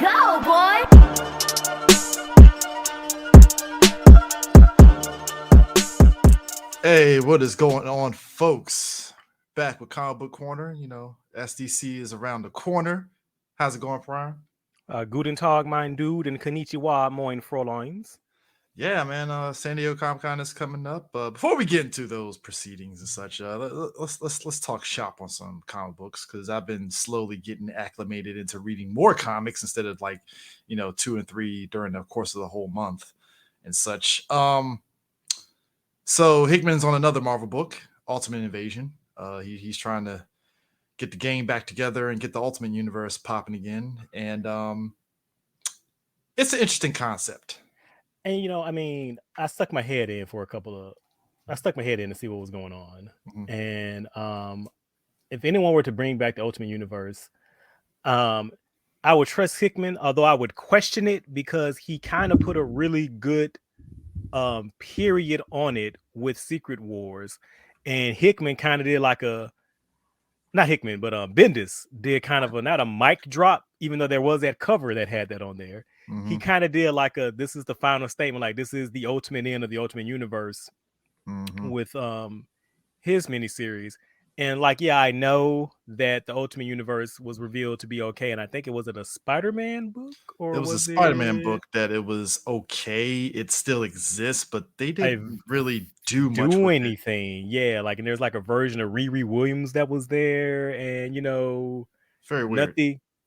go, boy! Hey, what is going on, folks? Back with Comic Book Corner. SDC is around the corner. How's it going, Prime? Guten Tag, mein Dude, and Konnichiwa, moin Fräuleins. Yeah, man. San Diego Comic Con is coming up. Before we get into those proceedings and such, let's talk shop on some comic books because I've been slowly getting acclimated into reading more comics instead of 2 and 3 during the course of the whole month and such. So Hickman's on another Marvel book, Ultimate Invasion. He's trying to get the game back together and get the Ultimate Universe popping again, and it's an interesting concept. And I stuck my head in to see what was going on. Mhm. And if anyone were to bring back the Ultimate Universe, I would trust Hickman, although I would question it because he kind of put a really good period on it with Secret Wars, and Hickman kind of did not Hickman, but Bendis did kind of not a mic drop, even though there was that cover that had that on there. Mm-hmm. He kind of did this is the final statement, like this is the ultimate end of the Ultimate Universe with his miniseries. And I know that the Ultimate Universe was revealed to be okay, and I think it was a Spider-Man book, or it was a Spider-Man book that it was okay. It still exists, but they didn't really do much with anything. Yeah, and there's a version of Riri Williams that was there, and very weird.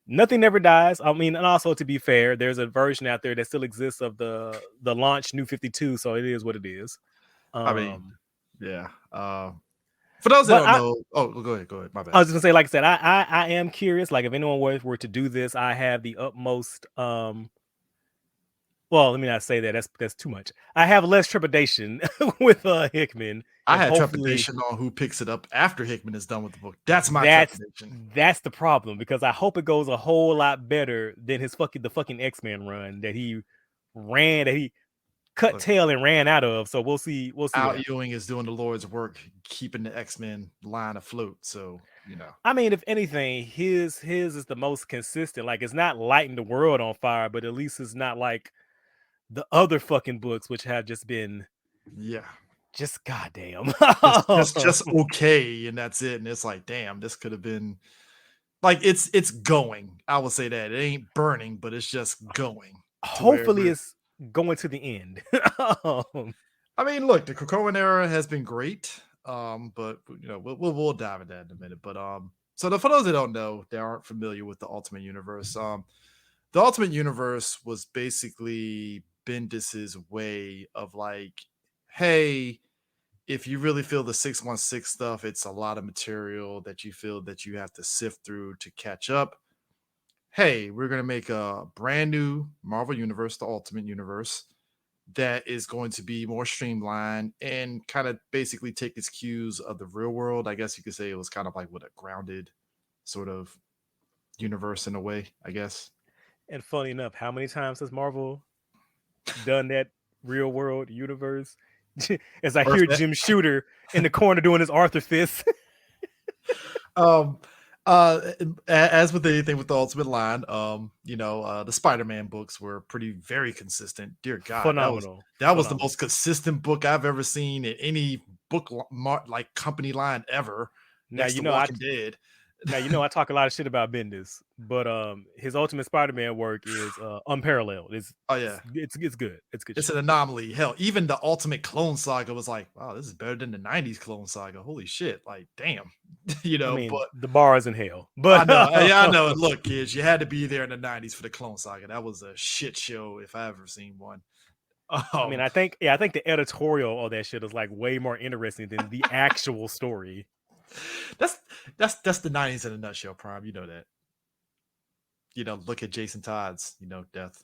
Nothing never dies. And also, to be fair, there's a version out there that still exists of the launch New 52, so it is what it is. Yeah. For those that don't know, go ahead. My bad. I was just gonna say, like I said, I am curious. If anyone were to do this, I have the utmost. Well, let me not say that. That's too much. I have less trepidation with Hickman. I had trepidation on who picks it up after Hickman is done with the book. That's my trepidation. That's the problem, because I hope it goes a whole lot better than the fucking X-Men run that he cut tail and ran out of. So we'll see. Al Ewing is doing the Lord's work, keeping the X-Men line afloat. So if anything, his is the most consistent. It's not lighting the world on fire, but at least it's not like the other fucking books, which have just been just goddamn just okay, and that's it. And it's like, damn, this could have been it's going. I will say that it ain't burning, but it's just going. Hopefully it's going to the end. Look, the Krakoan era has been great, but we'll dive into that in a minute. But so for those that don't know, that aren't familiar with the Ultimate Universe, the Ultimate Universe was basically Bendis's way of hey, if you really feel the 616 stuff, it's a lot of material that you feel that you have to sift through to catch up. Hey, we're going to make a brand new Marvel Universe, the Ultimate Universe, that is going to be more streamlined and kind of basically take its cues of the real world. I guess you could say it was kind of with a grounded sort of universe in a way, I guess. And funny enough, how many times has Marvel done that real world universe? As I hear Jim Shooter in the corner doing his Arthur fist. As with anything with the Ultimate line, the Spider-Man books were very consistent. Dear God, phenomenal. That was the most consistent book I've ever seen in any book company line ever. Now Walking Dead. Now I talk a lot of shit about Bendis, but his Ultimate Spider-Man work is unparalleled. It's good. It's good. It's an anomaly. Hell, even the Ultimate Clone Saga was wow, this is better than the 90s Clone Saga. Holy shit. Damn. But the bar is in hell. But I know. Look, kids, you had to be there in the 90s for the Clone Saga. That was a shit show if I ever seen one. I think the editorial of that shit is way more interesting than the actual story. That's the 90s in a nutshell, Prime. You know that. Look at Jason Todd's, death.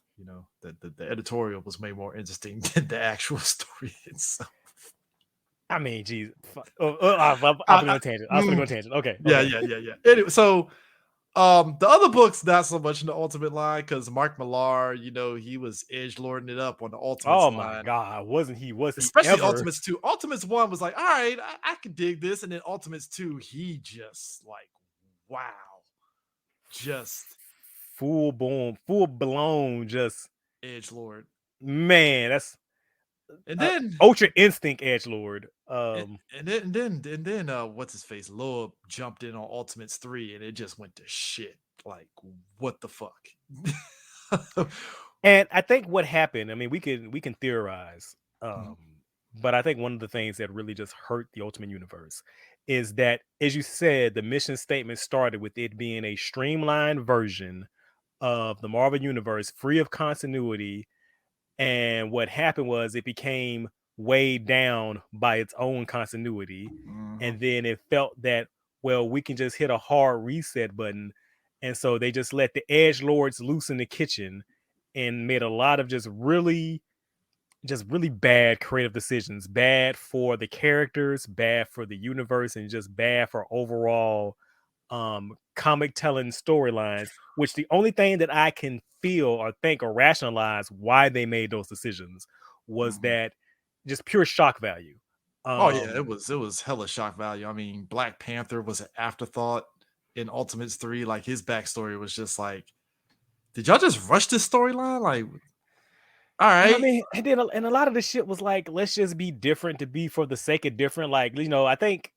The editorial was way more interesting than the actual story itself. Geez. I'll go on a tangent. Okay. Yeah. Anyway, so the other books, not so much in the Ultimate line, because Mark Millar, he was edgelording it up on the Ultimates line. Oh my God, wasn't he? Especially Ultimates 2. Ultimates 1 was all right, I can dig this, and then Ultimates 2, he just wow, just full blown, just Edge Lord. man, that's And then Ultra Instinct edgelord. what's his face? Loeb jumped in on Ultimates 3 and it just went to shit. Like, what the fuck? And I think what happened, I mean, we can theorize, Mhm. but I think one of the things that really just hurt the Ultimate Universe is that, as you said, the mission statement started with it being a streamlined version of the Marvel Universe, free of continuity. And what happened was it became weighed down by its own continuity. Mhm. And then it felt that, well, we can just hit a hard reset button. And so they just let the edge lords loose in the kitchen and made a lot of just really bad creative decisions, bad for the characters, bad for the universe, and just bad for overall comic telling storylines, which the only thing that I can feel or think or rationalize why they made those decisions was Mhm. that just pure shock value. Oh yeah, Um it was hella shock value. I mean, Black Panther was an afterthought in Ultimates 3. Like his backstory was just like, did y'all just rush this storyline? Like, all and I right. mean, and a lot of the shit was like, let's just be different to be for the sake of different. Like, I think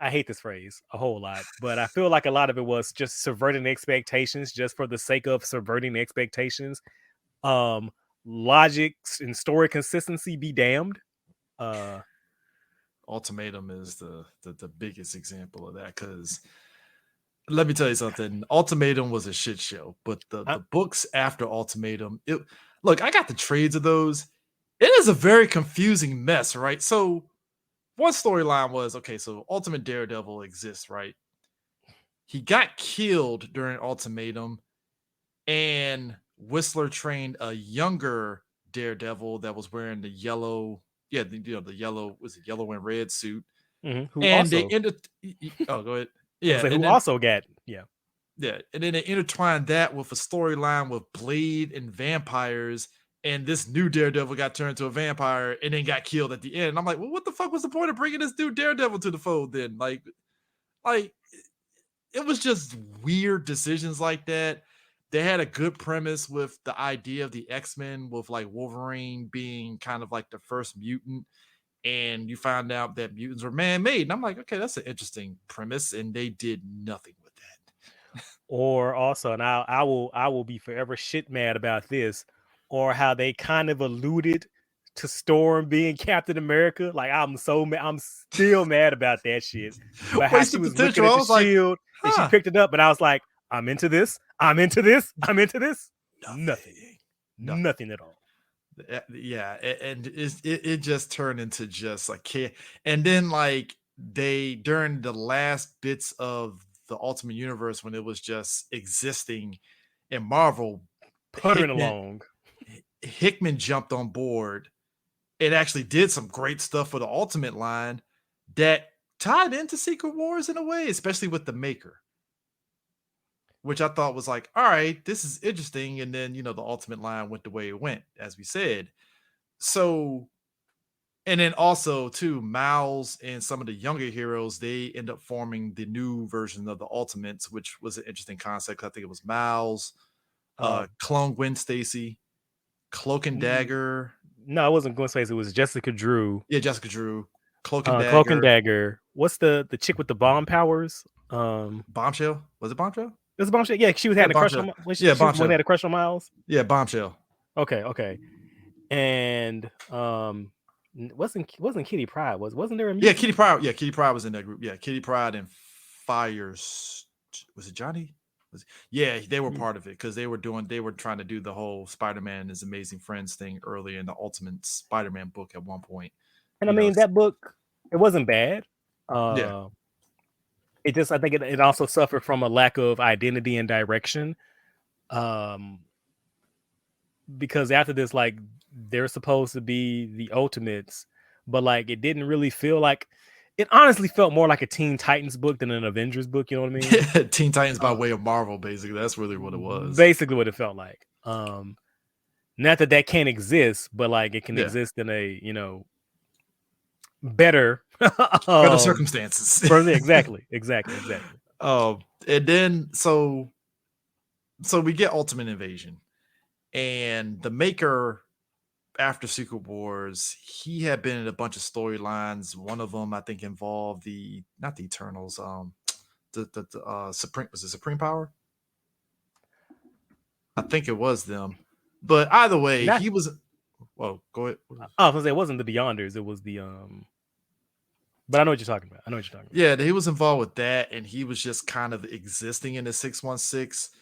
I hate this phrase a whole lot, but I feel like a lot of it was just subverting expectations just for the sake of subverting expectations. Um, Logic and story consistency be damned. Uh, Ultimatum is the biggest example of that because let me tell you something. Ultimatum was a shit show, but I, the books after Ultimatum, it look, I got the trades of those. It is a very confusing mess, right? So one storyline was okay, so Ultimate Daredevil exists, right? He got killed during Ultimatum, and Whistler trained a younger Daredevil that was wearing the yellow, yeah, the yellow, was it yellow and red suit, who and they also ended. Oh, go ahead. I was Yeah, say and who then also got yeah. yeah, and then they intertwined that with a storyline with Blade and vampires, and this new Daredevil got turned to a vampire and then got killed at the end. And I'm like, well, what the fuck was the point of bringing this new Daredevil to the fold then? Like it was just weird decisions like that. They had a good premise with the idea of the X-Men, with like Wolverine being kind of like the first mutant, and you find out that mutants were man-made. And I'm like, okay, that's an interesting premise, and they did nothing with that. Or also, and I will be forever shit mad about this, or how they kind of alluded to Storm being Captain America. Like I'm still mad about that shit. But how she Wasted was looking potential. at I the was like, shield and she huh, picked it up, and I was like, I'm into this. I'm into this. I'm into this. Nothing. nothing, nothing. Nothing at all. Yeah, and it just turned into just like and then like they during the last bits of the Ultimate Universe when it was just existing in Marvel, Puttering Hickman along. Hickman jumped on board. It actually did some great stuff for the Ultimate line that tied into Secret Wars in a way, especially with the Maker, which I thought was like, all right, this is interesting. And then the Ultimate line went the way it went, as we said. So, and then also too, Miles and some of the younger heroes, they end up forming the new version of the Ultimates, which was an interesting concept. I think it was Miles, Uh, Clone Gwen Stacy, Cloak and Dagger. no, I wasn't going to say it was Jessica Drew, Yeah, Jessica Drew, Cloak and Cloak and Dagger, Dagger. What's the chick with the bomb powers? Bombshell. Was it Bombshell? It was Bombshell. Yeah, she was Yeah, having a crush Bombshell. on when Yeah, she was the one that Bombshell. had a crush on Miles. Yeah, Bombshell. Okay, okay. And wasn't Kitty Pryde, wasn't there a Yeah, mutant? Kitty Pryde. Yeah, Kitty Pryde was in that group. Yeah, Kitty Pryde and Fires. Was it Johnny? Yeah, they were Mm. part of it because they were trying to do the whole Spider-Man and his amazing friends thing early in the Ultimate Spider-Man book at one point. And I You know, mean that book, it wasn't bad. yeah. Uh it just I think it also suffered from a lack of identity and direction. Um because after this, like, they're supposed to be the Ultimates, but like it didn't really feel like it honestly felt more like a Teen Titans book than an Avengers book, you know what I mean? Teen Titans by Uh, way of Marvel, basically. That's really what it was. Basically what it felt like. Not that that can't exist, but like it can Yeah. exist in a better Better um circumstances. further exactly. And then so so we get Ultimate Invasion, and the maker after Secret Wars, he had been in a bunch of storylines. One of them, I think, involved the not the Eternals, the Supreme, was it Supreme Power? I think it was them. But either way, Not he was. Well, go ahead. I was gonna say it wasn't the Beyonders, it was the but I know what you're talking about. I know what you're talking about. Yeah, he was involved with that, and he was just kind of existing in the 616,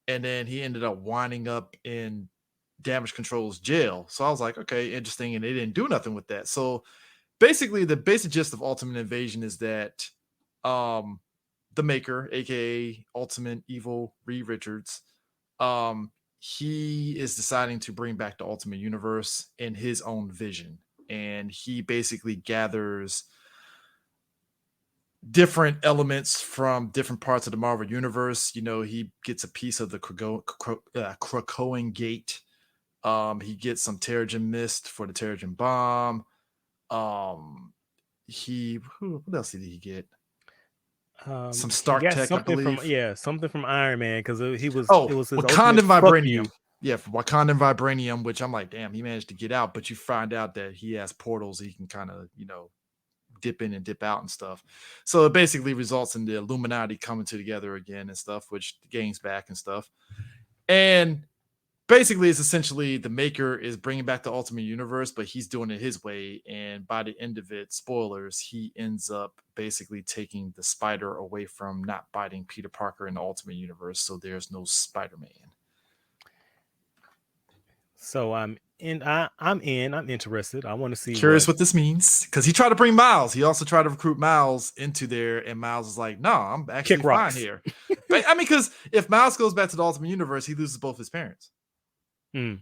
and then he ended up winding up in Damage Control's jail. So I was like, okay, interesting, and they didn't do nothing with that. So basically, the basic gist of Ultimate Invasion is that um the maker, aka Ultimate Evil Reed Richards, um, he is deciding to bring back the Ultimate Universe in his own vision, and he basically gathers different elements from different parts of the Marvel universe. You know, he gets a piece of the Krakoan Gate. He gets some Terrigen Mist for the Terrigen Bomb. Um, what else did he get? Some He Stark got Tech, I something from believe. something from Iron Man because it Oh, was his ultimate Wakandan fuck Vibranium. you. Yeah, for Wakandan Vibranium, which I'm like, damn, he managed to get out, but you find out that he has portals he can kind of, dip in and dip out and stuff. So it basically results in the Illuminati coming together again and stuff, which the gang's back and stuff. And basically, it's essentially the maker is bringing back the Ultimate Universe, but he's doing it his way. And by the end of it, spoilers, he ends up basically taking the spider away from not biting Peter Parker in the Ultimate Universe. So there's no Spider-Man. So I'm interested. I want to see Curious what what this means, because he tried to bring Miles. He also tried to recruit Miles into there, and Miles is like, "No, I'm actually Kick fine rocks. here." But I mean, because if Miles goes back to the Ultimate Universe, he loses both his parents. Mm.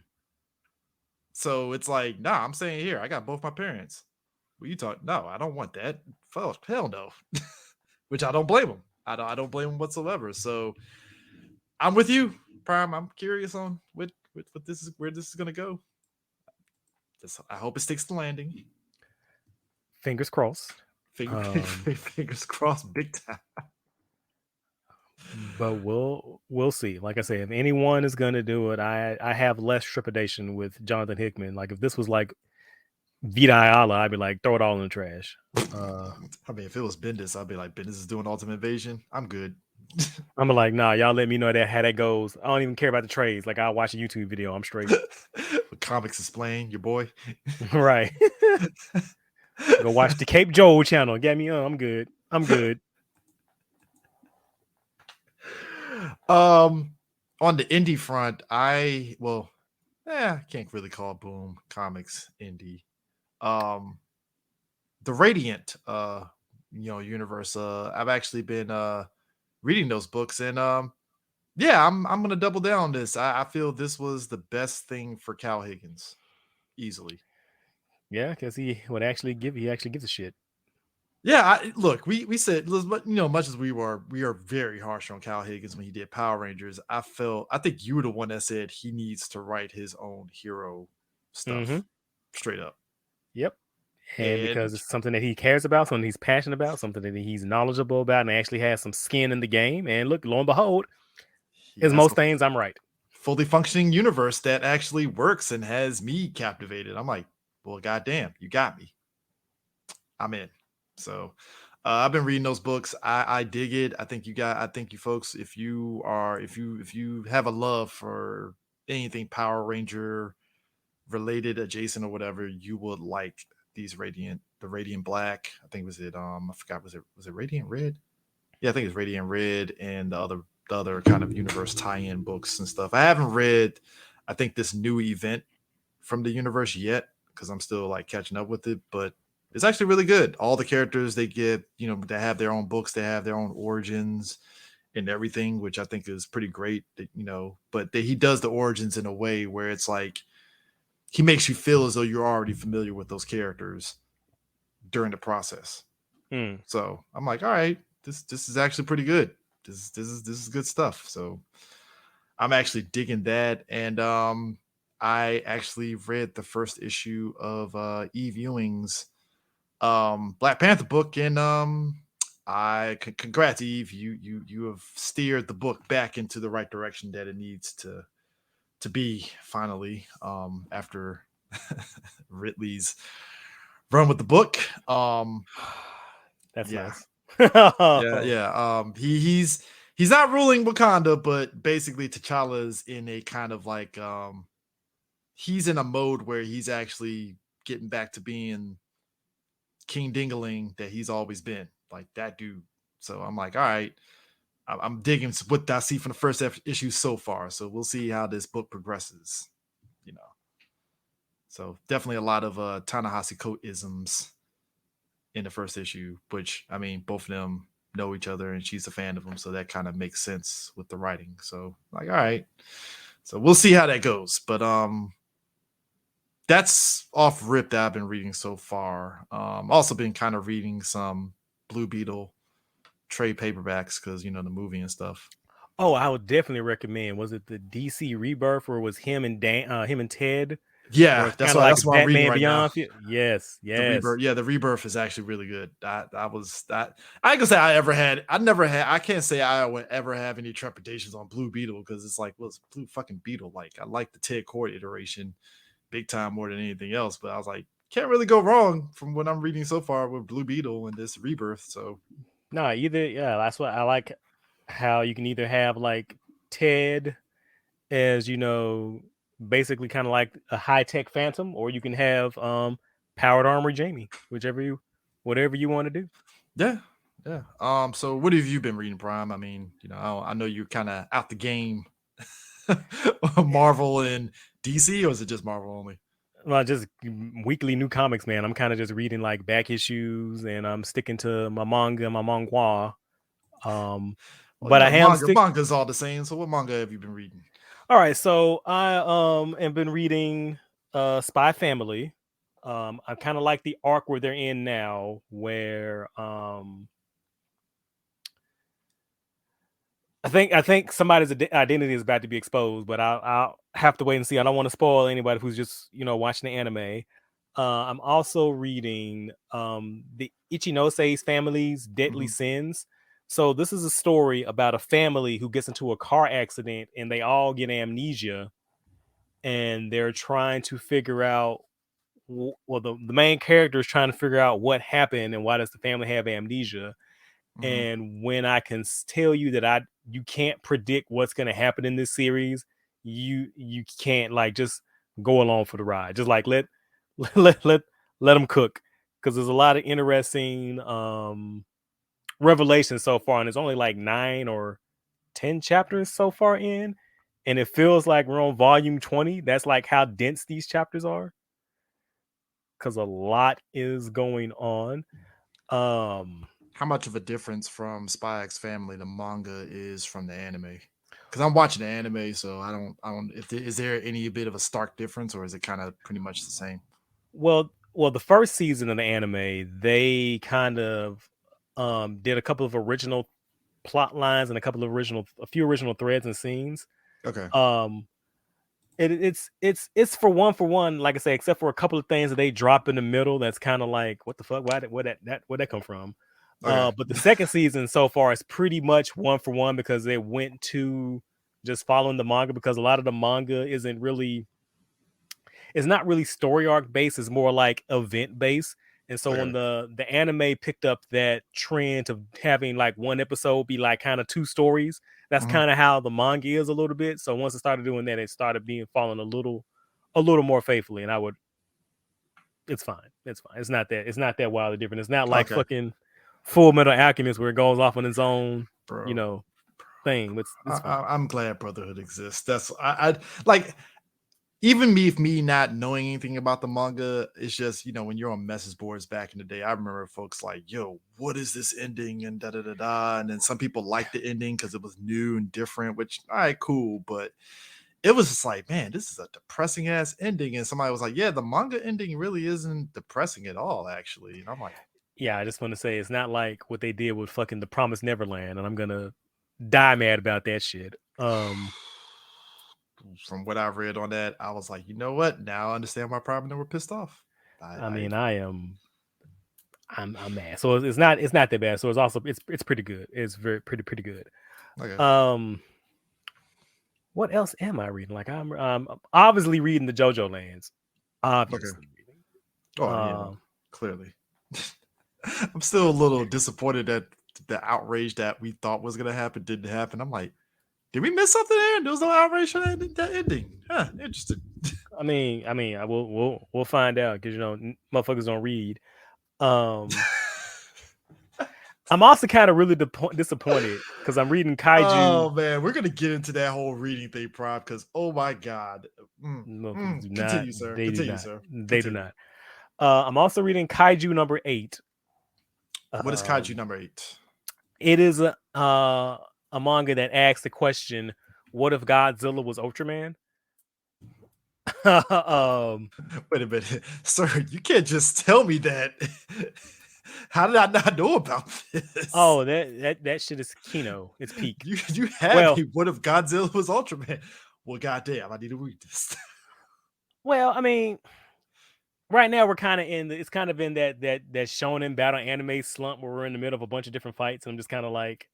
So it's like, "Nah, I'm staying here. I got both my parents." What you talk? No, I don't want that. Hell no. Which I don't blame him. I don't blame him whatsoever. So I'm with you, Prime. I'm curious on what this is, where this is gonna go. I hope it sticks to landing. Fingers crossed. Fingers crossed, big time. But we'll see. Like I say, if anyone is gonna do it, I have less trepidation with Jonathan Hickman. Like if this was like Vita Ayala, I'd be like, throw it all in the trash. I mean, if it was Bendis, I'd be like, Bendis is doing Ultimate Invasion. I'm good. I'm like, nah, y'all let me know that how that goes. I don't even care about the trades. Like I'll watch a YouTube video. I'm straight. Comics Explain, your boy. Right. Go watch the Cape Joel channel. Get me on. I'm good. I'm good. On the indie front, can't really call Boom Comics indie. The Radiant universe. I've actually been reading those books, and yeah, I'm gonna double down on this. I feel this was the best thing for Cal Higgins, easily. Yeah, because he actually gives a shit. Yeah, look, we said, much as we are very harsh on Cal Higgins when he did Power Rangers. I think you were the one that said he needs to write his own hero Mm-hmm. stuff, straight up. Yep. And because And it's something that he cares about, something he's passionate about, something that he's knowledgeable about, and actually has some skin in the game. And look, lo and behold, he as has most a things, I'm right. fully functioning universe that actually works and has me captivated. I'm like, well, goddamn, you got me. I'm in. So I've been reading those books. I dig it. I think you folks, if you have a love for anything Power Ranger related, adjacent or whatever, you would like the Radiant Black. I think was it I forgot, was it Radiant Red? Yeah, I think it's Radiant Red, and the other kind of universe tie-in books and stuff. I haven't read, I think, this new event from the universe yet, because I'm still like catching up with it, but it's actually really good. All the characters they get, they have their own books, they have their own origins and everything, which I think is pretty great. But he does the origins in a way where it's like he makes you feel as though you're already familiar with those characters during the process. Hmm. So I'm like, all right, this is actually pretty good. This is good stuff. So I'm actually digging that, and I actually read the first issue of Eve Ewing's Black Panther book in Congrats, Eve. You have steered the book back into the right direction that it needs to be finally. After Ridley's run with the book. That's Yeah, nice. yeah. He's not ruling Wakanda, but basically T'Challa's in a kind of like he's in a mode where he's actually getting back to being King Dingaling that he's always been, like that dude. So I'm like, all right, I'm digging what I see from the first issue so far. So we'll see how this book progresses. You know, so definitely a lot of Ta-Nehisi Coates isms in the first issue, which I mean, both of them know each other, and she's a fan of him, so that kind of makes sense with the writing. So like, all right, so we'll see how that goes. But that's off rip that I've been reading so far. Also been kind of reading some Blue Beetle trade paperbacks because you know the movie and stuff. Oh, I would definitely recommend. Was it the DC Rebirth, or was him and him and Ted, where Yeah, it's kind of like that's what I'm reading Batman right now. Beyond? Yes, The yes. rebirth, yeah, the rebirth is actually really good. That was that. I ain't gonna say I ever had. I never had. I can't say I would ever have any trepidations on Blue Beetle because it's like, well, it's Blue fucking Beetle. Like I like the Ted Cord iteration big time more than anything else. But I was like, can't really go wrong from what I'm reading so far with Blue Beetle and this rebirth. So No, either yeah. That's what I like. How you can either have like Ted as basically kind of like a high tech Phantom, or you can have powered armor Jamie, whatever you want to do. yeah, yeah. So what have you been reading, Prime? I mean, you know, I know you're kind of out the game. Marvel and DC, or is it just Marvel only? Well, just weekly new comics, man. I'm kind of just reading like back issues, and I'm sticking to my manga, my manhwa. Um, Well, you but I know, am stick. manga's all the same. So what manga have you been reading? All right, so I have been reading Spy Family. I kind of like the arc where they're in now, where I think somebody's identity is about to be exposed, but I'll have to wait and see. I don't want to spoil anybody who's just watching the anime. I'm also reading the Ichinose's family's Deadly Mhm. Sins. So this is a story about a family who gets into a car accident and they all get amnesia, and they're trying to figure out. Well, the main character is trying to figure out what happened and why does the family have amnesia. Mhm. And when I can tell you that you can't predict what's going to happen in this series, you can't like just go along for the ride. Just like let let let them cook, because there's a lot of interesting revelations so far, and it's only like 9 or 10 chapters so far in, and it feels like we're on volume 20. That's like how dense these chapters are, because a lot is going on. Um, How much of a difference from Spy X Family the manga is from the anime? Because I'm watching the anime, so I don't. If there, is there any bit of a stark difference, or is it kind of pretty much the same? well, the first season of the anime, they kind of did a couple of original plot lines and a few original threads and scenes. Okay. Um, it's for one, like I say, except for a couple of things that they drop in the middle. That's kind of like, what the fuck? Where'd that come from? Okay. But the second season so far is pretty much one for one, because they went to just following the manga, because a lot of the manga isn't really it's not really story arc based, it's more like event based. And so when Okay. the anime picked up that trend of having like one episode be like kind of two stories, that's Mhm. kind of how the manga is a little bit. So once it started doing that, it started being following a little more faithfully. And it's fine. It's fine. It's not that wildly different. It's not like Okay, fucking Full Metal Alchemist where it goes off on its own, you bro. know, thing. It's fine. I'm glad Brotherhood exists. That's I like even me not knowing anything about the manga. It's just you know when you're on message boards back in the day, I remember folks like, "Yo, what is this ending?" and da da da da. And then some people liked the ending because it was new and different. Which all right, cool, but it was just like, man, this is a depressing ass ending. And somebody was like, "Yeah, the manga ending really isn't depressing at all, actually." And I'm like, Yeah, I just want to say it's not like what they did with fucking The Promised Neverland, and I'm gonna die mad about that shit. from what I read on that, I was like, you know what? Now I understand why Prime were pissed off. I I mean, I am. I'm mad. So it's not that bad. So it's pretty good. It's very pretty good. Okay. What else am I reading? Like I'm obviously reading the JoJo Lands. Okay. Obviously reading. Oh yeah, clearly. I'm still a little disappointed that the outrage that we thought was gonna happen didn't happen. I'm like, did we miss something there? There was no outrage for that ending. Huh, interesting. We'll find out because motherfuckers don't read. I'm also kind of really disappointed because I'm reading Kaiju. Oh man, we're gonna get into that whole reading thing, prop, because oh my god. Motherfuckers do not. Continue, sir. They do Continue, not. sir. They do Continue. not. I'm also reading Kaiju number 8. What is Kaiju number 8? It is a manga that asks the question, "What if Godzilla was Ultraman?" Wait a minute, sir. You can't just tell me that. How did I not know about this? Oh, that shit is Kino. It's peak. You had Well, me. What if Godzilla was Ultraman? Well, goddamn, I need to read this. well, I mean, right now we're kind of it's kind of in that shonen battle anime slump where we're in the middle of a bunch of different fights, and I'm just kind of like,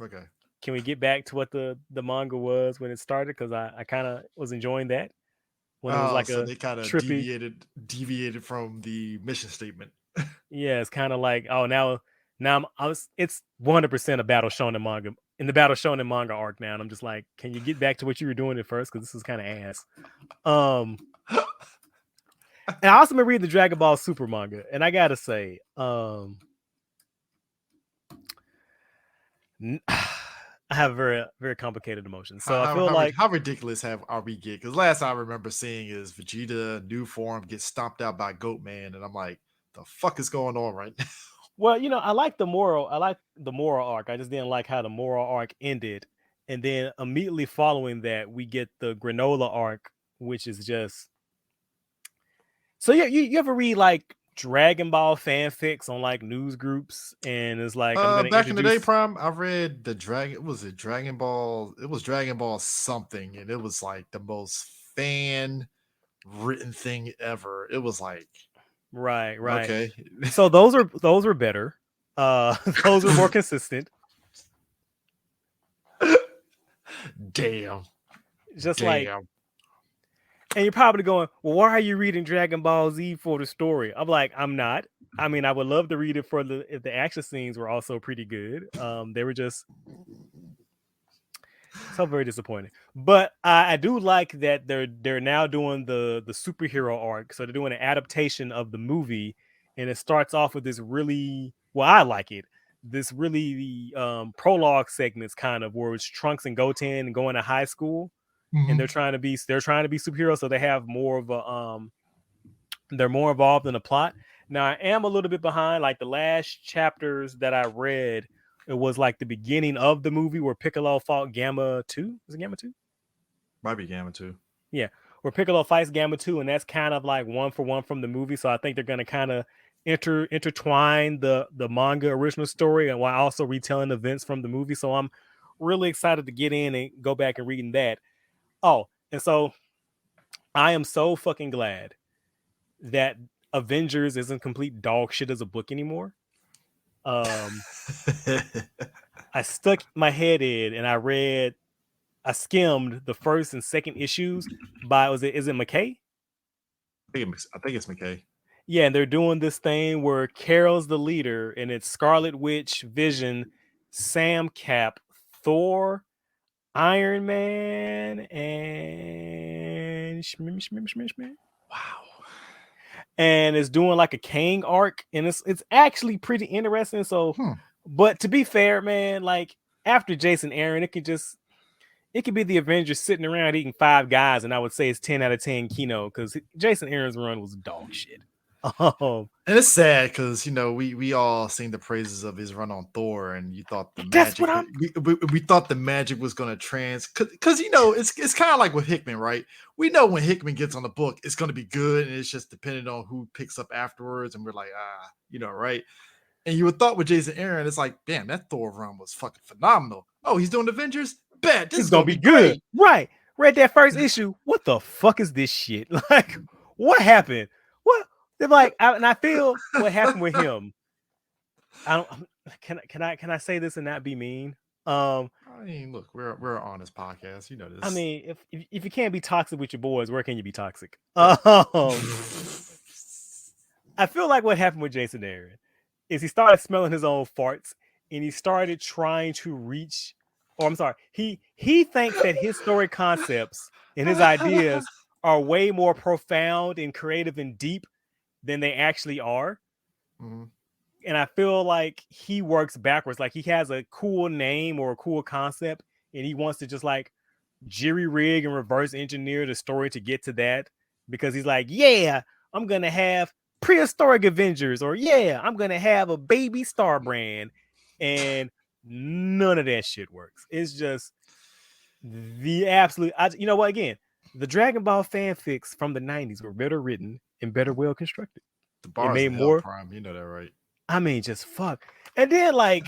Okay. can we get back to what the manga was when it started? Because I kind of was enjoying that when it was Oh, like so a they kind of trippy. deviated from the mission statement. Yeah, it's kind of like, oh, it's 100% a battle shonen manga in the battle shonen manga arc now, and I'm just like, can you get back to what you were doing at first? Because this is kind of ass. And I also been reading the Dragon Ball Super manga, and I gotta say, I have very very complicated emotions. So I feel like, How ridiculous are we get? Because last I remember seeing is Vegeta new form gets stomped out by Goat Man, and I'm like, the fuck is going on right now? well, I like the moral. I like the moral arc. I just didn't like how the moral arc ended, and then immediately following that, we get the granola arc, which is just. So yeah, you ever read like Dragon Ball fanfics on like news groups, and it's like, I'm gonna Back in the day, introduce. Prime, I read the Dragon. Was it Dragon Ball? It was Dragon Ball something, and it was like the most fan written thing ever. It was like, Right. okay, So those were better. Those were more consistent. damn, Just like, damn. and you're probably going, well, why are you reading Dragon Ball Z for the story? I'm like, I'm not. I mean, I would love to read it for if the action scenes were also pretty good. They were just so very disappointing. But I do like that they're now doing the superhero arc. So they're doing an adaptation of the movie, and it starts off with this really, well, I like it. This really prologue segments kind of where it's Trunks and Goten going to high school, and Mhm. they're trying to be superheroes, so they have more of a they're more involved in the plot. Now I am a little bit behind. Like the last chapters that I read, it was like the beginning of the movie where Piccolo fought Gamma 2. Is it Gamma 2? Might be Gamma too. Yeah, where Piccolo fights Gamma 2, and that's kind of like one for one from the movie. So I think they're gonna kind of intertwine the manga original story and while also retelling events from the movie. So I'm really excited to get in and go back and reading that. Oh, and so I am so fucking glad that Avengers isn't complete dog shit as a book anymore. Um, I stuck my head in and I skimmed the first and second issues by, is it McKay? I think it's McKay. Yeah, and they're doing this thing where Carol's the leader, and it's Scarlet Witch, Vision, Sam Cap, Thor, Iron Man, and Wow. and it's doing like a Kang arc, and it's actually pretty interesting. So, Hmm. but to be fair, man, like after Jason Aaron, it could be the Avengers sitting around eating Five Guys, and I would say it's 10 out of 10 Kino because Jason Aaron's run was dog shit. And it's sad because we all sing the praises of his run on Thor, and you thought the That's what magic I'm. we thought the magic was going to because it's kind of like with Hickman, right? We know when Hickman gets on the book, it's going to be good, and it's just dependent on who picks up afterwards, and we're like, right? And you would thought with Jason Aaron, it's like, damn, that Thor run was fucking phenomenal. Oh, he's doing Avengers. Bet this It's is gonna going to be be good, great. right? Read that first issue. What the fuck is this shit? Like, what happened? What? They're like, and I feel what happened with him. I don't. Can I say this and not be mean? Um, I mean, look, we're an honest podcast. You know I this. mean, if you can't be toxic with your boys, where can you be toxic? I feel like what happened with Jason Aaron is he started smelling his own farts and he started trying to reach, or I'm sorry, he thinks that his story concepts and his ideas are way more profound and creative and deep than they actually are. Mhm. And I feel like he works backwards. Like he has a cool name or a cool concept, and he wants to just like jerry rig and reverse engineer the story to get to that because he's like, yeah, I'm gonna have prehistoric Avengers, or yeah, I'm gonna have a baby Star Brand, and none of that shit works. It's just the absolute. You know what? Again, the Dragon Ball fanfics from the '90s were better written and better well constructed. The It bar is made the hell more. prime. You know that, right? I mean, just fuck. And then like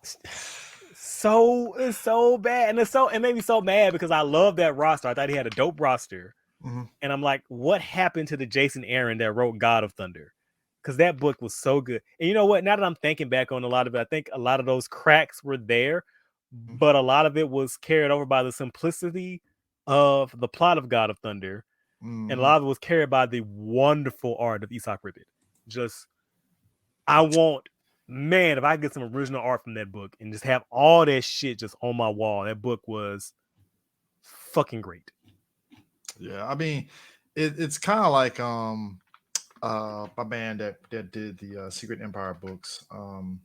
it's so bad. And it made me so mad because I love that roster. I thought he had a dope roster. Mhm. And I'm like, what happened to the Jason Aaron that wrote God of Thunder? Because that book was so good. And you know what? Now that I'm thinking back on a lot of it, I think a lot of those cracks were there, but a lot of it was carried over by the simplicity of the plot of God of Thunder. And a Mhm. lot of it was carried by the wonderful art of Aesop Ribbit. Just I want, man, if I get some original art from that book and just have all that shit just on my wall, that book was fucking great. Yeah, I mean, it's kind of like my man that did the Secret Empire books. Not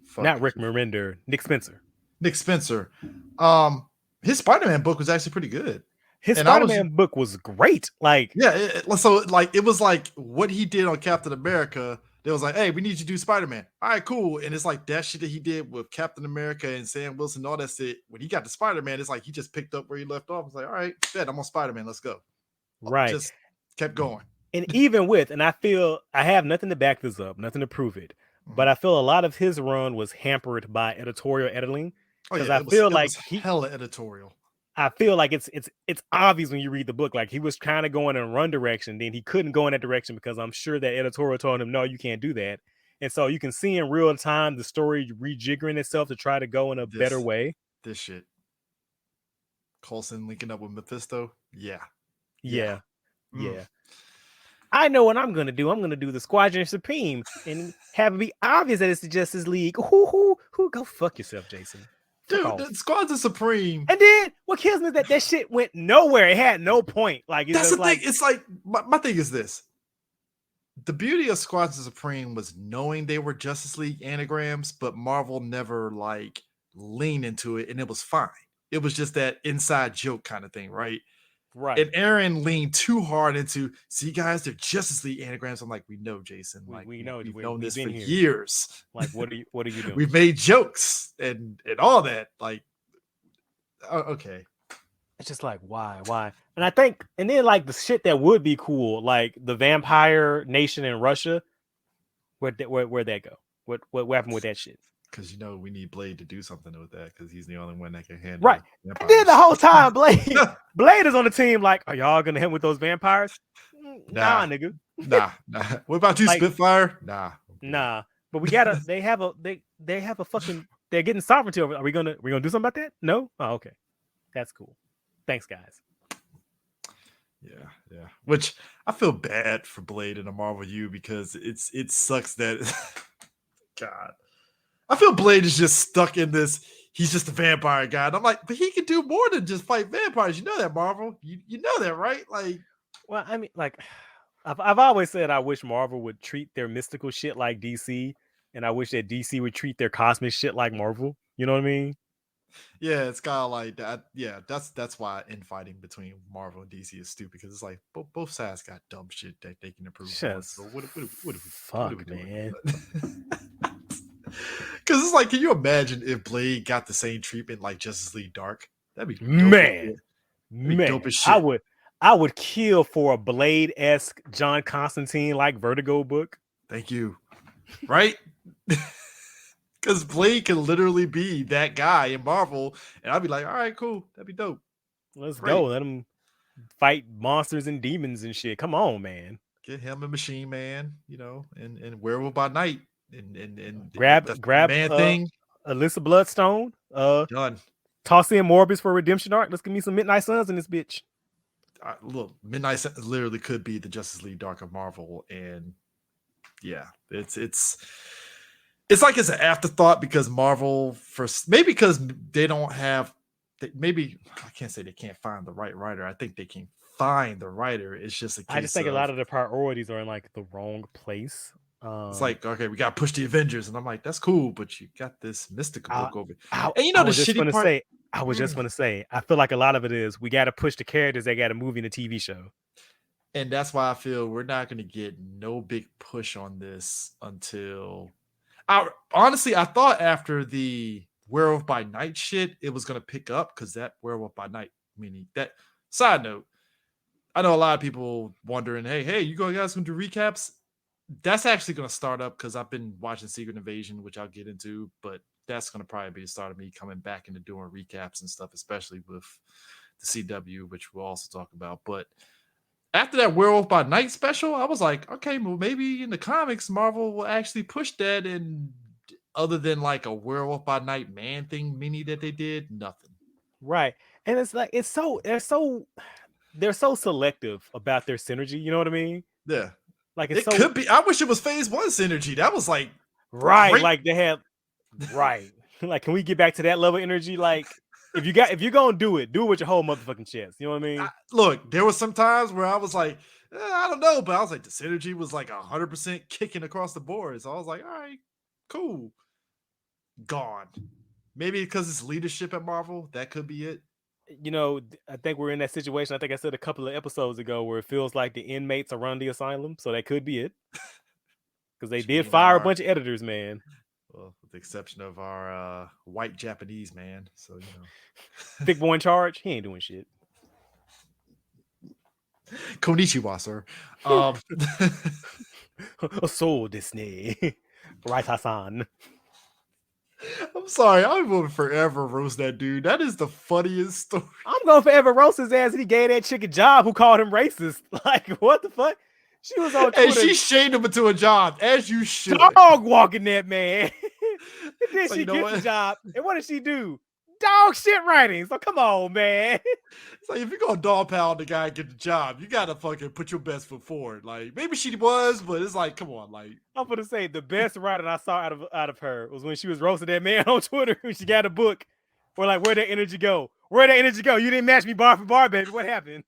Fuck Rick Remender, Nick Spencer. Nick Spencer. Um, his Spider-Man book was actually pretty good, His and I was Spider-Man book was great. Like, yeah. So like it was like what he did on Captain America. They was like, hey, we need you to do Spider-Man. All right, cool. And it's like that shit that he did with Captain America and Sam Wilson, all that shit. When he got to Spider-Man, it's like he just picked up where he left off. It's like, all right, bet I'm on Spider-Man. Let's go. right. Just kept going. And even with, and I feel I have nothing to back this up, nothing to prove it, but Mhm. I feel a lot of his run was hampered by editorial editing. Oh Because yeah, it was hella editorial. I feel like it's obvious when you read the book. Like he was kind of going in one direction, then he couldn't go in that direction because I'm sure that editorial told him, no, you can't do that. And so you can see in real time the story rejiggering itself to try to go in a better This way. this shit. Coulson linking up with Mephisto. Yeah. Yeah. Yeah. Mm. Yeah. I know what I'm gonna do. I'm gonna do the Squadron Supreme and have it be obvious that it's the Justice League. Who go fuck yourself, Jason. Fuck Dude, off. the Squads of Supreme. And then what kills me is that shit went nowhere. It had no point. Like it's That's the just thing. like It's like my thing is this. The beauty of Squads of Supreme was knowing they were Justice League anagrams, but Marvel never like leaned into it and it was fine. It was just that inside joke kind of thing, right? And right. Aaron leaned too hard into, see, guys, they're Justice League anagrams. I'm like, we know, Jason. Like, We know we've known we've this for been here. years. Like what are you doing? We've made jokes and all that. Like, okay, It's just like why? And I think and then like the shit that would be cool, like the vampire nation in Russia, where'd that go? What happened with that shit? because you know we need Blade to do something with that because he's the only one that can Right. handle And then the vampires. whole time Blade is on the team, like, are y'all gonna hit with those vampires? Nah, Nah, nigga. nah. What about you, Like, Spitfire? Nah. nah. But we gotta they have a fucking they're getting sovereignty over. Are we gonna do something about that? No? Oh, okay. That's cool. Thanks, guys. Yeah. Which I feel bad for Blade in a Marvel U because it sucks that God. I feel Blade is just stuck in this. He's just a vampire guy. And I'm like, but he can do more than just fight vampires. You know that, Marvel. You know that, right? Like, Well, I mean, like, I've always said I wish Marvel would treat their mystical shit like DC, and I wish that DC would treat their cosmic shit like Marvel. You know what I mean? yeah, it's kind of like that. Yeah, that's why infighting between Marvel and DC is stupid because it's like both sides got dumb shit that they can improve on. Just So what are we fuck, doing? man. Because it's like, can you imagine if Blade got the same treatment like Justice League Dark? That'd be dope as Man, shit. That'd be dope as I shit. would kill for a Blade-esque John Constantine like Vertigo book. Thank you. Right? Because Blade can literally be that guy in Marvel, and I'd be like, all right, cool. That'd be dope. Let's Great. go. Let him fight monsters and demons and shit. Come on, man. get him and Machine Man, and Werewolf by Night, and Grab the grab man thing Alyssa Bloodstone. done. Toss in Morbius for Redemption arc. Let's give me some Midnight Suns in this bitch. Look, Midnight Suns literally could be the Justice League Dark of Marvel, and yeah, it's like it's an afterthought because Marvel maybe because they don't have maybe I can't say they can't find the right writer. I think they can find the writer. It's just a I just case think a of lot of the priorities are in like the wrong place. it's like, okay, we gotta push the Avengers, and I'm like, that's cool, but you got this mystical I, book over. I, And I the was just shitty gonna part, say, I feel like a lot of it is we got to push the characters that got a movie and a TV show. and that's why I feel we're not gonna get no big push on this until I thought after the Werewolf by Night shit, it was gonna pick up because that Werewolf by Night, meaning that side note, I know a lot of people wondering, hey, you guys gonna do recaps? That's actually gonna start up because I've been watching Secret Invasion, which I'll get into, but that's gonna probably be the start of me coming back into doing recaps and stuff, especially with the CW, which we'll also talk about. But after that Werewolf by Night special, I was like, okay, well, maybe in the comics, Marvel will actually push that. And other than like a Werewolf by Night Man thing mini that they did, nothing. Right. And it's like they're so selective about their synergy, you know what I mean? Yeah. Like it's It so could be. I wish it was Phase 1 synergy. That was like right, great. like they had right. Like can we get back to that level of energy? Like if you're gonna do it with your whole motherfucking chest. You know what I mean? Look, there was some times where I was like, I don't know, but I was like, the synergy was like 100% kicking across the board. So I was like, all right, cool. Gone. Maybe because it's leadership at Marvel. That could be it. I think we're in that situation. I think I said a couple of episodes ago where it feels like the inmates are running the asylum, so that could be it. Because they Which did mean fire a bunch of editors, man. well, with the exception of our white Japanese man. So, Thick boy in charge, he ain't doing shit. Konnichiwa, sir. So Disney. Right, Hassan. I'm sorry. I will forever roast that dude. That is the funniest story. I'm going to forever roast his ass and he gave that chick a job who called him racist. Like, what the fuck? She was on Twitter. And she shamed him into a job, as you should. Dog walking that man. And then So she you know gets what? the job. And what did she do? Dog shit writing. So come on, man. It's like if you're gonna dog pound the guy and get the job, you gotta fucking put your best foot forward. Like maybe she was, but it's like, come on, like I'm gonna say the best writing I saw out of her was when she was roasting that man on Twitter when she got a book. Or like, where'd that energy go? Where'd that energy go? You didn't match me bar for bar, baby. What happened?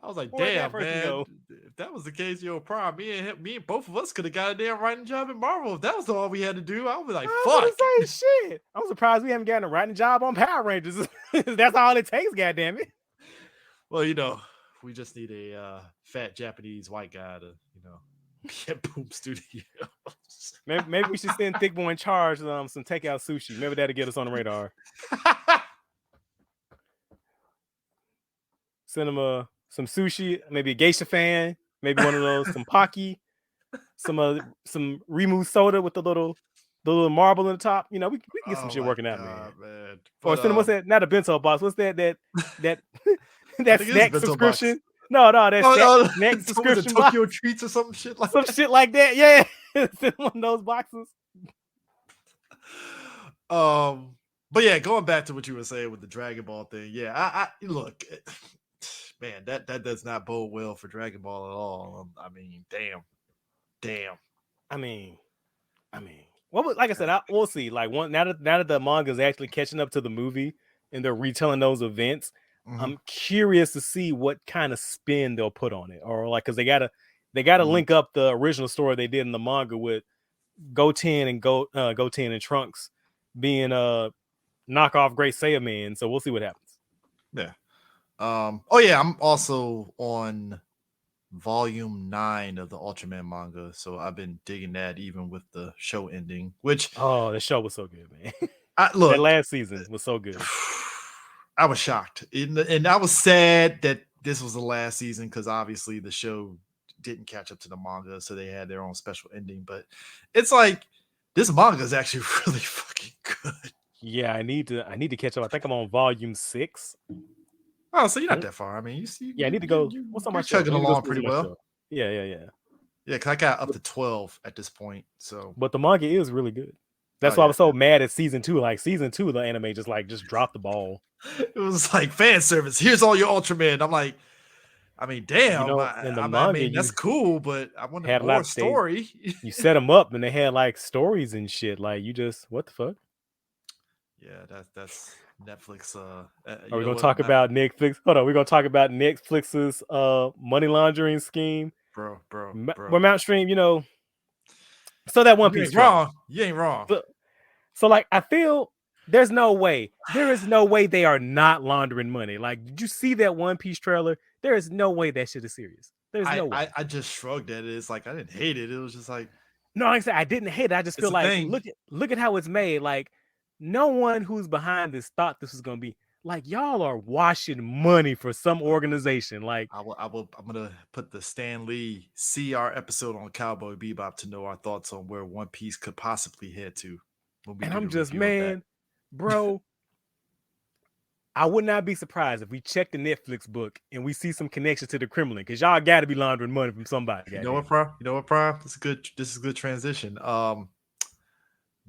I was like, Where'd that damn, person man. go? If that was the case, prime, me and both of us could have got a damn writing job in Marvel. If that was all we had to do, I was like, I fuck. was gonna say shit. I'm surprised we haven't gotten a writing job on Power Rangers. That's all it takes, goddammit. Well, we just need a fat Japanese white guy to, be at Boom Studios. Maybe we should send Thick Boy in charge some takeout sushi. Maybe that'll get us on the radar. Send him some sushi, maybe a geisha fan, maybe one of those, some Pocky, some Remu soda with the little marble in the top. We can get some shit working out, man. Or send him what's that? Not a bento box. What's that that snack subscription? Box. No, that snack subscription Tokyo box. Treats or some shit like shit like that. Yeah, send one of those boxes. But yeah, going back to what you were saying with the Dragon Ball thing, yeah, I look, man, that does not bode well for Dragon Ball at all. I mean, damn. I mean, like I said, we'll see. Like now that the manga is actually catching up to the movie and they're retelling those events, I'm curious to see what kind of spin they'll put on it, or like because they gotta link up the original story they did in the manga with Goten and Trunks being knockoff Great Saiyaman. So we'll see what happens. Yeah. Oh yeah, I'm also on volume 9 of the Ultraman manga, so I've been digging that even with the show ending. Which the show was so good, man. Look, that last season was so good. I was shocked, and I was sad that this was the last season because obviously the show didn't catch up to the manga, so they had their own special ending. But it's like this manga is actually really fucking good. Yeah, I need to catch up. I think I'm on volume 6. Oh, so you're not that far. I mean, you see. Yeah, I need to go. What's on my chugging along pretty well. Yeah. Yeah, because I got up to 12 at this point. So, But the manga is really good. oh That's why I yeah, was so mad at season 2. Like season 2, the anime just dropped the ball. it was like fan service. Here's all your Ultraman. I'm like, I mean, You damn. know, in the I manga, mean, that's you cool, but I wanted had a more lot. story. You set them up, and they had like stories and shit. Like you just what the fuck? Yeah, that's Netflix. Are You we know gonna what, talk about Netflix? Hold on, we're gonna talk about Netflix's money laundering scheme. bro. Well, Mount Stream, so that One You Piece ain't trailer. wrong. You ain't wrong. So, so like I feel there's no way. There is no way they are not laundering money. Like, did you see that One Piece trailer? There is no way that shit is serious. There's no way. I just shrugged at it. It's like I didn't hate it. It was just like No, like I said, I didn't hate it. I just it's feel a like thing. look at how it's made. Like, no one who's behind this thought this was gonna be like y'all are washing money for some organization. Like, I'm gonna put the Stan Lee CR episode on Cowboy Bebop to know our thoughts on where One Piece could possibly head to when we and do I'm the just, review of that. man, bro. I would not be surprised if we check the Netflix book and we see some connection to the Kremlin, because y'all got to be laundering money from somebody. You know what, Goddamn. Prime? You know what, Prime? This is good. This is a good transition.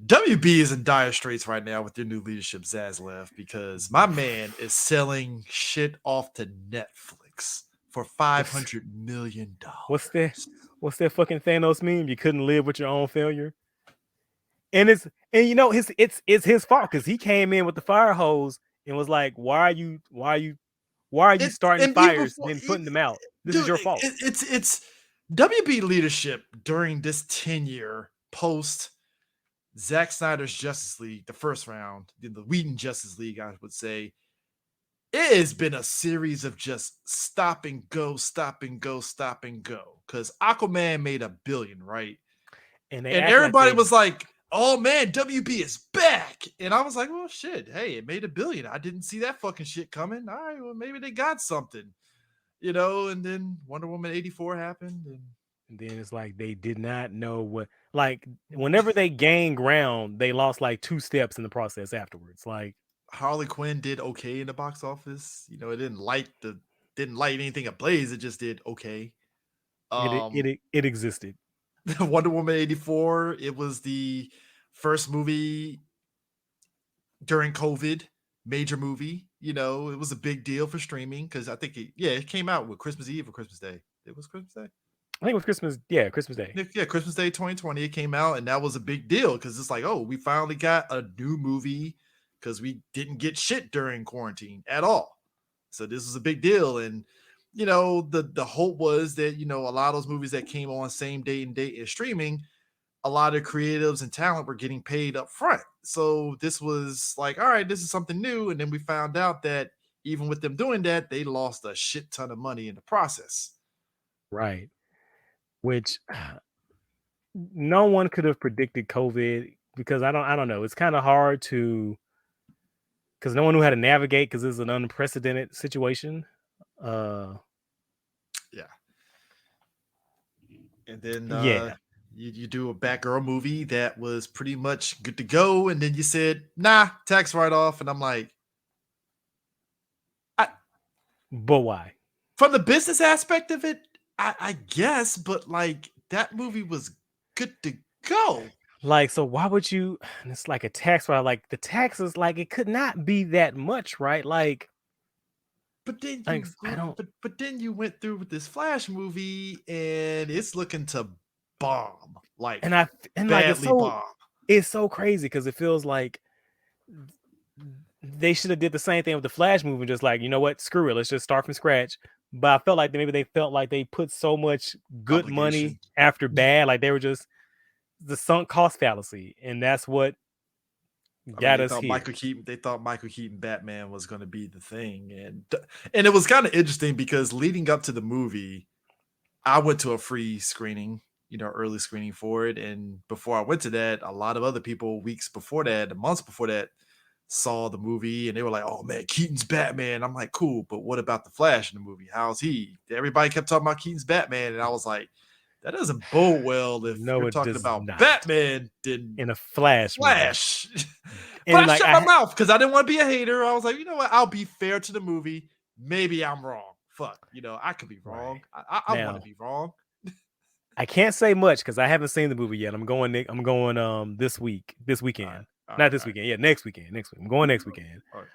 WB is in dire straits right now with their new leadership, Zaslav, because my man is selling shit off to Netflix for $500 million. What's that? What's that fucking Thanos meme? You couldn't live with your own failure. And it's his fault because he came in with the fire hose and was like, why are you It starting and even fires and before, then putting them out? This is dude, your fault. it's WB leadership during this tenure post Zack Snyder's Justice League, the first round, the Whedon Justice League, I would say. It has been a series of just stop and go, stop and go, stop and go. Because Aquaman made $1 billion, right? And they And act like everybody they was like, "Oh man, WB is back!" And I was like, "Well, shit. Hey, it made $1 billion. I didn't see that fucking shit coming. All right, well, maybe they got something, you know." And then Wonder Woman 84 happened, and and then it's like they did not know what, like, whenever they gained ground, they lost like 2 steps in the process afterwards. Like, Harley Quinn did okay in the box office. You know, it didn't light anything ablaze. It just did okay. it Um, it it existed. Wonder Woman 84, it was the first movie during COVID, major movie. You know, it was a big deal for streaming because I think it came out with Christmas Eve or Christmas Day. It was Christmas Day. I think it was Christmas. Yeah, Christmas Day. Yeah, Christmas Day 2020. It came out, and that was a big deal because it's like, oh, we finally got a new movie because we didn't get shit during quarantine at all. So this was a big deal, and the hope was that a lot of those movies that came on same date and date as streaming, a lot of creatives and talent were getting paid up front. So this was like, all right, this is something new. And then we found out that even with them doing that, they lost a shit ton of money in the process. Right. Which no one could have predicted COVID, because I don't know. It's kind of hard to, because no one knew how to navigate, because it's an unprecedented situation. Uh Yeah. And then yeah. you do a Batgirl movie that was pretty much good to go. And then you said, nah, tax write off. And I'm like, But why? from the business aspect of it, I guess, but like that movie was good to go. Like, so why would you, and it's like a tax write, like the taxes, like it could not be that much, right? But then Like you I go, don't, but then you went through with this Flash movie, and it's looking to bomb, like and I and like badly bomb. it's so crazy because it feels like they should have did the same thing with the Flash movie, just like, you know what, screw it, let's just start from scratch. But I felt like maybe they felt like they put so much good money Obligation. after bad, like they were just the sunk cost fallacy, and that's what I mean, got us here. They thought Michael Keaton Batman was going to be the thing, and it was kind of interesting because leading up to the movie, I went to a free screening, early screening for it, and before I went to that, a lot of other people weeks before that, months before that, saw the movie and they were like, "Oh man, Keaton's Batman." I'm like, "Cool, but what about the Flash in the movie? How's he?" Everybody kept talking about Keaton's Batman, and I was like, that doesn't bode well if No, you're it talking does about not. Batman then In a Flash movie. Flash. But And I like shut my mouth because I didn't want to be a hater. I was like, you know what? I'll be fair to the movie. Maybe I'm wrong. Fuck, I could be right wrong. I want to now, be wrong. I can't say much because I haven't seen the movie yet. I'm going. This All right, weekend, all not right, this all right. weekend. Yeah, next weekend. Next week. I'm going next weekend. All right.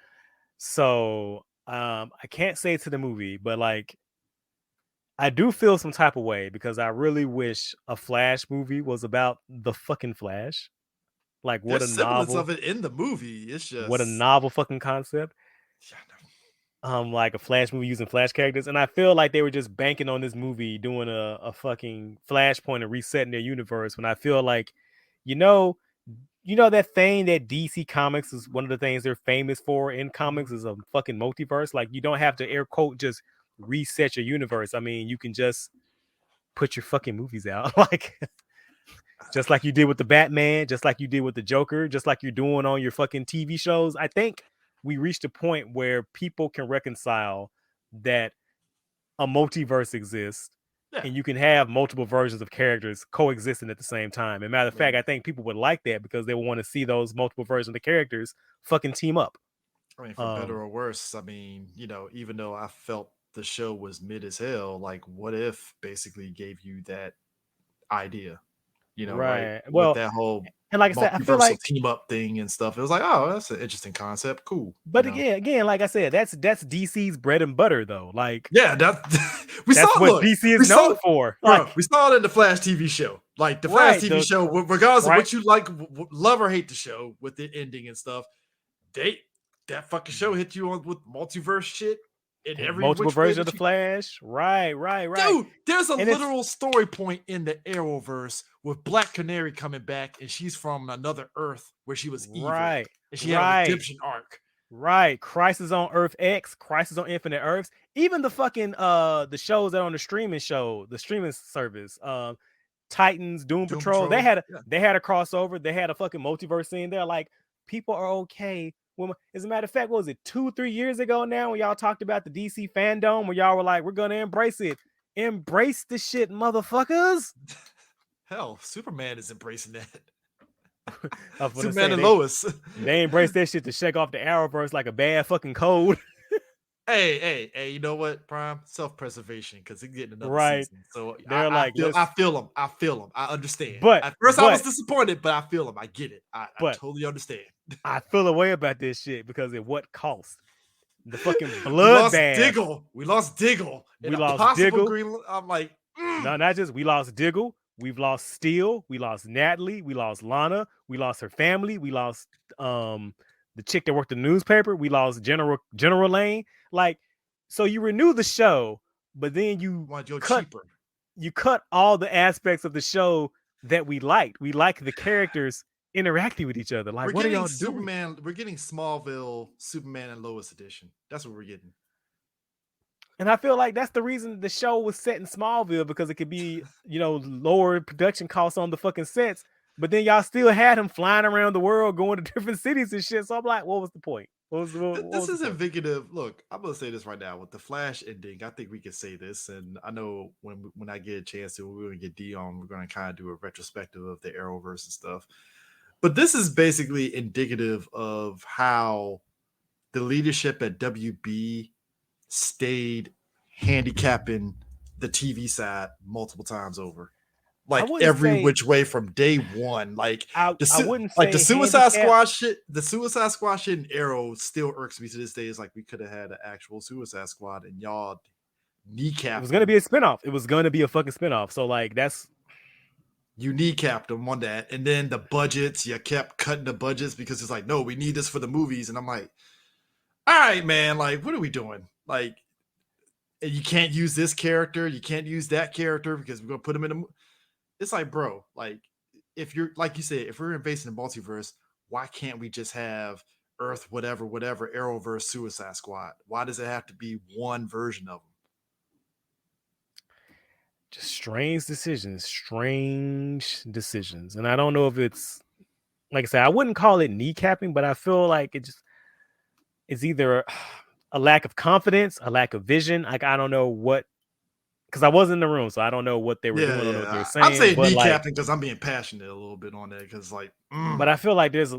So I can't say to the movie, but like I do feel some type of way because I really wish a Flash movie was about the fucking Flash. Like There's semblance of it in the movie. It's what a just, novel fucking concept. yeah, Like a Flash movie using Flash characters, and I feel like they were just banking on this movie doing a fucking Flashpoint and resetting their universe. When I feel like, you know, that thing that DC Comics is one of the things they're famous for in no. comics is a fucking multiverse. Like you don't have to air quote just reset your universe. I mean, you can just put your fucking movies out, like just like you did with the Batman, just like you did with the Joker, just like you're doing on your fucking TV shows. I think we reached a point where people can reconcile that a multiverse exists Yeah, and you can have multiple versions of characters coexisting at the same time. And matter of I fact, mean, I think people would like that because they would want to see those multiple versions of the characters fucking team up. for better or worse, I mean, even though I felt the show was mid as hell, like, what if basically gave you that idea, right? Right. With Well, that whole and like I said, I feel multiversal like, team up thing and stuff. It was like, oh, that's an interesting concept. Cool, but again, like I said, that's DC's bread and butter though. Like Yeah, that we saw. that's what Look, DC we is saw, known for. bro. Like, We saw it in the Flash TV show. Like the Flash right, TV show, regardless of right what you like, love or hate the show with the ending and stuff. They that fucking show hit you on with multiverse shit in every multiple which way versions of that the you. Flash. Right, right, right. Dude, there's a And it's literal story point in the Arrowverse with Black Canary coming back, and she's from another Earth where she was evil, right, and she had a right. redemption arc. Right, Crisis on Earth X, Crisis on Infinite Earths, even the fucking the shows that are on the streaming service, Titans, Doom Doom Patrol, Patrol. Yeah. they had a crossover, they had a fucking multiverse scene there. Like people are okay. When, as a matter of fact, what was it 2-3 years ago now when y'all talked about the DC fandom, where y'all were like, we're gonna embrace it, embrace the shit, motherfuckers. Hell, Superman is embracing that. I was gonna Superman say and Lois. they embraced that shit to shake off the Arrowverse like a bad fucking cold. Hey, you know what, Prime? Self-preservation, because he's getting another Right. season. So They're like, I let's feel him. I feel him. I understand. but At first I was but disappointed, but I feel him. I get it. I but totally understand. I feel a way about this shit because at what cost? The fucking We lost bloodbath. Diggle. We lost Diggle. And We a lost possible Diggle. green. I'm like, No, not just we lost Diggle. We've lost Steel. We lost Natalie. We lost Lana. We lost her family. We lost the chick that worked the newspaper. We lost General Lane. Like, so you renew the show, but then want you cut cheaper. you cut all the aspects of the show that we liked. We like the characters interacting with each other. Like, We're what are getting y'all doing? Superman. We're getting Smallville, Superman and Lois edition. That's what we're getting. And I feel like that's the reason the show was set in Smallville because it could be, lower production costs on the fucking sets. But then y'all still had him flying around the world, going to different cities and shit. So I'm like, what was the point? What This was the is point? indicative. Look, I'm gonna say this right now with the Flash ending. I think we can say this, and I know when I get a chance to, we're gonna get D on. We're gonna kind of do a retrospective of the Arrowverse and stuff. But this is basically indicative of how the leadership at WB stayed handicapping the TV side multiple times over, I like wouldn't every say which way from day one. Like I wouldn't the say Suicide handicap. Squad shit, in Arrow still irks me to this day. Is like we could have had an actual Suicide Squad and y'all It was kneecapped gonna them. be a spinoff. It was gonna be a fucking spinoff. So like that's You kneecapped them on that, and then the budgets, you kept cutting the budgets because it's like, no, we need this for the movies, and I'm like, all right, man, like, what are we doing? Like, and you can't use this character, you can't use that character because we're gonna put them in the. It's like, bro, like, if you're like you said, if we're invading the multiverse, why can't we just have Earth, whatever, Arrowverse, Suicide Squad? Why does it have to be one version of them? just strange decisions. And I don't know if it's like I said, I wouldn't call it kneecapping, but I feel like it's either a lack of confidence, a lack of vision. Like I don't know what because I wasn't in the room, so I don't know what they were Yeah, doing. I don't know what they were yeah. I'm saying, saying but like, kneecapping because I'm being passionate a little bit on that because, like, but I feel like there's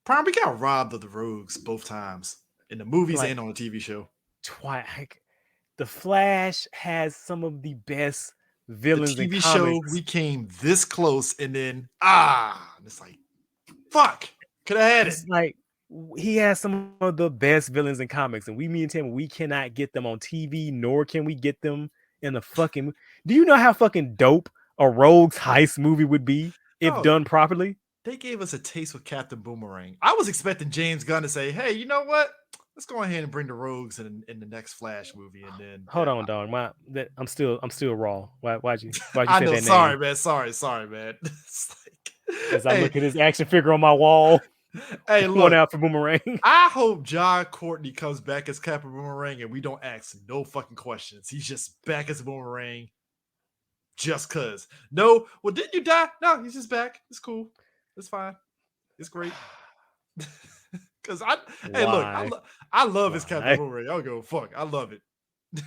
Prime, we got robbed of the rogues both times in the movies like and on the TV show. twice. Like, the Flash has some of the best The villains in TV show, comics. we came this close, and then it's like, fuck, could have had it. It's like he has some of the best villains in comics, and me and Tim, we cannot get them on TV, nor can we get them in the fucking. Do you know how fucking dope a Rogues Heist movie would be if No, done properly? they gave us a taste with Captain Boomerang. I was expecting James Gunn to say, "Hey, you know what? Let's go ahead and bring the Rogues in the next Flash movie." And then Hold on, dog. I'm still raw. Why'd you I say know, that name? sorry, man, sorry, man. It's As like, I look at his action figure on my wall, hey, one look. out for Boomerang. I hope John Courtney comes back as Captain Boomerang and we don't ask no fucking questions. He's just back as Boomerang just cause. No, well, didn't you die? No, he's just back. It's cool. It's fine. It's great. Cause hey, look, Why? I love his Captain Why? Boomerang. I'll go fuck. I love it.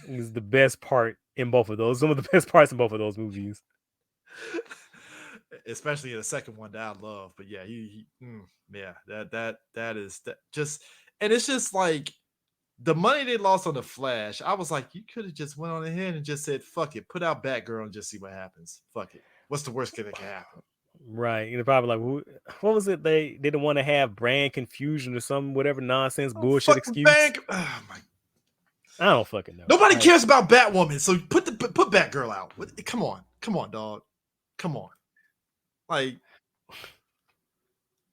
Is the best part in both of those. Some of the best parts in both of those movies. Especially in the second one that I love. But yeah, yeah, that is that just, and it's just like the money they lost on the Flash. I was like, you could have just went on ahead and just said, fuck it, put out Batgirl and just see what happens. Fuck it. What's the worst thing that can happen? Right. You're probably like, what was it? They didn't want to have brand confusion or some whatever nonsense Oh, bullshit fuck the excuse. bank. Oh my. I don't fucking know. Nobody cares about Batwoman, so put Batgirl out. Come on, dog. Come on. Like,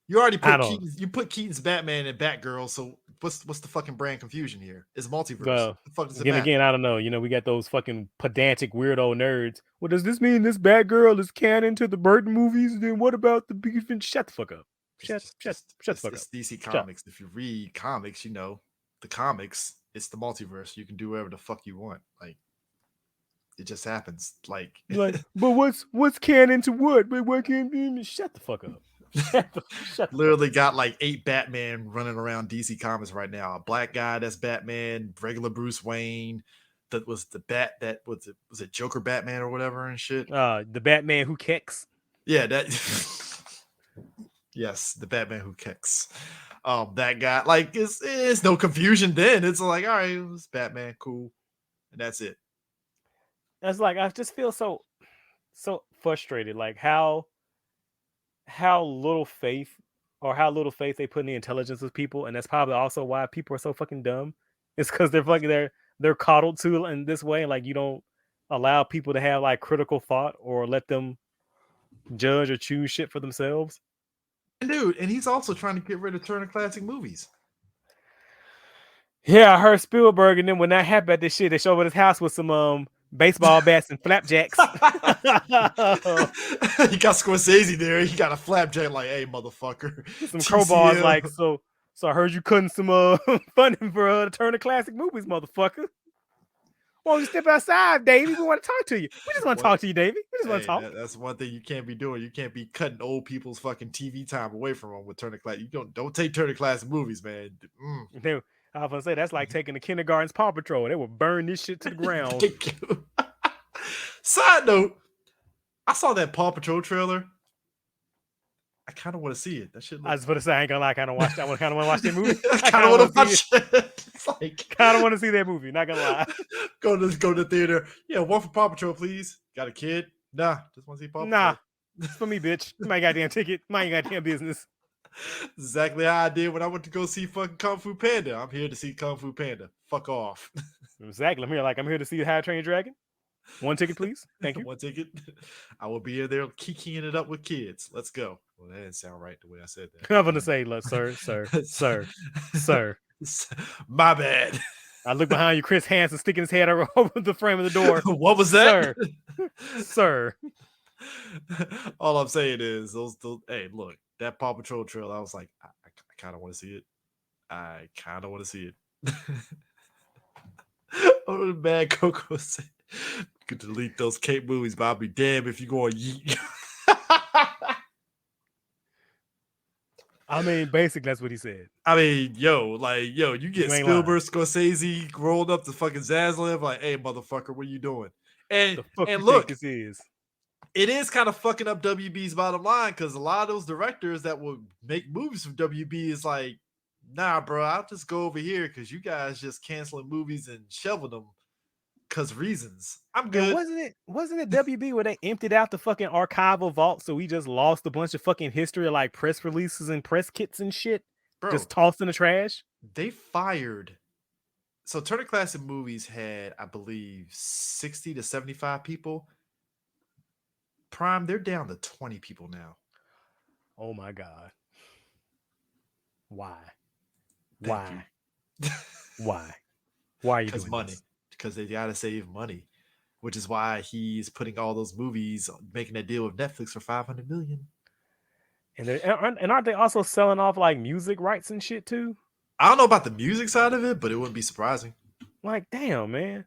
you already put Keaton's Batman and Batgirl, so what's the fucking brand confusion here? It's multiverse. Well, the fuck does it then matter? again, I don't know. You know, we got those fucking pedantic weirdo nerds. Well, does this mean this Batgirl is canon to the Burton movies? Then what about the beef? And shut the fuck up. Shut the fuck up. It's DC Comics. If you read comics, you know the comics. It's the multiverse. You can do whatever the fuck you want. Like, it just happens. Like, but what's canon to what? But what can shut the fuck up? Shut literally got like 8 Batman running around DC Comics right now. A black guy that's Batman, regular Bruce Wayne. That was the bat that was it Joker Batman or whatever and shit. The Batman who kicks. Yeah, that. Yes, the Batman who kicks. That guy, like, it's no confusion then. It's like, all right, it's Batman, cool, and that's it. That's like, I just feel so frustrated. Like how little faith they put in the intelligence of people, and that's probably also why people are so fucking dumb. It's because they're coddled to in this way. Like, you don't allow people to have like critical thought or let them judge or choose shit for themselves. Dude, and he's also trying to get rid of Turner Classic Movies. Yeah, I heard Spielberg, and then when that happened at this shit, they showed up at his house with some baseball bats and flapjacks. He got Scorsese there. He got a flapjack like, hey, motherfucker. Some crowbars like, so I heard you cutting some funding for Turner Classic Movies, motherfucker. Why don't you step outside, Davey? We want to talk to you. We just want to talk to you, Davey. We just want to talk. That's one thing you can't be doing. You can't be cutting old people's fucking TV time away from them with Turner Classic. You don't take Turner Classic Movies, man. I was gonna say that's like taking the kindergarten's Paw Patrol. They will burn this shit to the ground. Side note, I saw that Paw Patrol trailer. I kind of want to see it. That shit. I was about to say, I ain't gonna lie, I kind of want to watch that movie. I kind of want to watch it. It's like, kind of want to see that movie. Not gonna lie. Go to the theater. Yeah, one for Paw Patrol, please. Got a kid? Nah, just want to see Paw Patrol. Nah, it's for me, bitch. My goddamn ticket. My goddamn business. Exactly how I did when I went to go see fucking Kung Fu Panda. I'm here to see Kung Fu Panda. Fuck off. Exactly. I'm here to see How to Train Your Dragon. One ticket, please. Thank you. One ticket. I will be there kikiing it up with kids. Let's go. Well, that didn't sound right the way I said that. I'm gonna say, look, sir. My bad. I look behind you, Chris Hansen sticking his head over the frame of the door. What was that? Sir. All I'm saying is those hey, look, that Paw Patrol trailer, I was like, I kind of want to see it. I kind of want to see it. Oh, the bad Coco said, you could delete those Cape movies, but I'll be damned if you go on yeet. I mean, basically, that's what he said. I mean, you get Spielberg, Scorsese rolled up to fucking Zaslav, like, hey, motherfucker, what are you doing? And look, this is. It is kind of fucking up WB's bottom line because a lot of those directors that will make movies from WB is like, nah, bro, I'll just go over here because you guys just canceling movies and shelving them Cause reasons. I'm And good. wasn't it WB where they emptied out the fucking archival vault, so we just lost a bunch of fucking history of like press releases and press kits and shit, Bro, just tossed in the trash? they fired. So Turner Classic Movies had, I believe, 60 to 75 people. Prime, they're down to 20 people now. Oh my god. Why? Thank you. Why? Why? Why are you Because doing money. this? Because they gotta save money. Which is why he's putting all those movies, making a deal with Netflix for 500 million. And aren't they also selling off like music rights and shit too? I don't know about the music side of it, but it wouldn't be surprising. Like, damn, man.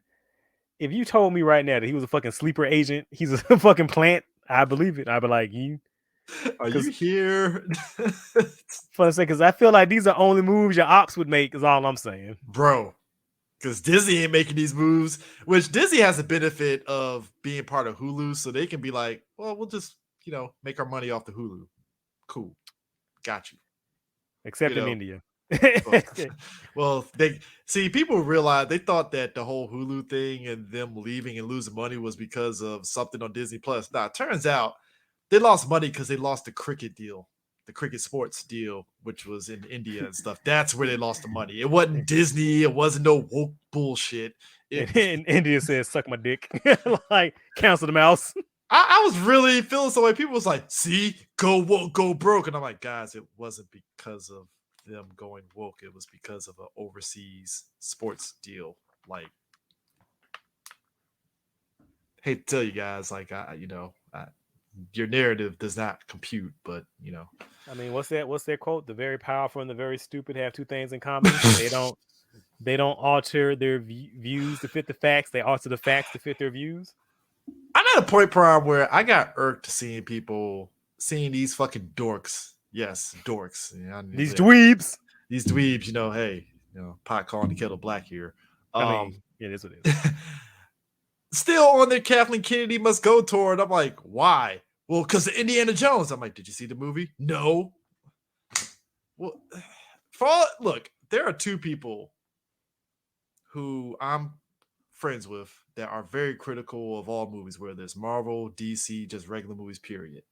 If you told me right now that he was a fucking sleeper agent, he's a fucking plant, I believe it. I'd be like, you, Are you because here? for a second, because I feel like these are only moves your ops would make. Is all I'm saying. Bro, because Disney ain't making these moves, which Disney has the benefit of being part of Hulu, so they can be like, well, we'll just, make our money off the Hulu. Cool. Got you. You Except in know, India. well, well, they see people realize they thought that the whole Hulu thing and them leaving and losing money was because of something on Disney Plus. Now, it turns out they lost money because they lost the cricket deal, the cricket sports deal, which was in India and stuff. That's where they lost the money. It wasn't Disney. It wasn't no woke bullshit. It. And India says, "Suck my dick," like cancel the mouse. I was really feeling some way. People was like, "See, go woke, go broke," and I'm like, guys, it wasn't because of them going woke. It was because of an overseas sports deal. Like, hate to tell you guys, like, your narrative does not compute, but I mean, what's that? What's their quote? The very powerful and the very stupid have two things in common. They don't alter their views to fit the facts. They alter the facts to fit their views. I'm at a point, Prime, where I got irked seeing these fucking dorks. Yes, dorks. Yeah, These dweebs. these dweebs. Hey, pot calling the kettle black here. I mean, yeah, that's what it is. Still on their Kathleen Kennedy must go tour, and I'm like, why? Well, because of Indiana Jones. I'm like, did you see the movie? No. Well, look, there are two people who I'm friends with that are very critical of all movies, whether it's Marvel, DC, just regular movies, period.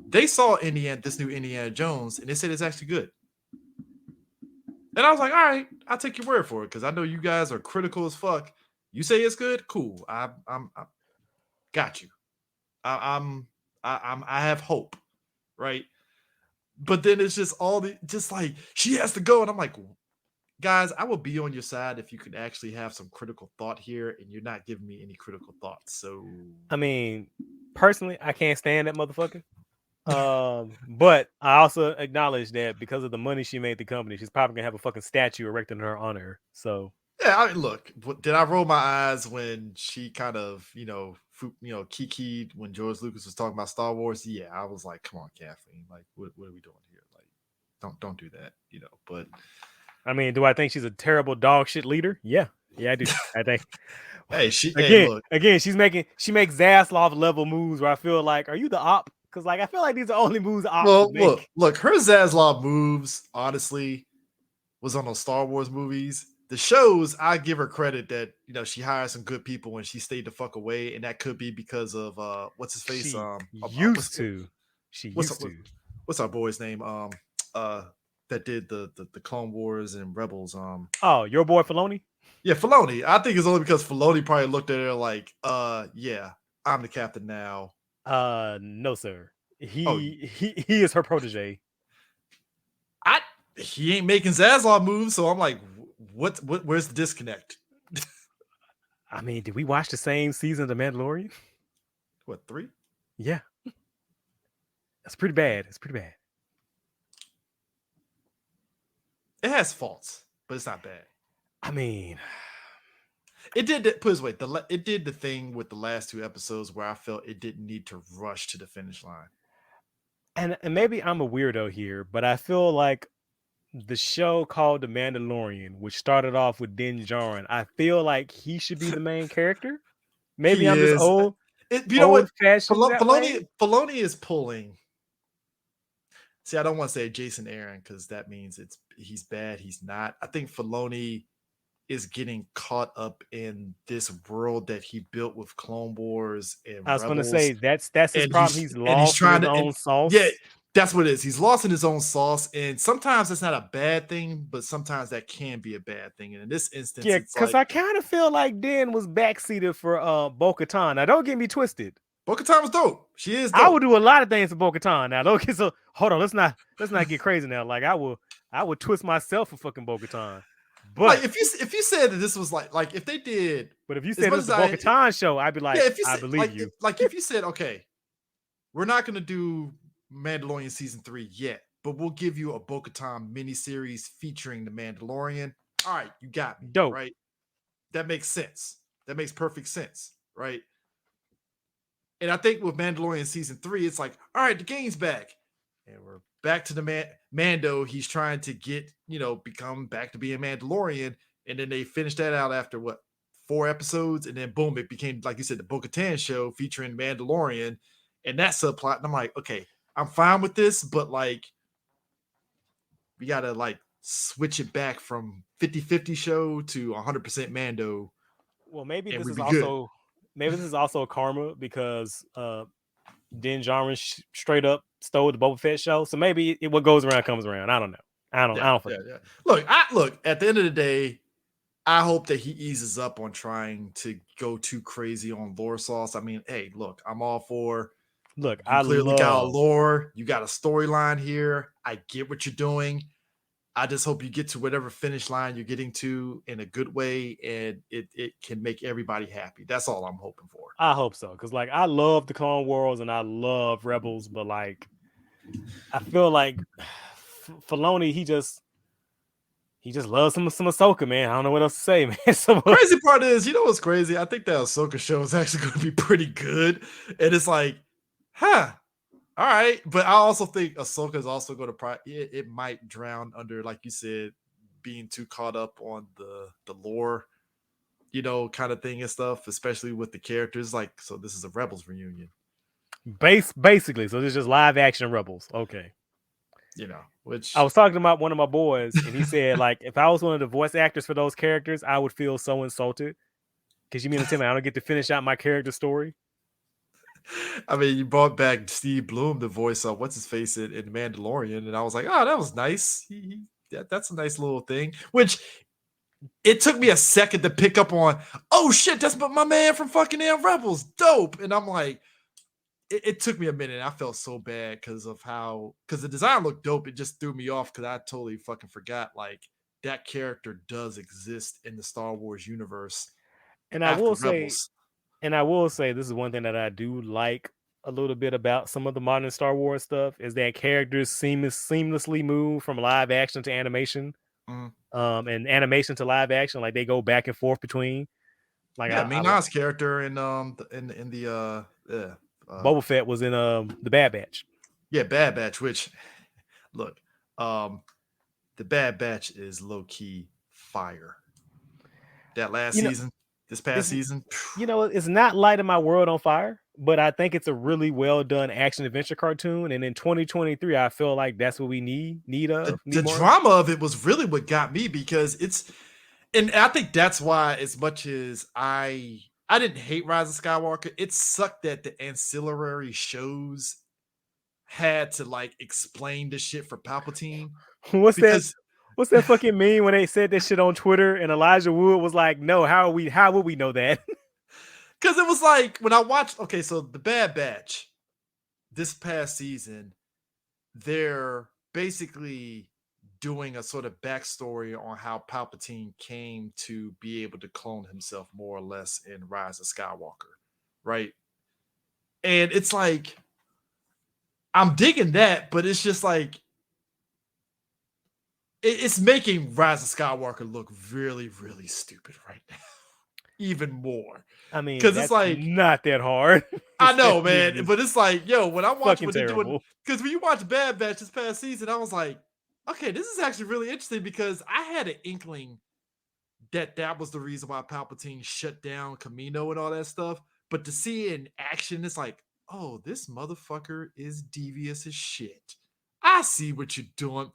They saw this new Indiana Jones, and they said it's actually good. And I was like, all right, I'll take your word for it, because I know you guys are critical as fuck. You say it's good, cool. I got you. I have hope, right? But then it's just like she has to go, and I'm like, guys, I would be on your side if you could actually have some critical thought here, and you're not giving me any critical thoughts. So, I mean, personally, I can't stand that motherfucker. But I also acknowledge that because of the money she made the company, she's probably gonna have a fucking statue erected in her honor. So yeah, I mean, look, did I roll my eyes when she kind of, kikied when George Lucas was talking about Star Wars? Yeah, I was like, come on, Kathleen, like, what are we doing here? Like, don't do that, But I mean, do I think she's a terrible dog shit leader? Yeah, I do. I think. hey, look, Again, she makes Zaslav level moves where I feel like, are you the op? Because like I feel like these are only moves ops would well, make. look, her Zaslav moves, honestly, was on those Star Wars movies. The shows, I give her credit that she hired some good people and she stayed the fuck away, and that could be because of what's his face, She what's used to. She what's used to. what's our boy's name, that did the Clone Wars and Rebels, Oh, your boy Filoni? yeah, Filoni. I think it's only because Filoni probably looked at her like, yeah, I'm the captain now. No, sir. Oh, He is her protege. he ain't making Zaslav moves, so I'm like, where's the disconnect? I mean, did we watch the same season of The Mandalorian? What, 3? Yeah. That's pretty bad. It's pretty bad. It has faults, but it's not bad. I mean, it did put this way. It did the thing with the last 2 episodes where I felt it didn't need to rush to the finish line. And maybe I'm a weirdo here, but I feel like the show called The Mandalorian, which started off with Din Djarin, I feel like he should be the main character. Maybe He I'm just is. You know what? old-fashioned that way. Filoni is pulling. See, I don't want to say Jason Aaron because that means he's bad. He's not. I think Filoni is getting caught up in this world that he built with Clone Wars and I was gonna Rebels, say that's his problem. He's and he's lost in trying his to, and own yeah, sauce. that's what it is. He's lost in his own sauce, and sometimes that's not a bad thing, but sometimes that can be a bad thing. And in this instance, Yeah, it's because like I kind of feel like Den was backseated for Bo-Katan. Now, don't get me twisted. Bo-Katan was dope. She is I would dope. do a lot of things for Bo-Katan. Now, don't get so hold on. Let's not get crazy now. Like I would twist myself for fucking Bo-Katan. Like But if you said that this was like if they did if you as said much this is as the I Bo-Katan show, I'd be yeah, like, if you I said believe you. like if you said, okay, we're not gonna do Mandalorian season 3 yet, but we'll give you a Bo-Katan miniseries featuring the Mandalorian. All right, you got me, Dope. right? That makes sense. That makes perfect sense, right? And I think with Mandalorian season 3, it's like, all right, the game's back. And we're back to the Mando. He's trying to get, become back to being Mandalorian. And then they finished that out after what, 4 episodes? And then boom, it became, like you said, the Bo-Katan show featuring Mandalorian and that subplot. And I'm like, okay, I'm fine with this, but like, we got to like switch it back from 50-50 show to 100% Mando. Well, maybe And this we'd is be good. also karma because Din Djarin straight up stole the Boba Fett show. So maybe what goes around comes around. I don't know. I Yeah, don't yeah, fucking yeah. Look. At the end of the day, I hope that he eases up on trying to go too crazy on lore sauce. I mean, hey, look, I'm all for. look. You I clearly got a love lore. You got a storyline here. I get what you're doing. I just hope you get to whatever finish line you're getting to in a good way, and it can make everybody happy. That's all I'm hoping for. I hope so because like I love the Clone Wars and I love Rebels, but like I feel like Filoni he just loves some Ahsoka, man. I don't know what else to say, man. So Crazy part is, you know what's crazy? I think that Ahsoka show is actually going to be pretty good, and it's like, huh. All right, but I also think Ahsoka is also going to it might drown under, like you said, being too caught up on the lore, kind of thing and stuff, especially with the characters. Like, so this is a Rebels reunion, basically, so this is just live action Rebels. Okay. I which was talking about one of my boys, and he said, like, if I was one of the voice actors for those characters, I would feel so insulted. Because you mean to tell me I don't get to finish out my character story? I mean, you brought back Steve Bloom, the voice of what's his face in Mandalorian, and I was like, oh, that was nice. That's a nice little thing. Which it took me a second to pick up on. Oh shit, that's my man from fucking damn Rebels, dope. And I'm like, it took me a minute. I felt so bad because the design looked dope. It just threw me off because I totally fucking forgot like that character does exist in the Star Wars universe And I after will say, Rebels. this is one thing that I do like a little bit about some of the modern Star Wars stuff is that characters seamlessly move from live action to animation, Mhm. and animation to live action. Like they go back and forth between. Like Yeah, I Mina's character in the Boba Fett was in the Bad Batch. yeah, Bad Batch, which look, the Bad Batch is low key fire. That last You know, season, this past it's season, it's not lighting my world on fire, but I think it's a really well done action adventure cartoon. And in 2023, I feel like that's what we need the more of. drama of it was really what got me because and I think that's why as much as I didn't hate Rise of Skywalker, it sucked that the ancillary shows had to like explain the shit for Palpatine What's that? because What's that fucking meme when they said that shit on Twitter and Elijah Wood was like, "No, how would we know that?" because it was like when I watched, okay, so the Bad Batch this past season, they're basically doing a sort of backstory on how Palpatine came to be able to clone himself more or less in Rise of Skywalker, right? And it's like I'm digging that, but it's just like it's making Rise of Skywalker look really, really stupid right now, even more. I mean, Because it's that's like not that hard. I This know, movie man, is but it's like, yo, when I watch fucking what they're doing, terrible. because when you watch Bad Batch this past season, I was like, okay, this is actually really interesting because I had an inkling that was the reason why Palpatine shut down Camino and all that stuff. But to see it in action, it's like, oh, this motherfucker is devious as shit. I see what you're doing.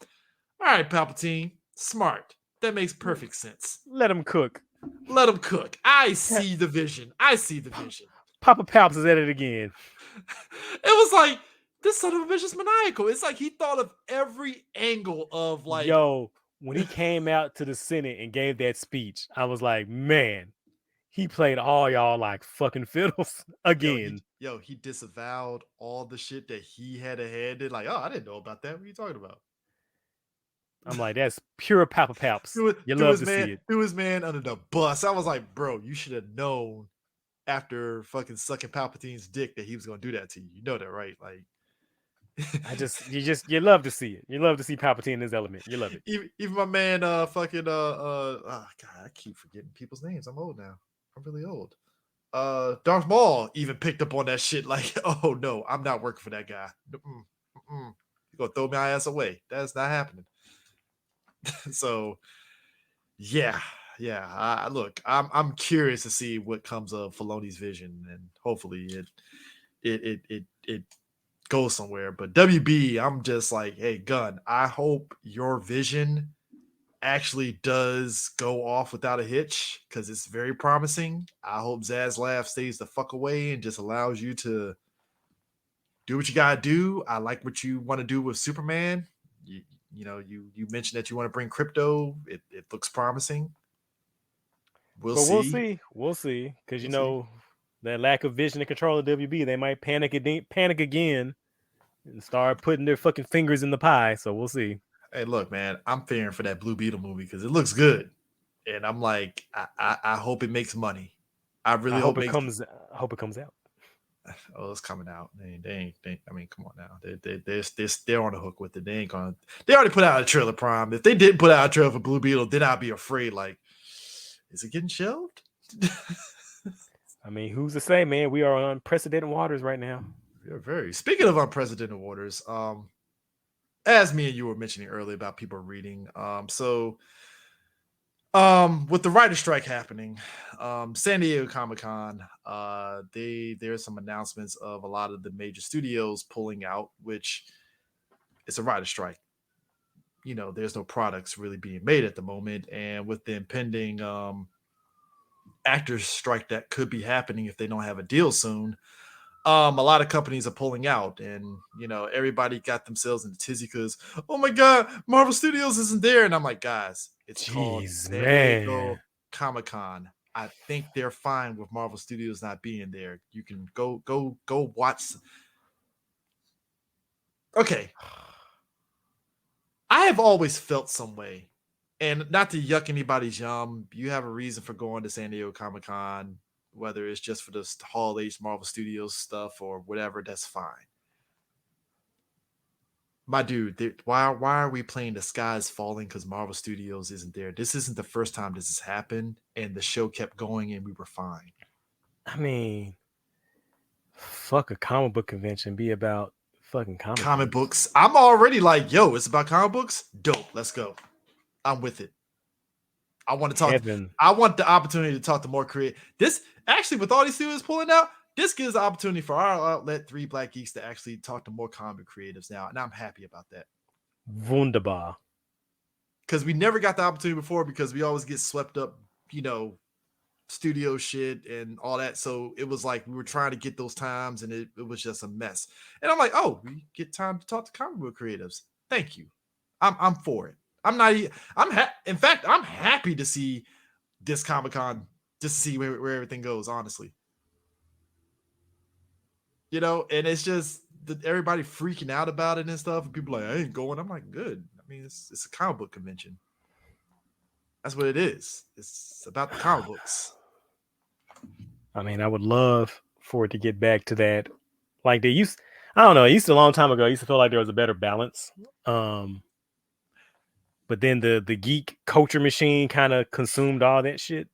All right, Palpatine, smart. That makes perfect sense. Let him cook. Let him cook. I see the vision. I see the vision. Papa Palps is at it again. It was like, this son of a bitch is maniacal. It's like he thought of every angle of like, Yo, when he came out to the Senate and gave that speech, I was like, man, he played all y'all like fucking fiddles again. he disavowed all the shit that he had ahead. Like, oh, I didn't know about that. What are you talking about? I'm like, that's pure Papa Palps. threw, You threw love his to man, see it. threw his man under the bus. I was like, bro, you should have known after fucking sucking Palpatine's dick that he was gonna do that to you. You know that, right? Like, You love to see it. You love to see Palpatine in his element. You love it. even my man, oh god, I keep forgetting people's names. I'm old now. I'm really old. Darth Maul even picked up on that shit. Like, oh no, I'm not working for that guy. You're gonna throw my ass away. That's not happening. So, yeah, look, I'm curious to see what comes of Filoni's vision, and hopefully it goes somewhere. But WB, I'm just like, hey, Gunn, I hope your vision actually does go off without a hitch, because it's very promising. I hope Zaslav stays the fuck away and just allows you to do what you gotta do. I like what you want to do with Superman. You mentioned that you want to bring crypto. It looks promising. We'll But see. we'll see, because We'll see. that lack of vision and control of WB, they might panic again and start putting their fucking fingers in the pie. So we'll see. Hey, look, man, I'm fearing for that Blue Beetle movie because it looks good, and I'm like, I hope it makes money. I really hope it makes. I hope it comes out. Oh, it's coming out. I mean, come on now. They're on the hook with it. They ain't gonna. They already put out a trailer prime. If they didn't put out a trailer for Blue Beetle, then I'd be afraid. Like, is it getting shelved? I mean, who's to say, man? We are on unprecedented waters right now. We're very. Speaking of unprecedented waters, as me and you were mentioning earlier about people reading, with the writer strike happening, San Diego Comic-Con, there's some announcements of a lot of the major studios pulling out, which it's a writer strike. There's no products really being made at the moment, and with the impending actors strike that could be happening if they don't have a deal soon, a lot of companies are pulling out, and everybody got themselves in a tizzy because, oh my god, Marvel Studios isn't there, and I'm like, guys, it's called Jeez, San man. Diego Comic-Con. I think they're fine with Marvel Studios not being there. You can go watch. Okay, I have always felt some way, and not to yuck anybody's yum, you have a reason for going to San Diego Comic-Con, whether it's just for the Hall H Marvel Studios stuff or whatever, that's fine. My dude, why are we playing The Sky is Falling because Marvel Studios isn't there? This isn't the first time this has happened, and the show kept going and we were fine. I mean, fuck a comic book convention. Be about fucking Comic books. I'm already like, yo, it's about comic books? Dope. Let's go. I'm with it. I want to talk. Heaven. I want the opportunity to talk to more creative. This actually, with all these studios pulling out, this gives the opportunity for our outlet, Three Black Geeks, to actually talk to more comic creatives now, and I'm happy about that. Wunderbar. Because we never got the opportunity before, because we always get swept up, studio shit and all that. So it was like we were trying to get those times, and it was just a mess. And I'm like, oh, we get time to talk to comic book creatives. Thank you. I'm for it. I'm not. In fact, I'm happy to see this Comic-Con, just to see where everything goes. Honestly, and it's just everybody freaking out about it and stuff. And people like, I ain't going. I'm like, good. I mean, it's a comic book convention. That's what it is. It's about the comic books. I mean, I would love for it to get back to that. Like they used, I don't know, it used to a long time ago. I used to feel like there was a better balance. But then the geek culture machine kind of consumed all that shit.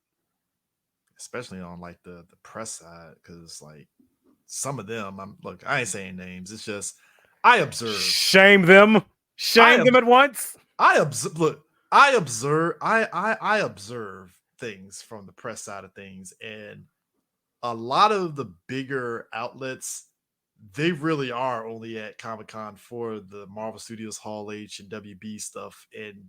Especially on like the press side, because like some of them, I ain't saying names. It's just I observe. Shame them. Shame them at once. I observe. Look, I observe. I observe things from the press side of things, and a lot of the bigger outlets, they really are only at Comic-Con for the Marvel Studios Hall H and WB stuff, and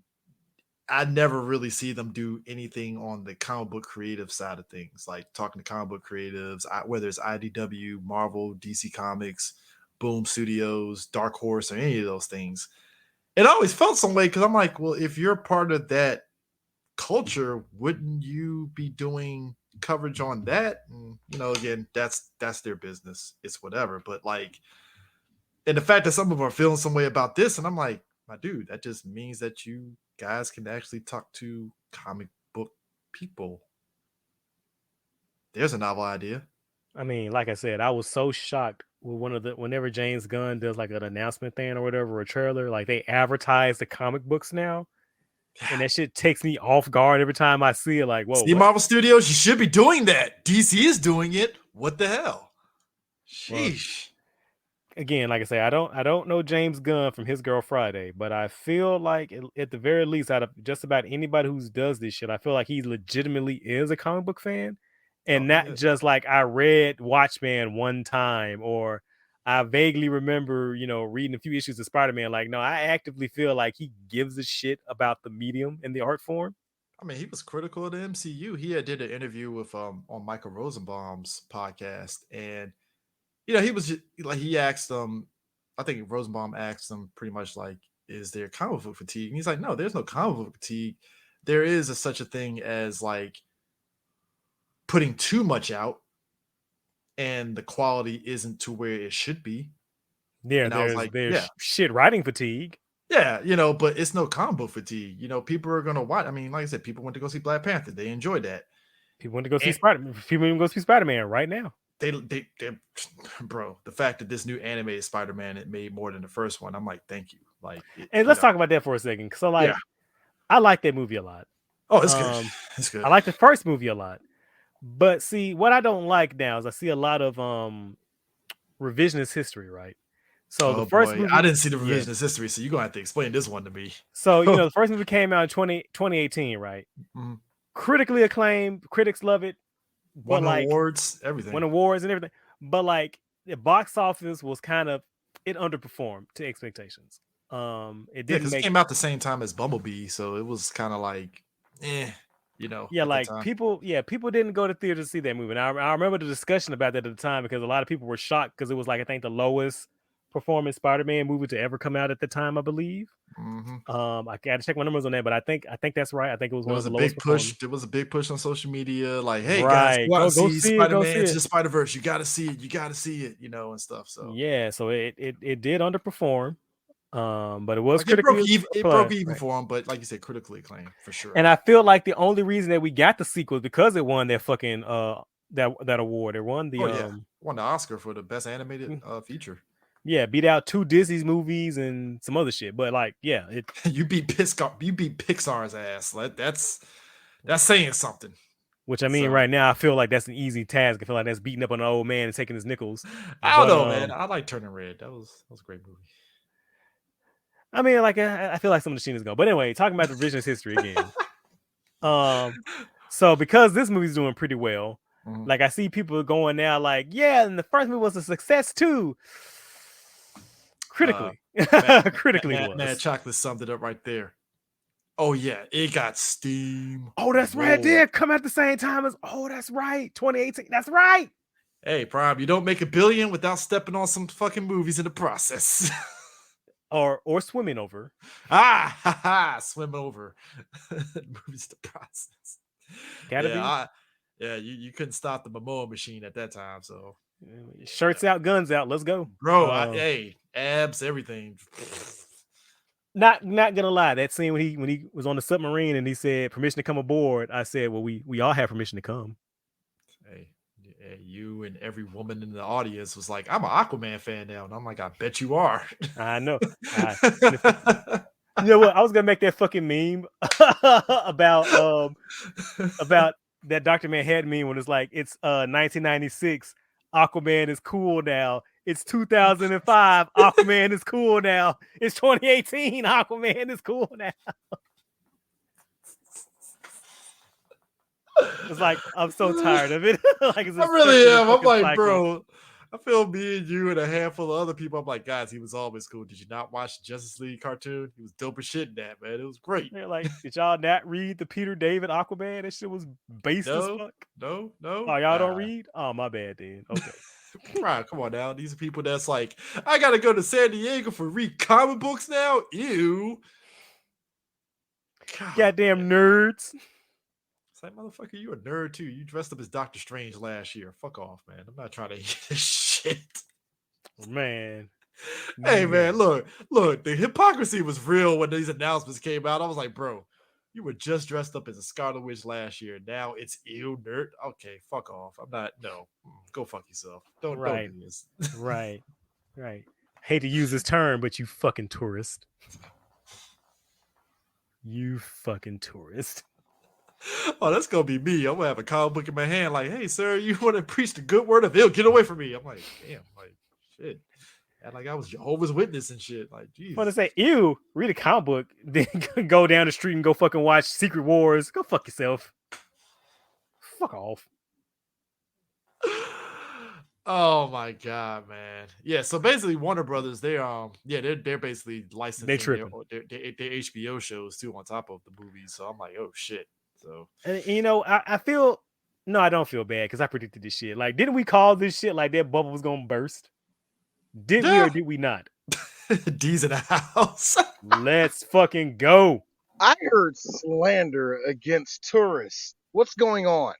I never really see them do anything on the comic book creative side of things, like talking to comic book creatives, whether it's IDW, Marvel, DC Comics, Boom Studios, Dark Horse, or any of those things. It always felt some way because I'm like, well, if you're part of that culture, wouldn't you be doing coverage on that? And again, that's their business. It's whatever. But like, and the fact that some of them are feeling some way about this, and I'm like, my dude, that just means that you guys can actually talk to comic book people. There's a novel idea. I mean, like I said, I was so shocked with whenever James Gunn does like an announcement thing or whatever, or a trailer, like they advertise the comic books now, and that shit takes me off guard every time I see it. Like, whoa, See, what? Marvel Studios, you should be doing that. DC is doing it. What the hell? Well, Sheesh. again, like I say, I don't know James Gunn from His Girl Friday, but I feel like at the very least, out of just about anybody who does this shit, I feel like he legitimately is a comic book fan, Oh, and he not is. just like I read Watchmen one time or I vaguely remember, reading a few issues of Spider-Man. Like, no, I actively feel like he gives a shit about the medium and the art form. I mean, he was critical of the MCU. He had did an interview with on Michael Rosenbaum's podcast, and he was just, like he asked I think Rosenbaum asked him pretty much like, "Is there comic book fatigue?" And he's like, "No, there's no comic book fatigue. There is such a thing as like putting too much out, and the quality isn't to where it should be." Yeah, And I was there's like, there's "Yeah, shit writing fatigue. yeah, but it's no comic book fatigue. People are gonna watch. I mean, like I said, people went to go see Black Panther. They enjoyed that, People want to go see and Spider. People even go see Spider-Man right now. they bro, the fact that this new animated Spider-Man it made more than the first one, I'm like, thank you. Like it, And let's talk about that for a second. So, yeah. like, I like that movie a lot. Oh, it's good. Um, It's I good. like the first movie a lot. But see, what I don't like now is I see a lot of revisionist history, right? So the Oh first boy, I movie, didn't see the yeah. revisionist history, so you're gonna have to explain this one to me. So, the first movie came out in 2018, right? Mhm. Critically acclaimed, critics love it, but Won like awards, everything. won awards and everything. But like the box office was kind of, it underperformed to expectations. It Yeah, didn't because it make, came out the same time as Bumblebee, so it was kind of like, eh, yeah, at the like time. people didn't go to theater to see that movie. And I remember the discussion about that at the time because a lot of people were shocked because it was like, I think, the lowest performing Spider-Man movie to ever come out at the time, I believe. Hmm. I got to check my numbers on that, but I think that's right. I think it was There one of was the a lowest big performing. push. There was a big push on social media, like, "Hey guys, Right. go out and Go see see it. Go Spider-Man see into it. the Spider-Verse. You got to see it. You got to see it," and stuff. So, Yeah, so it did underperform. But it was like, it broke critically even. It broke applauded, even right? for him, but like you said, critically acclaimed for sure. And I feel like the only reason that we got the sequel is because it won that fucking that award. It won the Oh yeah, won the Oscar for the best animated mm, feature. yeah, beat out two Disney's movies and some other shit. But like, yeah, it You beat Pixar. You beat Pixar's ass. Like, that's saying something. which I mean, So right now I feel like that's an easy task. I feel like that's beating up on an old man and taking his nickels. I don't But know, man. I like Turning Red. That was a great movie. I mean, like I feel like some of the shit is gone. But anyway, talking about the revisionist history again. Um, so because this movie's doing pretty well, Mhm. like I see people going now, like, yeah, and the first movie was a success too. Uh, Critically, Mad, critically it Mad was. Chocolate summed it up right there. Oh yeah, it got Oh, that's right. It steamrolled. did come at the same time as. Oh, that's right. 2018. That's right. Hey, Prime, you don't make a billion without stepping on some fucking movies in the process. Or swimming over. Ah, ha, ha, swim over movies in the process. Gotta Yeah, be. yeah, you couldn't stop the Momoa machine at that time. So, Shirts out, guns out. Let's go. bro, hey, abs, everything. Not gonna lie. That scene when he was on the submarine and he said permission to come aboard. I said, well, we all have permission to come. Hey, you and every woman in the audience was like, "I'm an Aquaman fan now," and I'm like, "I bet you are." I know. And if, you know what? I was gonna make that fucking meme about that Dr. Manhattan meme when it's like it's 1996, Aquaman is cool now. It's 2005, Aquaman is cool now. It's 2018, Aquaman is cool now. It's like I'm so tired of it. Like it's I a stuck really in a am. I'm fucking like, cycle. bro. I feel me and you and a handful of other people. I'm like, guys, he was always cool. Did you not watch the Justice League cartoon? He was dope as shit in that, man. It was great. They're like, did y'all not read the Peter David Aquaman? That shit was based as No, fuck. no, Oh, no. y'all don't read? Oh, my bad, then. Okay. Right, come on now. These are people that's like, I gotta go to San Diego for read comic books now. Ew. God, Goddamn man. nerds. It's like, motherfucker, you a nerd too. You dressed up as Doctor Strange last year. Fuck off, man. I'm not trying to hear this shit. Man. Hey, man, Man. look. The hypocrisy was real when these announcements came out. I was like, bro, you were just dressed up as a Scarlet Witch last year. Now it's ew, nerd. Okay, fuck off. I'm not. No, go fuck yourself. Don't Right. do this. Right. Right. Hate to use this term, but you fucking tourist. You fucking tourist. Oh, that's gonna be me. I'm gonna have a comic book in my hand, like, hey, sir, you want to preach the good word of ill? Get away from me. I'm like, damn, like, shit. And like I was Jehovah's Witness and shit. Like, I want to jeez. say, ew, read a comic book, then go down the street and go fucking watch Secret Wars. Go fuck yourself. Fuck off. Oh my god, man. Yeah, so basically Warner Brothers, they're basically They licensing tripping. their HBO shows too on top of the movies. So I'm like, oh shit. So And you know, I feel no, I don't feel bad because I predicted this shit. Like, didn't we call this shit like that bubble was gonna burst? Did we or yeah, did we not? D's in the house. Let's fucking go. I heard slander against tourists. What's going on?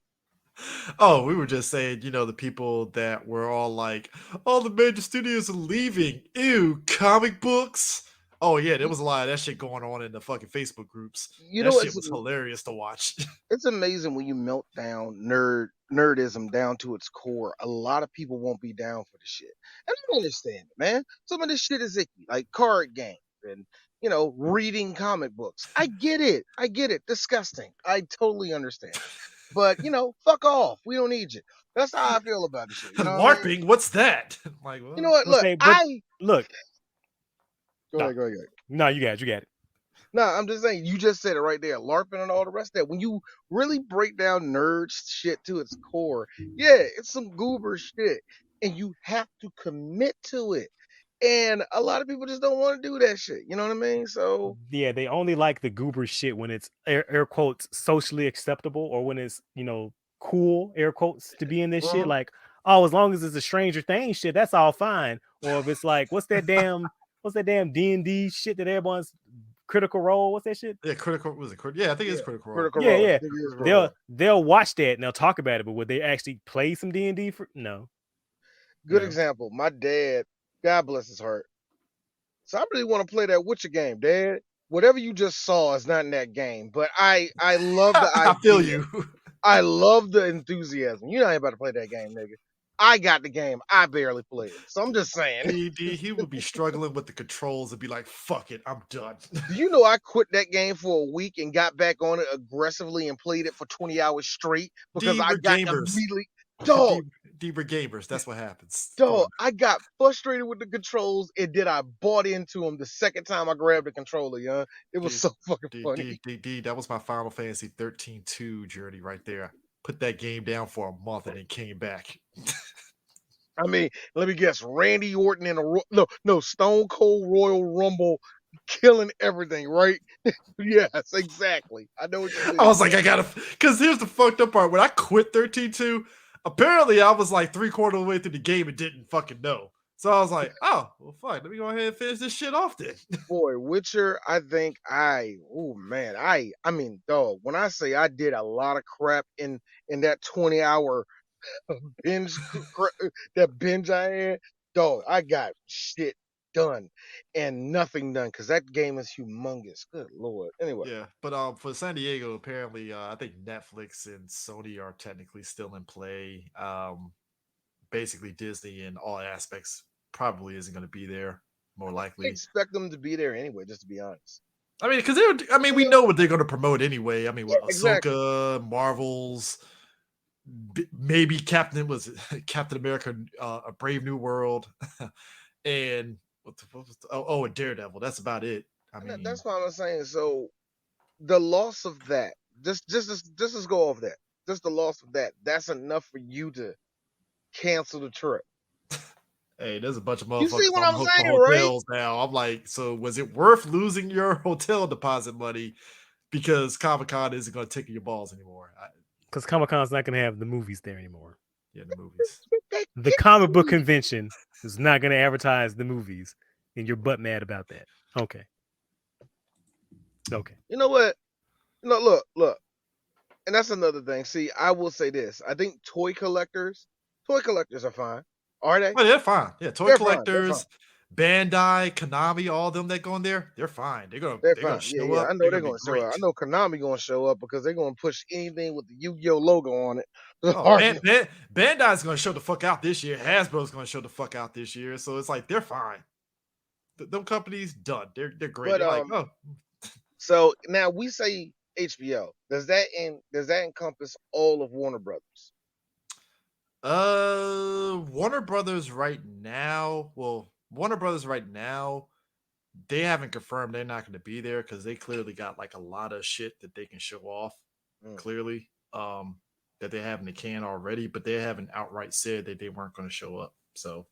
Oh, we were just saying, the people that were all like, all the major studios are leaving. Ew, comic books. Oh yeah, there was a lot of that shit going on in the fucking Facebook groups. You That know, shit it's was hilarious to watch. it's amazing when you melt down nerdism down to its core. A lot of people won't be down for the shit, and I understand it, man. Some of this shit is icky, like card games and reading comic books. I get it. I get it. Disgusting. I totally understand. But fuck off. We don't need you. That's how I feel about the shit. You know what I mean? LARPing, what's that? I'm like, You know well, what? Let's Look, say, but look, go no, ahead, go ahead. no, you got it. No, I'm just saying, you just said it right there, LARPing and all the rest of that. When you really break down nerd shit to its core, yeah, it's some goober shit, and you have to commit to it. And a lot of people just don't want to do that shit. You know what I mean? So, Yeah, they only like the goober shit when it's air quotes socially acceptable or when it's cool air quotes to be in this shit. mhm. Like, oh, as long as it's a Stranger Things shit, that's all fine. Or if it's like, what's that damn D&D shit that everyone's Critical Role? What's that shit? yeah, critical was it? Yeah, I think Yeah, it's critical role. Critical Yeah, Role. yeah. I think it is Critical They'll Role. they'll watch that and they'll talk about it, but would they actually play some D&D for no? Good No. example. My dad, God bless his heart. So I really want to play that Witcher game, Dad. Whatever you just saw is not in that game, but I love the I feel idea. you. I love the enthusiasm. You ain't about to play that game, nigga. I got the game. I barely play it. So I'm just saying. D, he would be struggling with the controls and be like, fuck it, I'm done. Do you know I quit that game for a week and got back on it aggressively and played it for 20 hours straight because D, I we're got gamers. immediately dog, We're gamers. That's what happens. Come dog. on. I got frustrated with the controls and then I bought into them the second time I grabbed the controller, yeah. It was D, so fucking D, funny. D, D, D, that was my Final Fantasy 13-2 journey right there. Put that game down for a month and then came back. I mean, let me guess, Randy Orton in no Stone Cold Royal Rumble killing everything, right? Yes, exactly. I know what you I mean. was like, I gotta, because here's the fucked up part. When I quit 13-2, apparently I was like 3/4 of the way through the game and didn't fucking know. So I was like, oh, well, fuck, let me go ahead and finish this shit off then. Boy, Witcher, I think oh man, I mean, dog, when I say I did a lot of crap in that 20-hour binge that binge I had, dog, I got shit done and nothing done because that game is humongous. Good lord. Anyway, Yeah, but for San Diego, apparently, I think Netflix and Sony are technically still in play. Basically, Disney in all aspects probably isn't going to be there. More I likely, expect them to be there anyway, just to be honest. I mean, because we know what they're going to promote anyway. I mean, Yeah, what exactly. Ahsoka, Marvels, maybe Captain America, A Brave New World, and and Daredevil. That's about it. I And mean, that's what I'm saying. So the loss of that, just go off that. Just the loss of that. That's enough for you to cancel the trip. Hey, there's a bunch of You see motherfuckers what on the I'm hook for saying, right? hotels now. I'm like, so was it worth losing your hotel deposit money because Comic Con isn't going to tickle your balls anymore? Because Comic Con's not going to have the movies there anymore. Yeah, the movies. That The kid comic book movie. convention is not going to advertise the movies, and you're butt mad about that. Okay. You know what? No, look. And that's another thing. See, I will say this. I think toy collectors are fine. Are they? Oh, they're fine. Yeah, toy They're fine. They're fine. collectors, Bandai, Konami, all of them that go in there, they're fine. They're They're gonna fine. Yeah, show yeah. up. I know They're they're gonna be gonna show up. I great. know Konami gonna show up because they're gonna push anything with the Yu-Gi-Oh logo on it. Oh, Bandai's gonna show the fuck out this year. Hasbro's gonna show the fuck out this year. So it's like they're fine. Them companies done. They're great. But They're like, oh, so now we say HBO. Does that encompass all of Warner Brothers? Warner Brothers right now. Well, Warner Brothers right now, they haven't confirmed they're not going to be there because they clearly got like a lot of shit that they can show off. Clearly, that they have in the can already, but they haven't outright said that they weren't going to show up. So,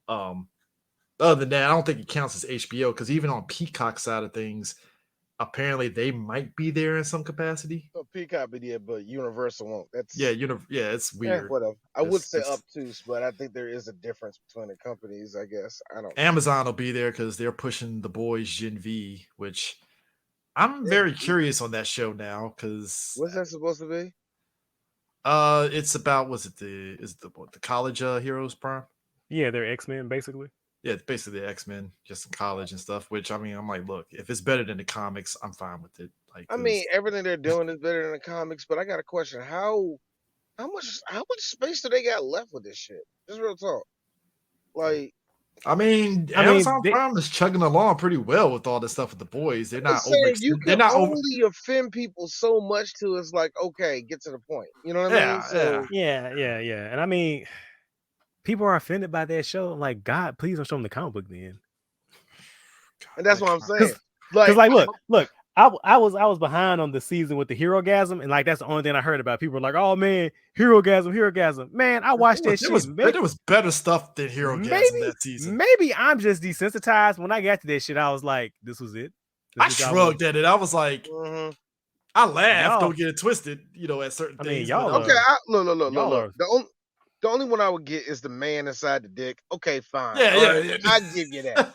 other than that, I don't think it counts as HBO because even on Peacock side of things, apparently they might be there in some capacity. So Peacock be there, but Universal won't. That's yeah, it's weird. Whatever. I would say It's- obtuse, but I think there is a difference between the companies. I guess I don't. Amazon will be there because they're pushing The Boys Gen V, which I'm very curious on that show now because What's that supposed to be? it's about the college heroes prime? Yeah, they're X-Men basically. Yeah, it's basically the X-Men just in college and stuff. Which I mean, I'm like, look, if it's better than the comics, I'm fine with it. Like, I mean, everything they're doing is better than the comics, but I got a question: how much space do they got left with this shit? Just real talk. Like, Amazon Prime is chugging along pretty well with all this stuff with The Boys. They're not over. You can only offend people so much to it's like, okay, get to the point. You know what I mean? So, yeah. And I mean, people are offended by that show. Like, God, please don't show them the comic book then. And that's what I'm saying. Because look, I was behind on the season with the Hero Gasm, and like that's the only thing I heard about. People were like, "Oh man, Hero Gasm." Man, I watched that shit. There was better stuff than Hero Gasm that season. Maybe I'm just desensitized. When I got to that shit, I was like, "This was it." I shrugged at it. I was like, I laughed. Don't get it twisted. At certain things. Look. The only one I would get is the man inside the dick. Okay, fine. Yeah. I give you that.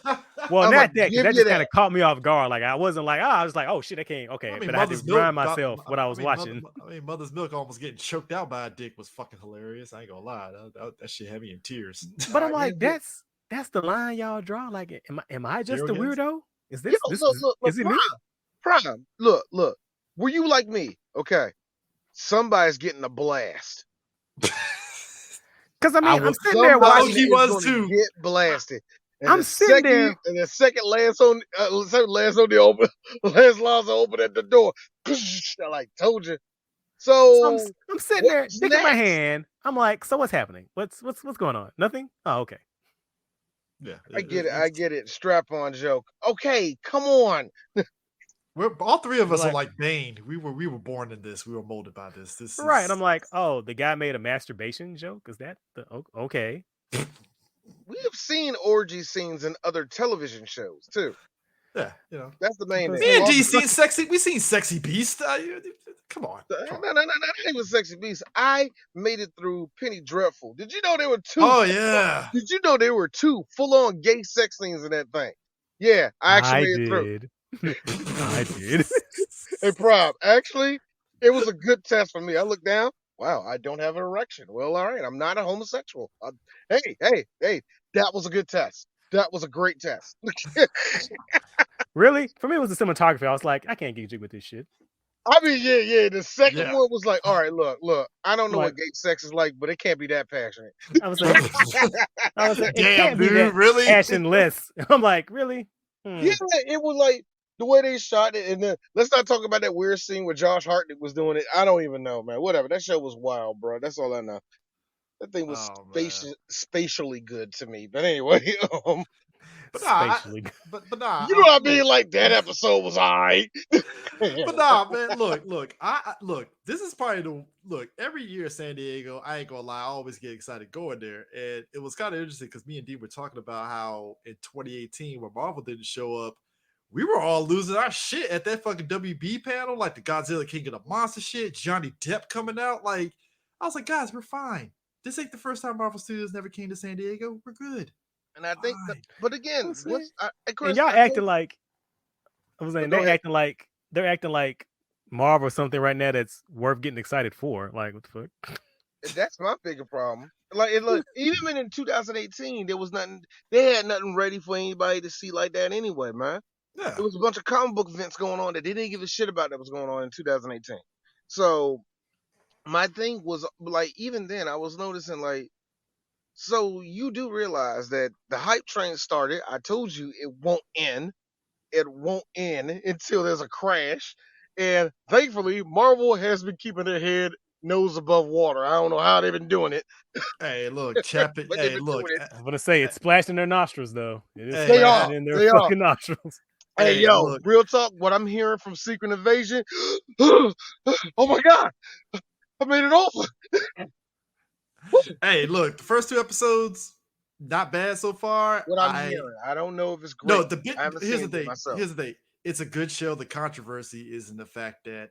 Well, not that. That just kind of caught me off guard. Like I wasn't like, I was like, oh shit, I can't. Okay, but I had to remind myself what I was watching. Mother's Milk almost getting choked out by a dick was fucking hilarious. I ain't gonna lie, that shit had me in tears. But I'm like, that's the line y'all draw. Like, am I just a weirdo? Is this? Look, is it me? Prime. Look. Were you like me? Okay, somebody's getting a blast. Because I'm sitting there watching. He was too. Get blasted. And I'm sitting there, and the second last on the open, last Lonzo open at the door. I like told you. So I'm sitting there, dick in my hand. I'm like, so what's happening? What's going on? Nothing. Oh, okay. Yeah, I get it. Strap on joke. Okay, come on. We're all three of us are like Bane. We were born in this. We were molded by this. This right. And I'm like, oh, the guy made a masturbation joke. Is that okay? We have seen orgy scenes in other television shows too. Yeah, that's the main thing. Me and D seen sexy. We seen Sexy Beast. Come on. No, not even Sexy Beast. I made it through Penny Dreadful. Did you know there were two? Oh yeah. Did you know there were two full-on gay sex scenes in that thing? Yeah, I actually made it through. I did. Hey, Prob, actually, it was a good test for me. I looked down. Wow, I don't have an erection. Well, all right, I'm not a homosexual. Hey, that was a good test. That was a great test. Really? For me, it was the cinematography. I was like, I can't get you with this shit. I mean, yeah. The second one was like, all right, look. I don't know what gay sex is like, but it can't be that passionate. I was like, it can't be that really passionless. I'm like, really? Yeah, it was like the way they shot it, and then let's not talk about that weird scene where Josh Hartnett was doing it. I don't even know, man. Whatever. That show was wild, bro. That's all I know. That thing was spatially good to me. But anyway, But nah, Spatially. but nah, You know what I mean? look. Like that episode was alright. But nah, man, look, look. This is probably the look. Every year, San Diego, I ain't gonna lie, I always get excited going there, and it was kind of interesting because me and Dee were talking about how in 2018, when Marvel didn't show up, we were all losing our shit at that fucking WB panel, like the Godzilla King of the Monster shit, Johnny Depp coming out. Like, I was like, guys, we're fine. This ain't the first time Marvel Studios never came to San Diego. We're good. And I think, Fine. but I again, was once saying. I, And Chris, y'all I acting told you. like I was saying Go ahead. they're acting like Marvel or something right now that's worth getting excited for. Like what the fuck? That's my bigger problem. Like, and look, even in 2018, there was nothing. They had nothing ready for anybody to see like that anyway, man. Yeah. There was a bunch of comic book events going on that they didn't give a shit about that was going on in 2018. So my thing was like, even then, I was noticing like, so you do realize that the hype train started. I told you it won't end. It won't end until there's a crash. And thankfully, Marvel has been keeping their head nose above water. I don't know how they've been doing it, Hey, look, Chapin. but they've Hey, been look. doing it. I'm gonna say it's splashed in their nostrils though. It is Hey, They splashing are. in their They are. fucking nostrils. Hey, hey, yo, look. real talk. What I'm hearing from Secret Invasion. Oh my God, I made it over. Hey, look. The first two episodes, not bad so far. What I'm hearing, I don't know if it's No, great. I haven't here's seen the it thing. myself. Here's the thing. It's a good show. The controversy is in the fact that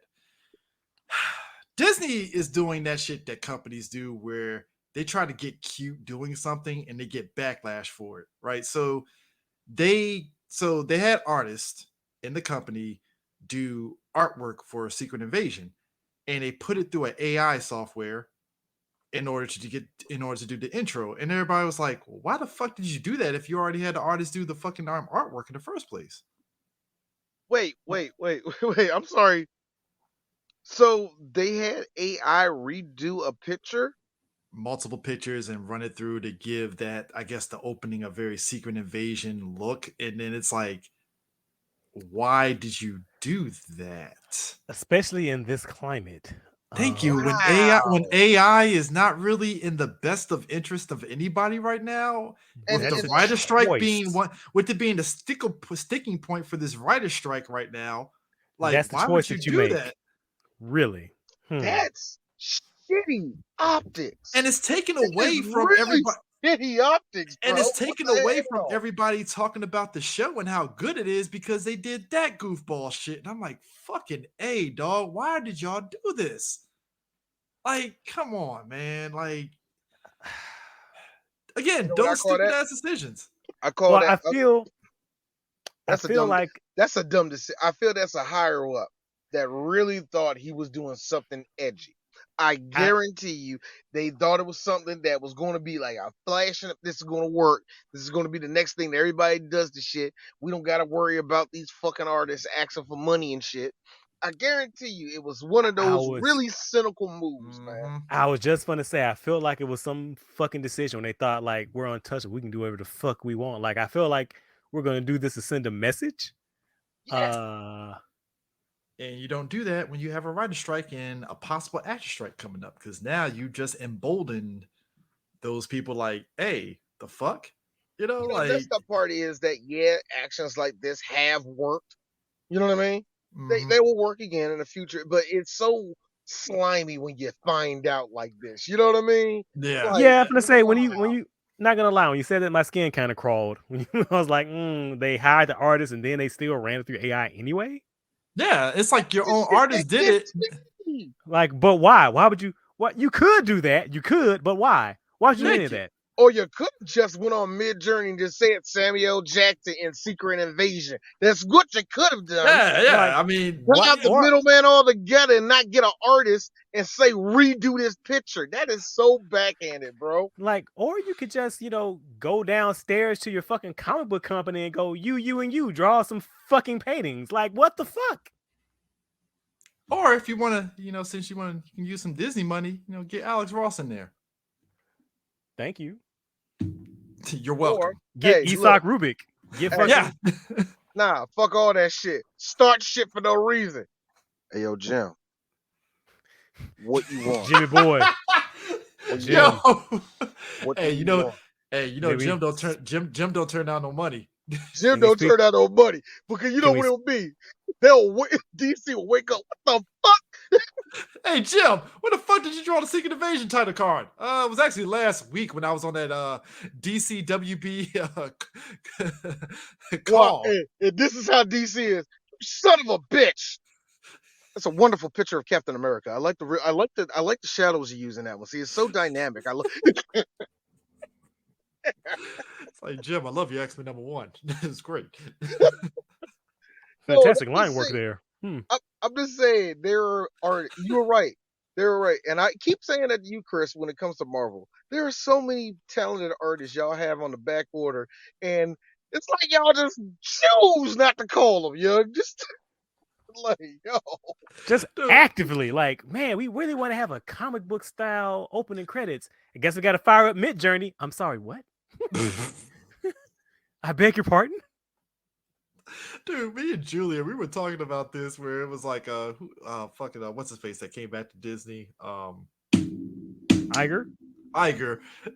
Disney is doing that shit that companies do where they try to get cute doing something and they get backlash for it, right? They had artists in the company do artwork for Secret Invasion and they put it through an AI software in order to do the intro. And everybody was like, well, why the fuck did you do that if you already had the artist do the fucking artwork in the first place? Wait. I'm sorry. So they had AI redo a picture? Multiple pictures and run it through to give that, I guess, the opening a very Secret Invasion look. And then it's like, why did you do that? Especially in this climate. Thank you. Wow. When AI is not really in the best of interest of anybody right now, And, with the and writer strike choice. being one, with it being the sticking point for this writer strike right now, like That's the why would choice you that you do make. that? Really? that's shitty optics. And it's taken That away is from really everybody. shitty optics, bro. And it's What taken the away from hell? everybody talking about the show and how good it is because they did that goofball shit. And I'm like, fucking A, dog. Why did y'all do this? Like, come on, man. Like, again, You know what I those call stupid that? ass decisions. I call Well, that. I feel That's a dumb. like That's a dumb decision. I feel that's a higher up that really thought he was doing something edgy. I guarantee you, they thought it was something that was going to be like a flashing. This is going to work. This is going to be the next thing that everybody does. The shit. We don't got to worry about these fucking artists asking for money and shit. I guarantee you, it was one of those really cynical moves, man. I was just gonna say, I feel like it was some fucking decision when they thought like we're untouchable, we can do whatever the fuck we want. Like I feel like we're gonna do this to send a message. Yes. And you don't do that when you have a writer strike and a possible actor strike coming up, because now you just emboldened those people like, hey, the fuck? You know, You know, like, the messed up part is that actions like this have worked. You know what I mean? They will work again in the future, but it's so slimy when you find out like this. You know what I mean? yeah. Like, Yeah, I'm gonna say when wow. you not gonna lie, when you said that my skin kind of crawled. When I was like, they hired the artist and then they still ran it through AI anyway. Yeah, it's like your own This shit artist they did it. too. Like, but why? Why would you? What you could do that? You could, but why? Why would you do any of Nick, that? Or you could just went on Mid Journey and just said Samuel Jackson in Secret Invasion. That's what you could have done. yeah. Like, I mean, Cut out the middleman altogether and not get an artist and say redo this picture. That is so backhanded, bro. like, or you could just, go downstairs to your fucking comic book company and go, you and you draw some fucking paintings. Like, what the fuck? or if you want to, since you can use some Disney money, get Alex Ross in there. Thank you. You're welcome. Or, Get hey, Isak Rubik. Get fucking Yeah. nah, fuck all that shit. Start shit for no reason. Hey, yo, Jim. What you want? Jimmy Boy. Yo. What Hey, do you want? Jim don't turn down no money. Jim Can we don't speak? turn out no money because you know Can we? what it'll be. They'll DC will wake up. What the fuck? Hey Jim, when the fuck did you draw the Secret Invasion title card? It was actually last week when I was on that DCWB Well, call. and this is how DC is. Son of a bitch. That's a wonderful picture of Captain America. I like the shadows you use in that one. See, it's so dynamic. I love. It's like, Jim, I love you, X-Men #1. It's great. Fantastic line work there. I'm just saying there are. You're right. They're right, and I keep saying that to you, Chris. When it comes to Marvel, there are so many talented artists y'all have on the back order, and it's like y'all just choose not to call them. You just like yo. Just Dude. actively, like, man, we really want to have a comic book style opening credits. I guess we got to fire up Mid Journey. I'm sorry, what? I beg your pardon. Dude, me and Julia, we were talking about this where it was like what's his face that came back to Disney? Iger.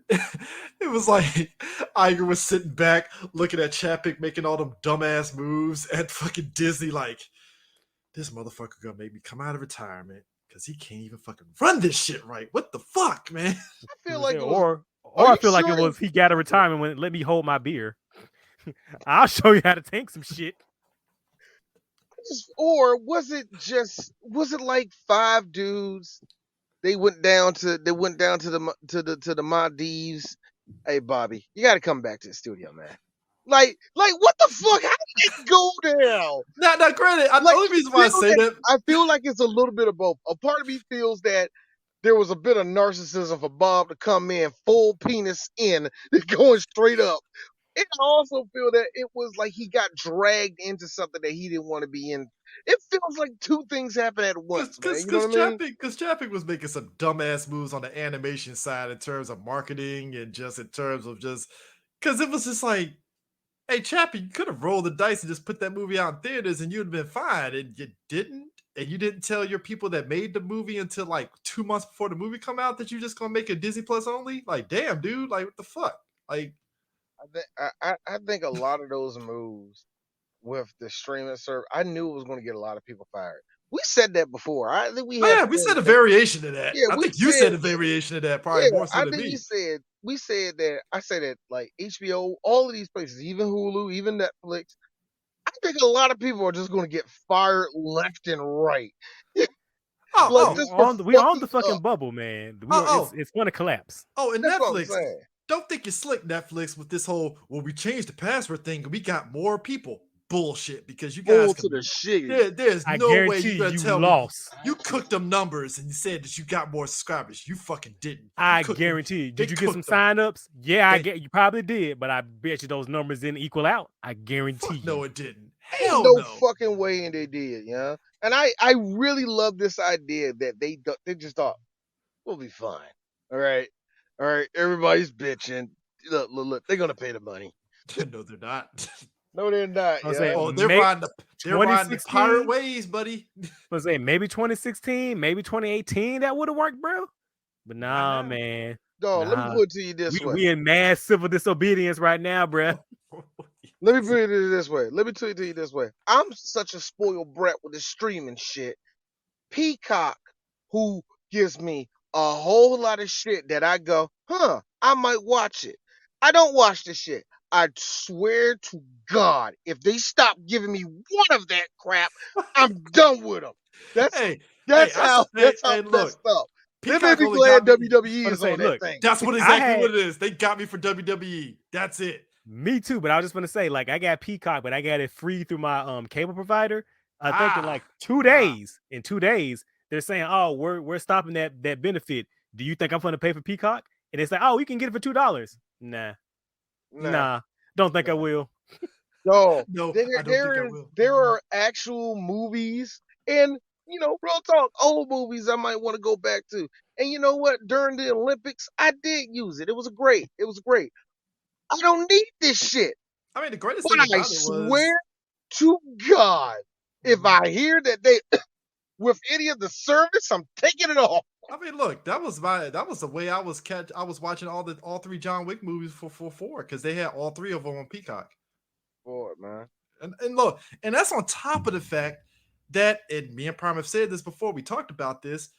It was like Iger was sitting back looking at Chapek making all them dumbass moves at fucking Disney, like, this motherfucker gonna make me come out of retirement because he can't even fucking run this shit right. What the fuck, man? I feel like it was, or I feel like it was he got a retirement when let me hold my beer. I'll show you how to tank some shit. Or was it like 5 dudes? They went down to the Maldives. Hey Bobby, you got to come back to the studio, man. Like what the fuck? How did it go down? Now, granted, the only reason why I say that, I feel like it's a little bit of both. A part of me feels that there was a bit of narcissism for Bob to come in full penis in, going straight up. And I also feel that it was like he got dragged into something that he didn't want to be in. It feels like 2 things happen at once, man. You know what I mean? Because Chapek was making some dumbass moves on the animation side in terms of marketing and just in terms of because it was just like, hey, Chappie, you could have rolled the dice and just put that movie out in theaters and you'd have been fine. And you didn't. And you didn't tell your people that made the movie until like 2 months before the movie come out that you're just gonna make it Disney Plus only. Like, damn, dude, like what the fuck? Like, I think a lot of those moves with the streaming service, I knew it was going to get a lot of people fired. We said that before. I think we had. We said a variation of that. Yeah, I think you said a variation of that, probably more so than me. We said that. I said that like HBO, all of these places, even Hulu, even Netflix. I think a lot of people are just going to get fired left and right. We on the fucking bubble, man. It's going to collapse. Oh, and Netflix. Don't think you're slick, Netflix, with this whole, well, we changed the password thing and we got more people. Bullshit, because you guys there's no way you're gonna tell me you cooked them numbers and you said that you got more subscribers. You fucking didn't. I guarantee you. Did you get some signups? Yeah, you probably did, but I bet you those numbers didn't equal out. I guarantee you. No, it didn't. Hell no fucking way, and they did, yeah. And I really love this idea that they just thought we'll be fine. All right, everybody's bitching. Look, they're gonna pay the money. No, they're not. No, they're not. Oh, they're riding the pirate ways, buddy. Let's say maybe 2016, maybe 2018, that would have worked, bro. But nah, man. Dog, let me put it to you this way. We in mass civil disobedience right now, bro. Let me put it this way. I'm such a spoiled brat with this streaming shit. Peacock, who gives me a whole lot of shit that I go, I might watch it. I don't watch this shit. I swear to God, if they stop giving me one of that crap, I'm done with them. That's how messed up. They made me glad WWE is on that thing. That's what it is. They got me for WWE. That's it. Me too, but I was just gonna say, like, I got Peacock, but I got it free through my cable provider. I think in like 2 days. In 2 days, they're saying, "Oh, we're stopping that benefit. Do you think I'm gonna pay for Peacock?" And it's like, "Oh, you can get it for $2." Nah, don't think I will. No, I don't think I will. There are actual movies, and real talk, old movies I might want to go back to. And you know what? During the Olympics, I did use it. It was great. I don't need this shit. I mean, the greatest thing about it was, I swear to God, if I hear that they with any of the service, I'm taking it off. I mean, look, that was the way I was watching all 3 John Wick movies for because they had all 3 of them on Peacock. for it, man. And look, and that's on top of the fact that, and me and Prime have said this before, we talked about this,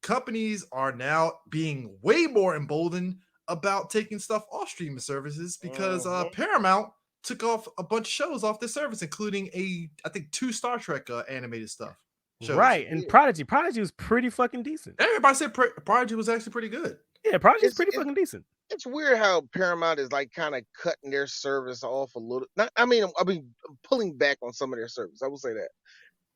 companies are now being way more emboldened about taking stuff off streaming services because Paramount took off a bunch of shows off their service, including I think 2 Star Trek animated stuff. Shows. Right, and Prodigy was pretty fucking decent. Everybody said Prodigy was actually pretty good. Yeah, Prodigy's pretty fucking decent. It's weird how Paramount is like kind of cutting their service off a little. I mean, pulling back on some of their service. I will say that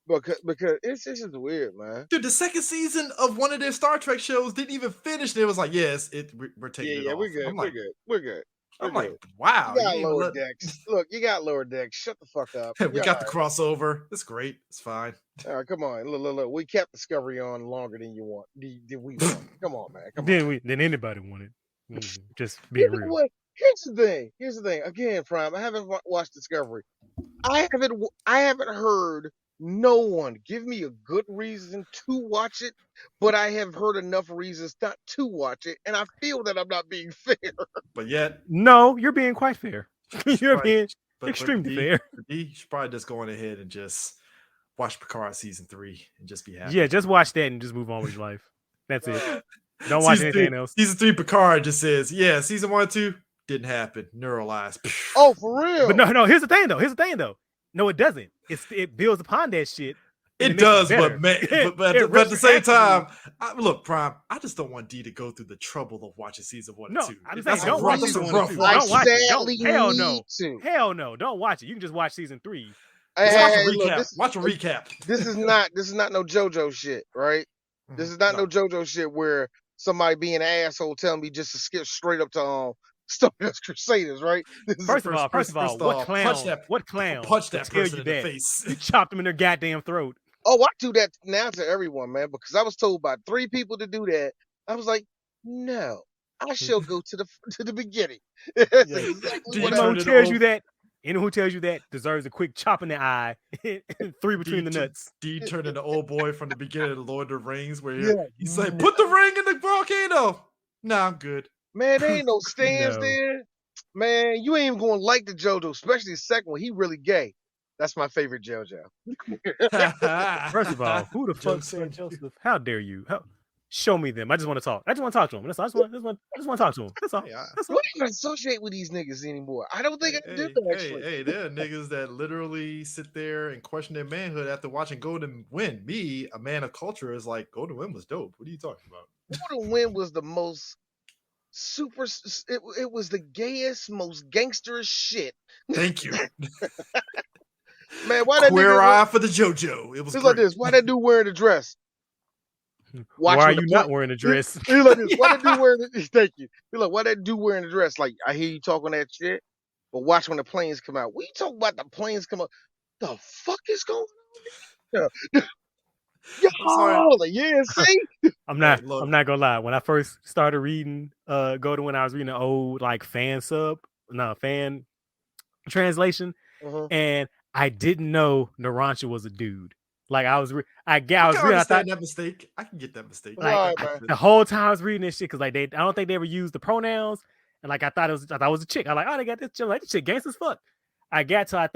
because it's just weird, man. Dude, the second season of one of their Star Trek shows didn't even finish. And it was like, yes, we're taking it off. We're good. We're good. I'm like, wow. You got lower decks. Look, you got lower decks. Shut the fuck up. We got the crossover. It's great. It's fine. All right, come on. Look. We kept Discovery on longer than you want. Did we want? Come on, man. Come on. Then anybody wanted. Just being real. What? Here's the thing. Again, Prime. I haven't watched Discovery. I haven't heard no one give me a good reason to watch it, but I have heard enough reasons not to watch it, and I feel that I'm not being fair. But yet, no, you're being quite fair. You're being extremely fair. You should probably just go on ahead and just watch Picard season 3 and just be happy. Yeah, just watch that and just move on with your life. That's it. Don't watch anything else. Season 3 Picard just says, yeah, season 1 and 2 didn't happen. Neuralized. Oh, for real? But no. Here's the thing though. No, it doesn't. It builds upon that shit. It does, but at the same time, look, Prime. I just don't want D to go through the trouble of watching season 1 and 2. I'm saying don't watch season 1 and 2. Don't watch it. Hell no. Don't watch it. You can just watch season 3. Watch a recap. This is not no JoJo shit, right? This is not no JoJo shit where somebody being an asshole telling me just to skip straight up to Stardust Crusaders, right? First of all, what clown punch that person in the face? You chopped them in their goddamn throat. Oh, I do that now to everyone, man, because I was told by 3 people to do that. I was like, no, I shall go to the beginning. That's exactly what anyone who tells you that deserves a quick chop in the eye, 3 between the nuts. D turned into old boy from the beginning of the Lord of the Rings, where he's like, put the ring in the volcano. Nah, I'm good. Man, there ain't no stands there. Man, you ain't even gonna like the JoJo, especially the second one. He really gay. That's my favorite JoJo. First of all, who the fuck said Joseph? How dare you? Show me them. I just want to talk. I just want to talk to him. That's all. I just want to talk to him. That's all. That's all. I don't even associate with these niggas anymore. I don't think I do that, actually. Hey, there are niggas that literally sit there and question their manhood after watching Golden Wind. Me, a man of culture, is like, Golden Wind was dope. What are you talking about? Golden Wind was the most it was the gayest, most gangsterish shit. Thank you. Man, why that queer eye for the JoJo? It was like this. Why that dude wearing a dress? Why are you not wearing a dress? He's like this. Why that dude wearing thank you. He's like, why that dude wearing a dress? Like, I hear you talking that shit, but watch when the planes come out. We talking about the planes come out. The fuck is going on? See? I'm not gonna lie. When I first started reading Golden, when I was reading the old like fan translation, and I didn't know Narancia was a dude. Like I was reading. I thought that mistake. I can get that mistake. Like, the whole time I was reading this shit because like I don't think they ever used the pronouns, and like I thought it was a chick. I like, oh, they got this chick. Like, this chick gangsta as fuck. I got to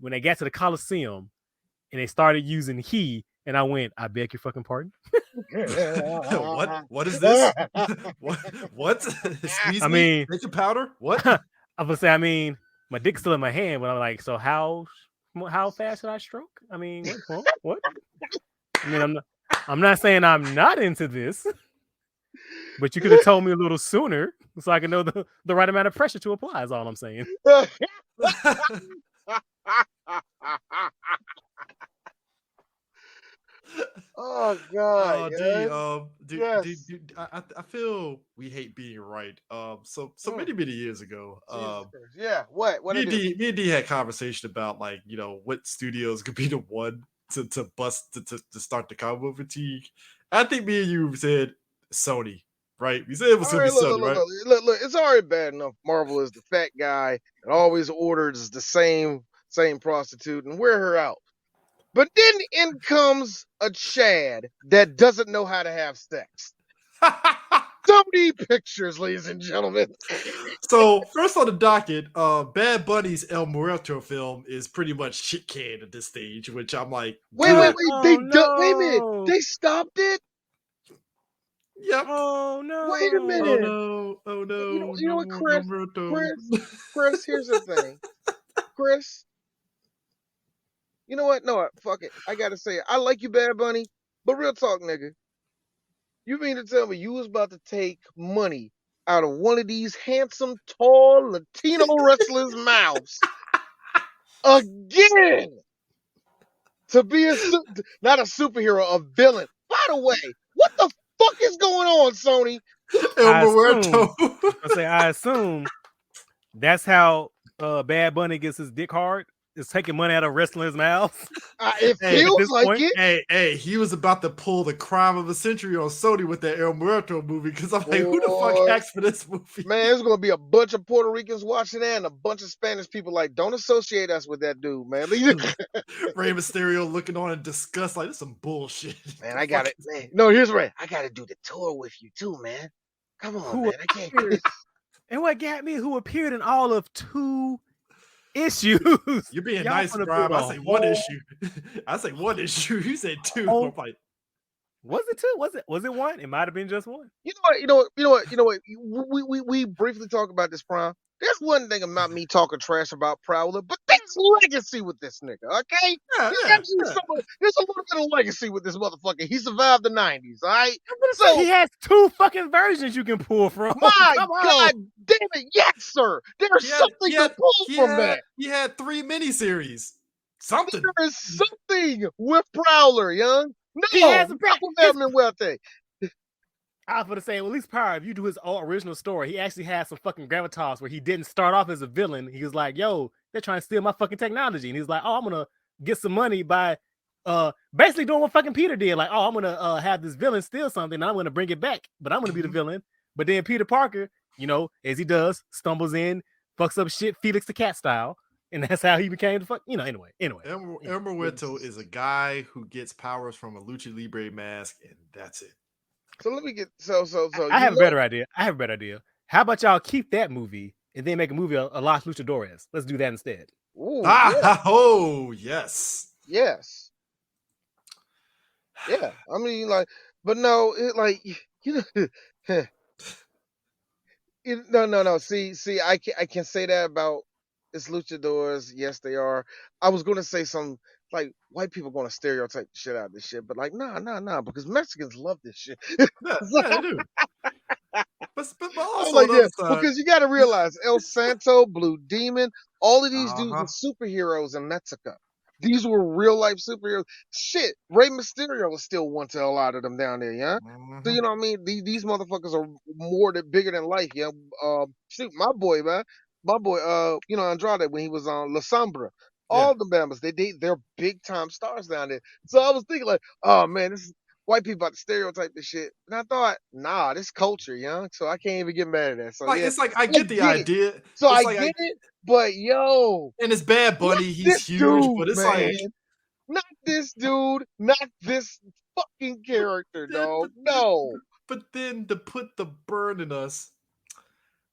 when they got to the Coliseum, and they started using he, and I went, I beg your fucking pardon. What is this? What? Squeeze me? Baking powder? What? I was say, I mean, my dick's still in my hand, but I'm like, so how fast should I stroke? I mean, what? I mean, I'm not saying I'm not into this, but you could have told me a little sooner so I can know the right amount of pressure to apply. Is all I'm saying. Oh God! Dude, I feel we hate being right. So many years ago, what? Me and D had conversation about like what studios could be the one to bust to start the comic book fatigue. I think me and you said Sony, right? We said it was gonna be Sony, right? Look, it's already bad enough. Marvel is the fat guy that always orders the same prostitute and wear her out. But then in comes a Chad that doesn't know how to have sex. Sony Pictures, ladies and gentlemen. So first on the docket, Bad Bunny's El Muerto film is pretty much shit canned at this stage, which I'm like, Wait, good. Oh wait a minute. no! They stopped it? Yep. Oh Wait a no! Oh minute. no! Oh no! You know No what, more El Chris? Muerto. Chris, here's the thing. Chris, you know what? No, fuck it. I gotta say it. I like you, Bad Bunny, but real talk, nigga. You mean to tell me you was about to take money out of one of these handsome, tall Latino wrestlers' mouths again to be not a superhero, a villain? By the way, what the fuck is going on, Sony? El Muerto. I assume that's how Bad Bunny gets his dick hard. Is taking money out of wrestlers' mouths. It Hey, feels this like point- it. Hey, he was about to pull the crime of the century on Sony with that El Muerto movie because I'm like, who the fuck Boy. asked for this movie? Man, there's gonna be a bunch of Puerto Ricans watching that and a bunch of Spanish people like, don't associate us with that dude, man. Rey Mysterio looking on in disgust, like this is some bullshit. Man, I got it. Man, no, here's Ray. I got to do the tour with you too, man. Come on, Who man. I can't. appeared- and what got me? Who appeared in all of 2 issues? You're being Y'all nice, finna Brian. put I a say one whole- issue. I say one issue. You said 2. Oh. I'm like, Was it 2? Was it 1? It might have been just 1. You know what? We briefly talked about this, Prime. There's one thing about me talking trash about Prowler, but there's legacy with this nigga, okay? There's a little bit of legacy with this motherfucker. He survived the 90s, all right? So he has 2 fucking versions you can pull from. My Come on. God damn it, yes, sir. There's something to pull from that. He had 3 miniseries. Something. There is something with Prowler, young. No, He has a not with Edmund Wealthy. I was going to say, well, at least Power, if you do his original story, he actually has some fucking gravitas where he didn't start off as a villain. He was like, yo, they're trying to steal my fucking technology. And he's like, oh, I'm going to get some money by basically doing what fucking Peter did. Like, oh, I'm going to have this villain steal something and I'm going to bring it back, but I'm going to be the villain. But then Peter Parker, you know, as he does, stumbles in, fucks up shit, Felix the Cat style. And that's how he became the fuck, you know, anyway. El Muerto is a guy who gets powers from a Lucha Libre mask, and that's it. So let me get so. I have a better idea. How about y'all keep that movie and then make a movie of Los Luchadores? Let's do that instead. Ooh, Oh, yes. Yes. Yeah. I mean, like, but no, it like you know. No. See, I can say that about it's luchadors. Yes, they are. I was gonna say some like white people gonna stereotype the shit out of this shit, but like, nah, because Mexicans love this shit. Yeah, they do. But also, like, yeah, because you got to realize El Santo, Blue Demon, all of these dudes are superheroes in Mexico. These were real life superheroes. Shit, Rey Mysterio was still one to a lot of them down there, yeah. So you know what I mean? These motherfuckers are bigger than life, yeah. Shoot, my boy, you know, Andrade when he was on La Sombra. All the members, they're big time stars down there. So I was thinking like, oh man, this is white people about to stereotype this shit. And I thought, nah, this culture, young. So I can't even get mad at that. So like, yeah, it's like I get the idea. So it's I like get it, but yo, and it's Bad Bunny, he's huge, dude, but it's man. like not this dude, not this fucking character, dog. No. But then to put the burn in us,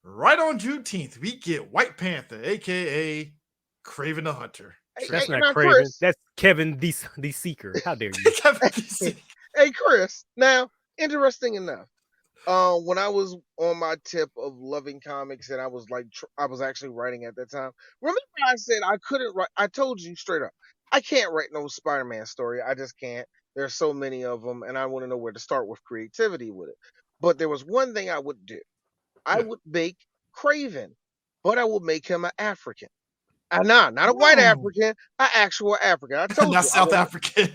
right on Juneteenth, we get White Panther, aka Kraven the Hunter. That's not Kraven. Chris, that's Kevin the Seeker. How dare you? Kevin the Seeker. Hey, Chris. Now, interesting enough, when I was on my tip of loving comics and I was like, I was actually writing at that time. Remember I said I couldn't write, I told you straight up, I can't write no Spider-Man story. I just can't. There's so many of them and I want to know where to start with creativity with it. But there was one thing I would do. I would make Kraven, but I would make him an African. Not a white African, an actual African. I told you. Not South African.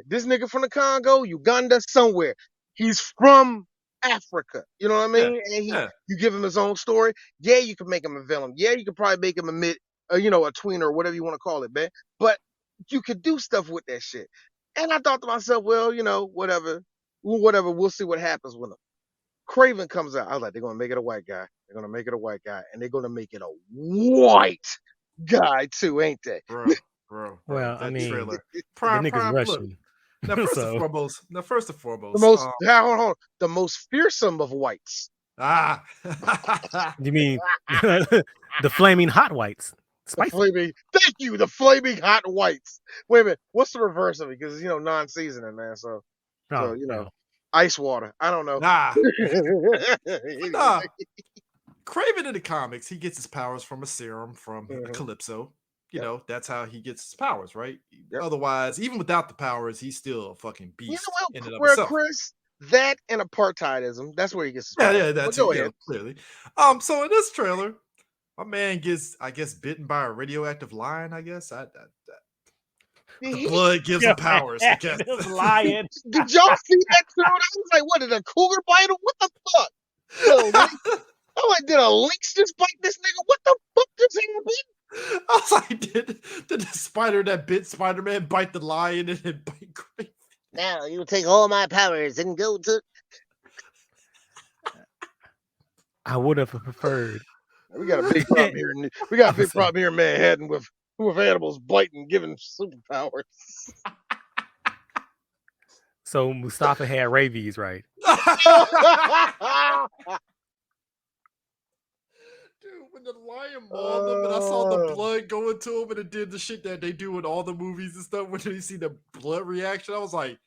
This nigga from the Congo, Uganda, somewhere. He's from Africa. You know what I mean? And you give him his own story. Yeah, you can make him a villain. Yeah, you could probably make him a tweener or whatever you want to call it, man. But you could do stuff with that shit. And I thought to myself, well, whatever. We'll see what happens with him. Kraven comes out. I was like, they're gonna make it a white guy. They're gonna make it a white guy, and they're gonna make it a white guy too, ain't they? Bro. Well, that I mean, trailer. the nigga's Russian. Now, first and So foremost, The most, hold on, the most fearsome of whites. you mean the flaming hot whites? The Spicy. flaming, thank you, the flaming hot whites. Wait a minute, what's the reverse of it? Because non-seasoning, man. So Oh, ice water. I don't know. nah, Anyway. nah. Craven in the comics, he gets his powers from a serum from Calypso. You know, that's how he gets his powers, right? Yep. Otherwise, even without the powers, he's still a fucking beast in and of Where himself. Chris, that and apartheidism, that's where he gets his powers. Yeah, that's go ahead. Clearly. So in this trailer, my man gets, I guess, bitten by a radioactive lion. I guess the blood gives him powers. I guess. Lion. Did y'all see that too? I was like, what, did a cougar bite him? What the fuck? Yo, I'm like, did a lynx just bite this nigga? What the fuck just happened? I was like, did the spider that bit Spider-Man bite the lion and then bite Craven? Now you take all my powers and go to. I would have preferred. We got a big problem here. We got a big problem here in Manhattan with animals biting, giving superpowers. So Mustafa had rabies, right? Dude, when the lion mauled him and I saw the blood going to him and it did the shit that they do in all the movies and stuff, when you see the blood reaction, I was like,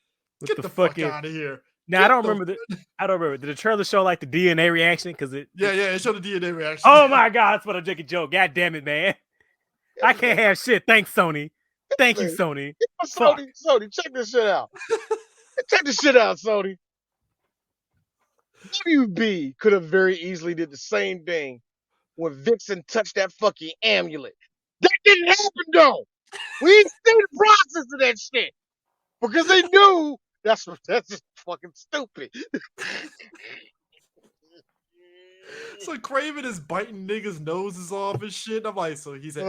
get the fuck out of here. Now, I don't remember. Did the trailer show like the DNA reaction? Because it showed the DNA reaction. Oh my God, it's what a jicky joke. God damn it, man. I can't have shit. Thanks, Sony. Thank you, Sony. Sony, check this shit out. Check this shit out, Sony. WB could have very easily did the same thing when Vixen touched that fucking amulet. That didn't happen though. We ain't seen the process of that shit because they knew that's just fucking stupid. So Craven is biting niggas' noses off and shit. I'm like, so he's by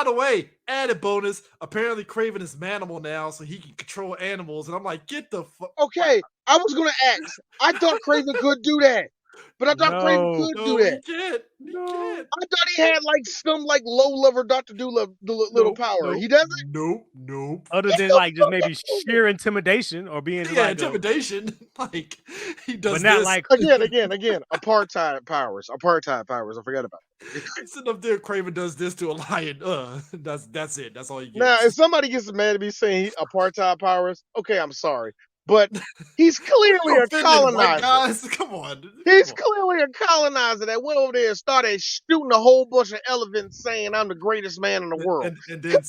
the way, added bonus. Apparently Craven is manimal now, so he can control animals. And I'm like, get the fuck. Okay, I was gonna ask. I thought Craven could do that. But I thought Craven could do that. He can't. I thought he had like some like low-level Dr. Doolittle power. He doesn't? Nope. Other than like just maybe sheer intimidation or being intimidation. Like he does, but not this. like again. Apartheid powers. I forgot about it. Sitting up there, Craven does this to a lion. That's it. That's all you get. Now, if somebody gets mad at me saying apartheid powers, okay, I'm sorry. But he's clearly a colonizer. Guys, come on. He's clearly a colonizer that went over there and started shooting a whole bunch of elephants saying I'm the greatest man in the world. And then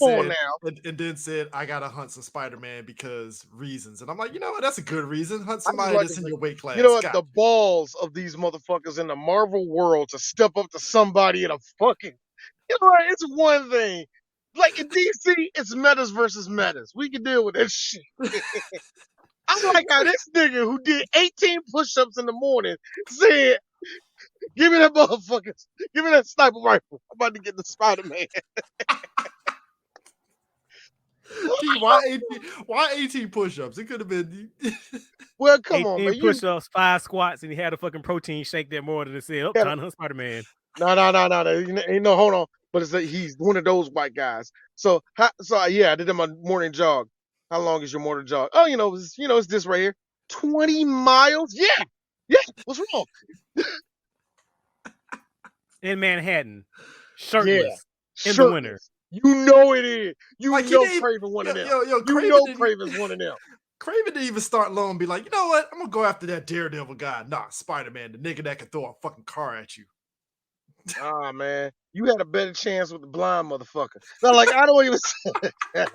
and then said, I gotta hunt some Spider-Man because reasons. And I'm like, you know what? That's a good reason. Hunt somebody that's in your weight class. You know what? The balls of these motherfuckers in the Marvel world to step up to somebody in a fucking, you know what? It's one thing. Like in DC, it's metas versus metas. We can deal with that shit. I like how this nigga who did 18 push-ups in the morning said, give me that motherfucker. Give me that sniper rifle. I'm about to get the Spider-Man. Gee, why 18 push-ups? It could have been. Well, come on, man. Push-ups, 5 squats, and he had a fucking protein shake that morning and said, time to hunt Spider-Man. No, hold on. But he's one of those white guys. So yeah, I did my morning jog. How long is your morning jog? Oh, it's this right here. 20 miles? Yeah. What's wrong? In Manhattan. Shirtless. In the winter. You know it is. Craven one of them. Craven's one of them. Craven didn't even start low and be like, you know what? I'm going to go after that Daredevil guy. Nah, Spider-Man, the nigga that can throw a fucking car at you. Ah, man. You had a better chance with the blind motherfucker. So, like, I don't even say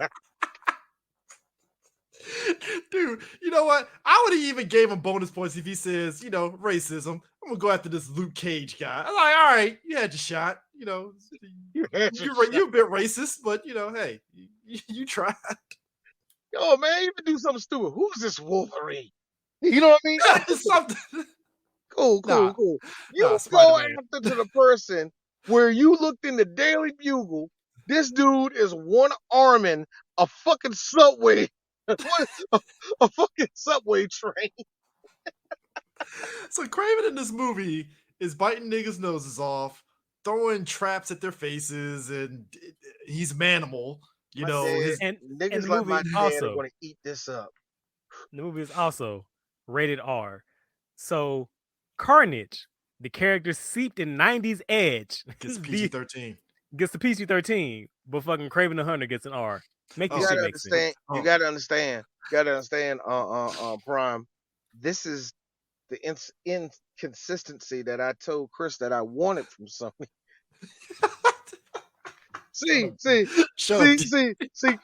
Dude, you know what? I would have even gave him bonus points if he says, racism. I'm gonna go after this Luke Cage guy. I'm like, all right, you had your shot. You're a bit racist, but hey, you tried. Yo, man, you can do something stupid. Who's this Wolverine? You know what I mean? Something. Cool. You go after to the person where you looked in the Daily Bugle. This dude is one-arming a fucking subway. a fucking subway train. So Craven in this movie is biting niggas' noses off, throwing traps at their faces, and he's manimal. You My know, dad, his and niggas the like movie my is dad are also gonna eat this up. rated R. So Carnage, the character seeped in 90s edge, gets PG-13. gets the PG-13, but fucking Craven the Hunter gets an R. Make You this Oh, shit gotta make sense. understand. You oh, gotta understand. You gotta understand. Prime. This is the inconsistency that I told Chris that I wanted from something. shut See, up, see, shut up. see.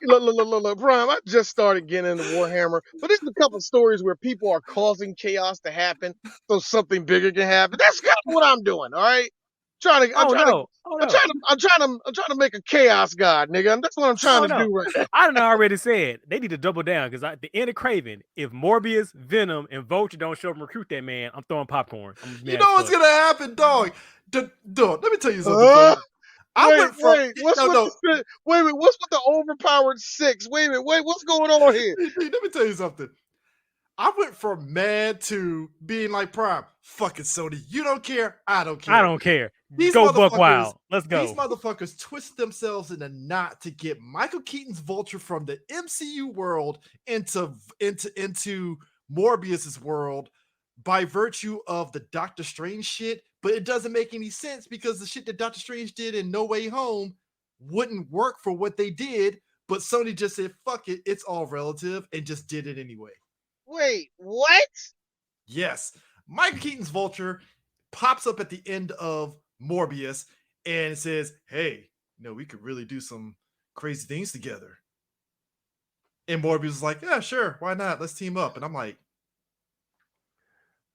Look, Prime. I just started getting into Warhammer, but there's a couple stories where people are causing chaos to happen so something bigger can happen. That's kind of what I'm doing. All right, Oh no! Oh no! I'm trying to make a chaos god, nigga. That's what I'm trying Oh to no! do right now. I done already said they need to double down because at the end of Craven, if Morbius, Venom, and Vulture don't show up and recruit that man, I'm throwing popcorn. I'm You mad know as what's fuck. gonna happen, dog? Dog, let me tell you something, Uh, bro. I went from What's no, with no. the wait, what's with the overpowered six? Wait a minute, wait, what's going on here? Let me tell you something. I went from mad to being like Prime. Fucking Sony, you don't care. I don't I care. don't care. These Go buck motherfuckers, wild. Let's these go. motherfuckers twist themselves in a knot to get Michael Keaton's Vulture from the MCU world into Morbius's world by virtue of the Doctor Strange shit, but it doesn't make any sense because the shit that Doctor Strange did in No Way Home wouldn't work for what they did, but Sony just said, fuck it, it's all relative, and just did it anyway. Wait, what? Yes, Michael Keaton's Vulture pops up at the end of Morbius and it says, hey, we could really do some crazy things together. And Morbius is like, yeah, sure, why not? Let's team up. And I'm like,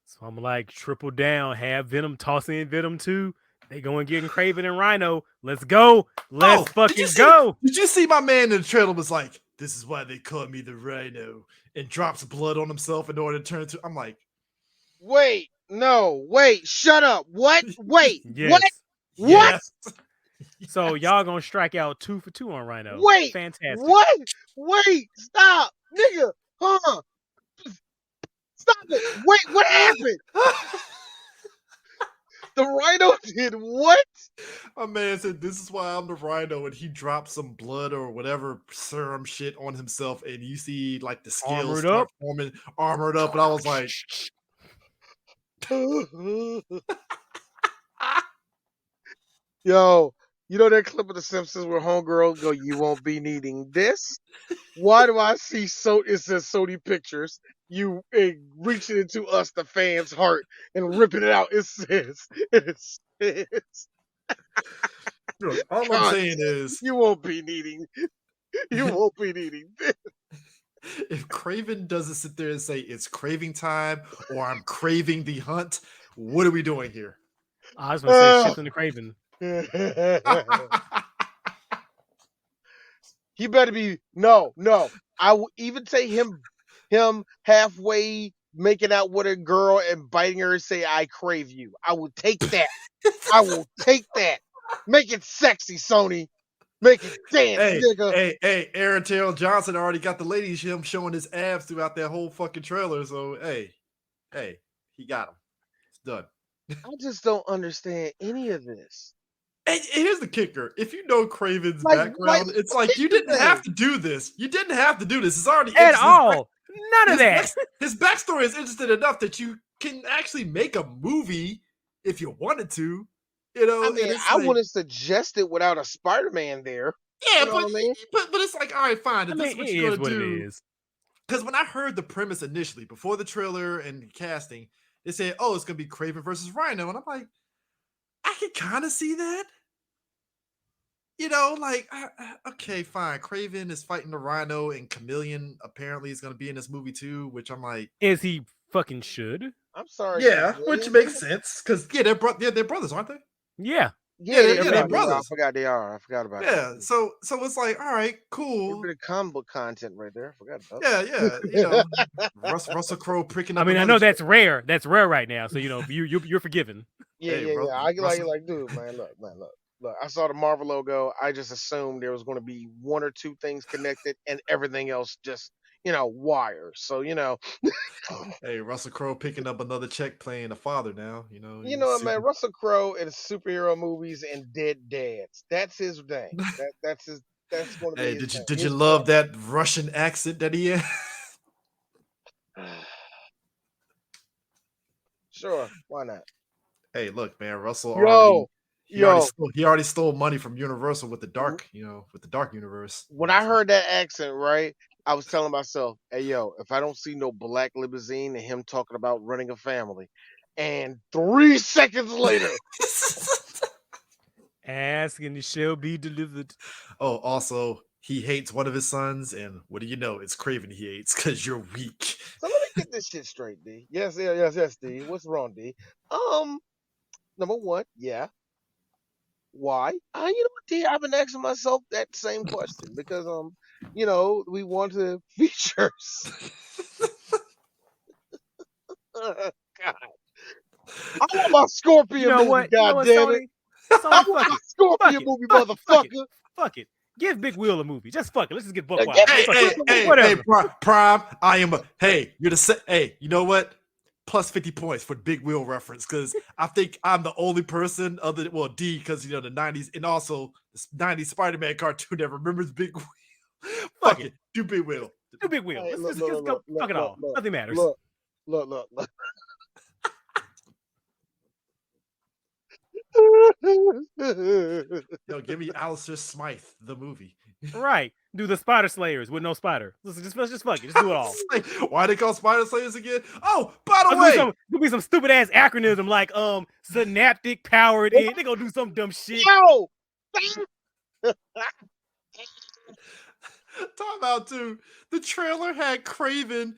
So I'm like, triple down, have Venom toss in Venom 2. They going getting Craven and Rhino. Let's go. Let's fucking go. Did you see my man in the trailer was like, this is why they call me the Rhino, and drops blood on himself in order to turn to. I'm like, Wait, no, wait, shut up. What? Wait, what? Yes. What? yes. So y'all gonna strike out 2 for 2 on Rhino. Wait, Fantastic. what? Wait, stop, nigga. Huh? Stop it. Wait, what happened? The Rhino did what? My man said, this is why I'm the Rhino, and he dropped some blood or whatever serum shit on himself, and you see like the scales Armored start up. forming, armored up, and I was like, Yo, you know that clip of The Simpsons where homegirl go, you won't be needing this? Why do I see it says Sony Pictures, you reaching into us, the fans' heart, and ripping it out? It says, look, all I'm God, saying is, you won't be needing this. if Craven doesn't sit there and say it's craving time or I'm craving the hunt, what are we doing here? I was gonna say shifting to Craven. He better be no. I will even say him halfway making out with a girl and biting her and say, I crave you. I will take that. I will take that. Make it sexy, Sony. Make it dance, nigga. Hey, Aaron Taylor Johnson already got the ladies him showing his abs throughout that whole fucking trailer. So hey, he got him. It's done. I just don't understand any of this. And here's the kicker. If you know Craven's Like, background, it's like you didn't have to do this. You didn't have to do this. It's already At all. None of that. His backstory is interesting enough that you can actually make a movie if you wanted to. I mean, I wouldn't suggest it without a Spider-Man there. Yeah, You know but, what I mean? but it's like, all right, fine. If I this mean, is what it you're is gonna what do. it is. Because when I heard the premise initially, before the trailer and casting, they said, "Oh, it's gonna be Craven versus Rhino," and I'm like, I can kind of see that. Okay, fine. Craven is fighting the Rhino, and Chameleon apparently is gonna be in this movie too, which I'm like, Is he fucking should? I'm sorry. yeah, which makes sense because they're brothers, aren't they? Yeah. Yeah, they're they are. brothers. I forgot they are. I forgot about Yeah, that. so it's like, all right, A cool. little bit of comic book content right there. I forgot about Yeah. Russell Crowe picking up. I mean, I know that's rare. That's rare right now. So you're forgiven. Yeah. I like, dude, man, look. I saw the Marvel logo. I just assumed there was going to be one or two things connected, and everything else just, wires. So, Hey, Russell Crowe picking up another check playing a father now. what, man? Russell Crowe in superhero movies and dead dads. That's his thing. That's his. That's going to be Hey, his did you his love that Russian accent that he had? Sure, why not? Hey, look, man, Russell Yo, yo, he already stole money from Universal with the w- dark, with the dark universe. when I heard that accent, right, I was telling myself, hey, yo, if I don't see no black limousine and him talking about running a family, and 3 seconds later, Ask and it shall be delivered. Oh, also, he hates one of his sons, and what do you know? It's Craven he hates because you're weak. so let me get this shit straight, D. Yes, D. What's wrong, D? Um, number one, yeah. Why? You know what, D? I've been asking myself that same question because we want to features. God, I want my You Scorpion know movie. what? You know God what, damn it! Sony? I Sony, want fuck my it. Fuck Scorpion it. movie, Fuck it. Fuck it. motherfucker. Fuck it. Give Big Wheel a movie. Just fuck it. Let's just get buck Give wild. me Hey, Fuck a it. hey, fucking movie. hey, hey, Whatever. Prime. I am a hey. You're hey. You know what? Plus 50 points for Big Wheel reference because I think I'm the only person other than D because the 90s and also the 90s Spider-Man cartoon that remembers Big Wheel. Fuck Fuck it. it, do Big Wheel. Do Big Wheel. Hey, Let's look, just look, go. look, look, Fuck it look, all. look, Nothing matters. look, look. Yo, give me Alistair Smythe the movie. Right. Do the Spider Slayers with no spider. Let's just fuck it. Just do it all. Like, why they call Spider Slayers again? Oh, by the Let's way, do some stupid ass acronym like synaptic powered in. They gonna do some dumb shit. Yo! time out too. The trailer had Craven.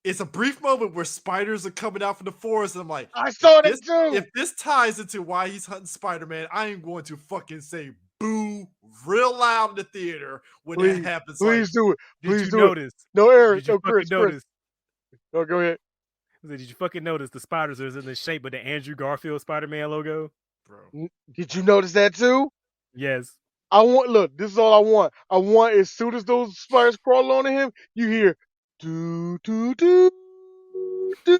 It's a brief moment where spiders are coming out from the forest, and I'm like, I saw that if too. this ties into why he's hunting Spider-Man, I am going to fucking say boo real loud in the theater when that Please, happens. Like, please do it. Did Please you do it. notice? No, Eric. Did you No, fucking Chris. notice? No, go ahead. Did you fucking notice the spiders are in the shape of the Andrew Garfield Spider-Man logo? bro, Did you notice that too? Yes. Look, this is all I want. I want as soon as those spiders crawl onto him, you hear do do do do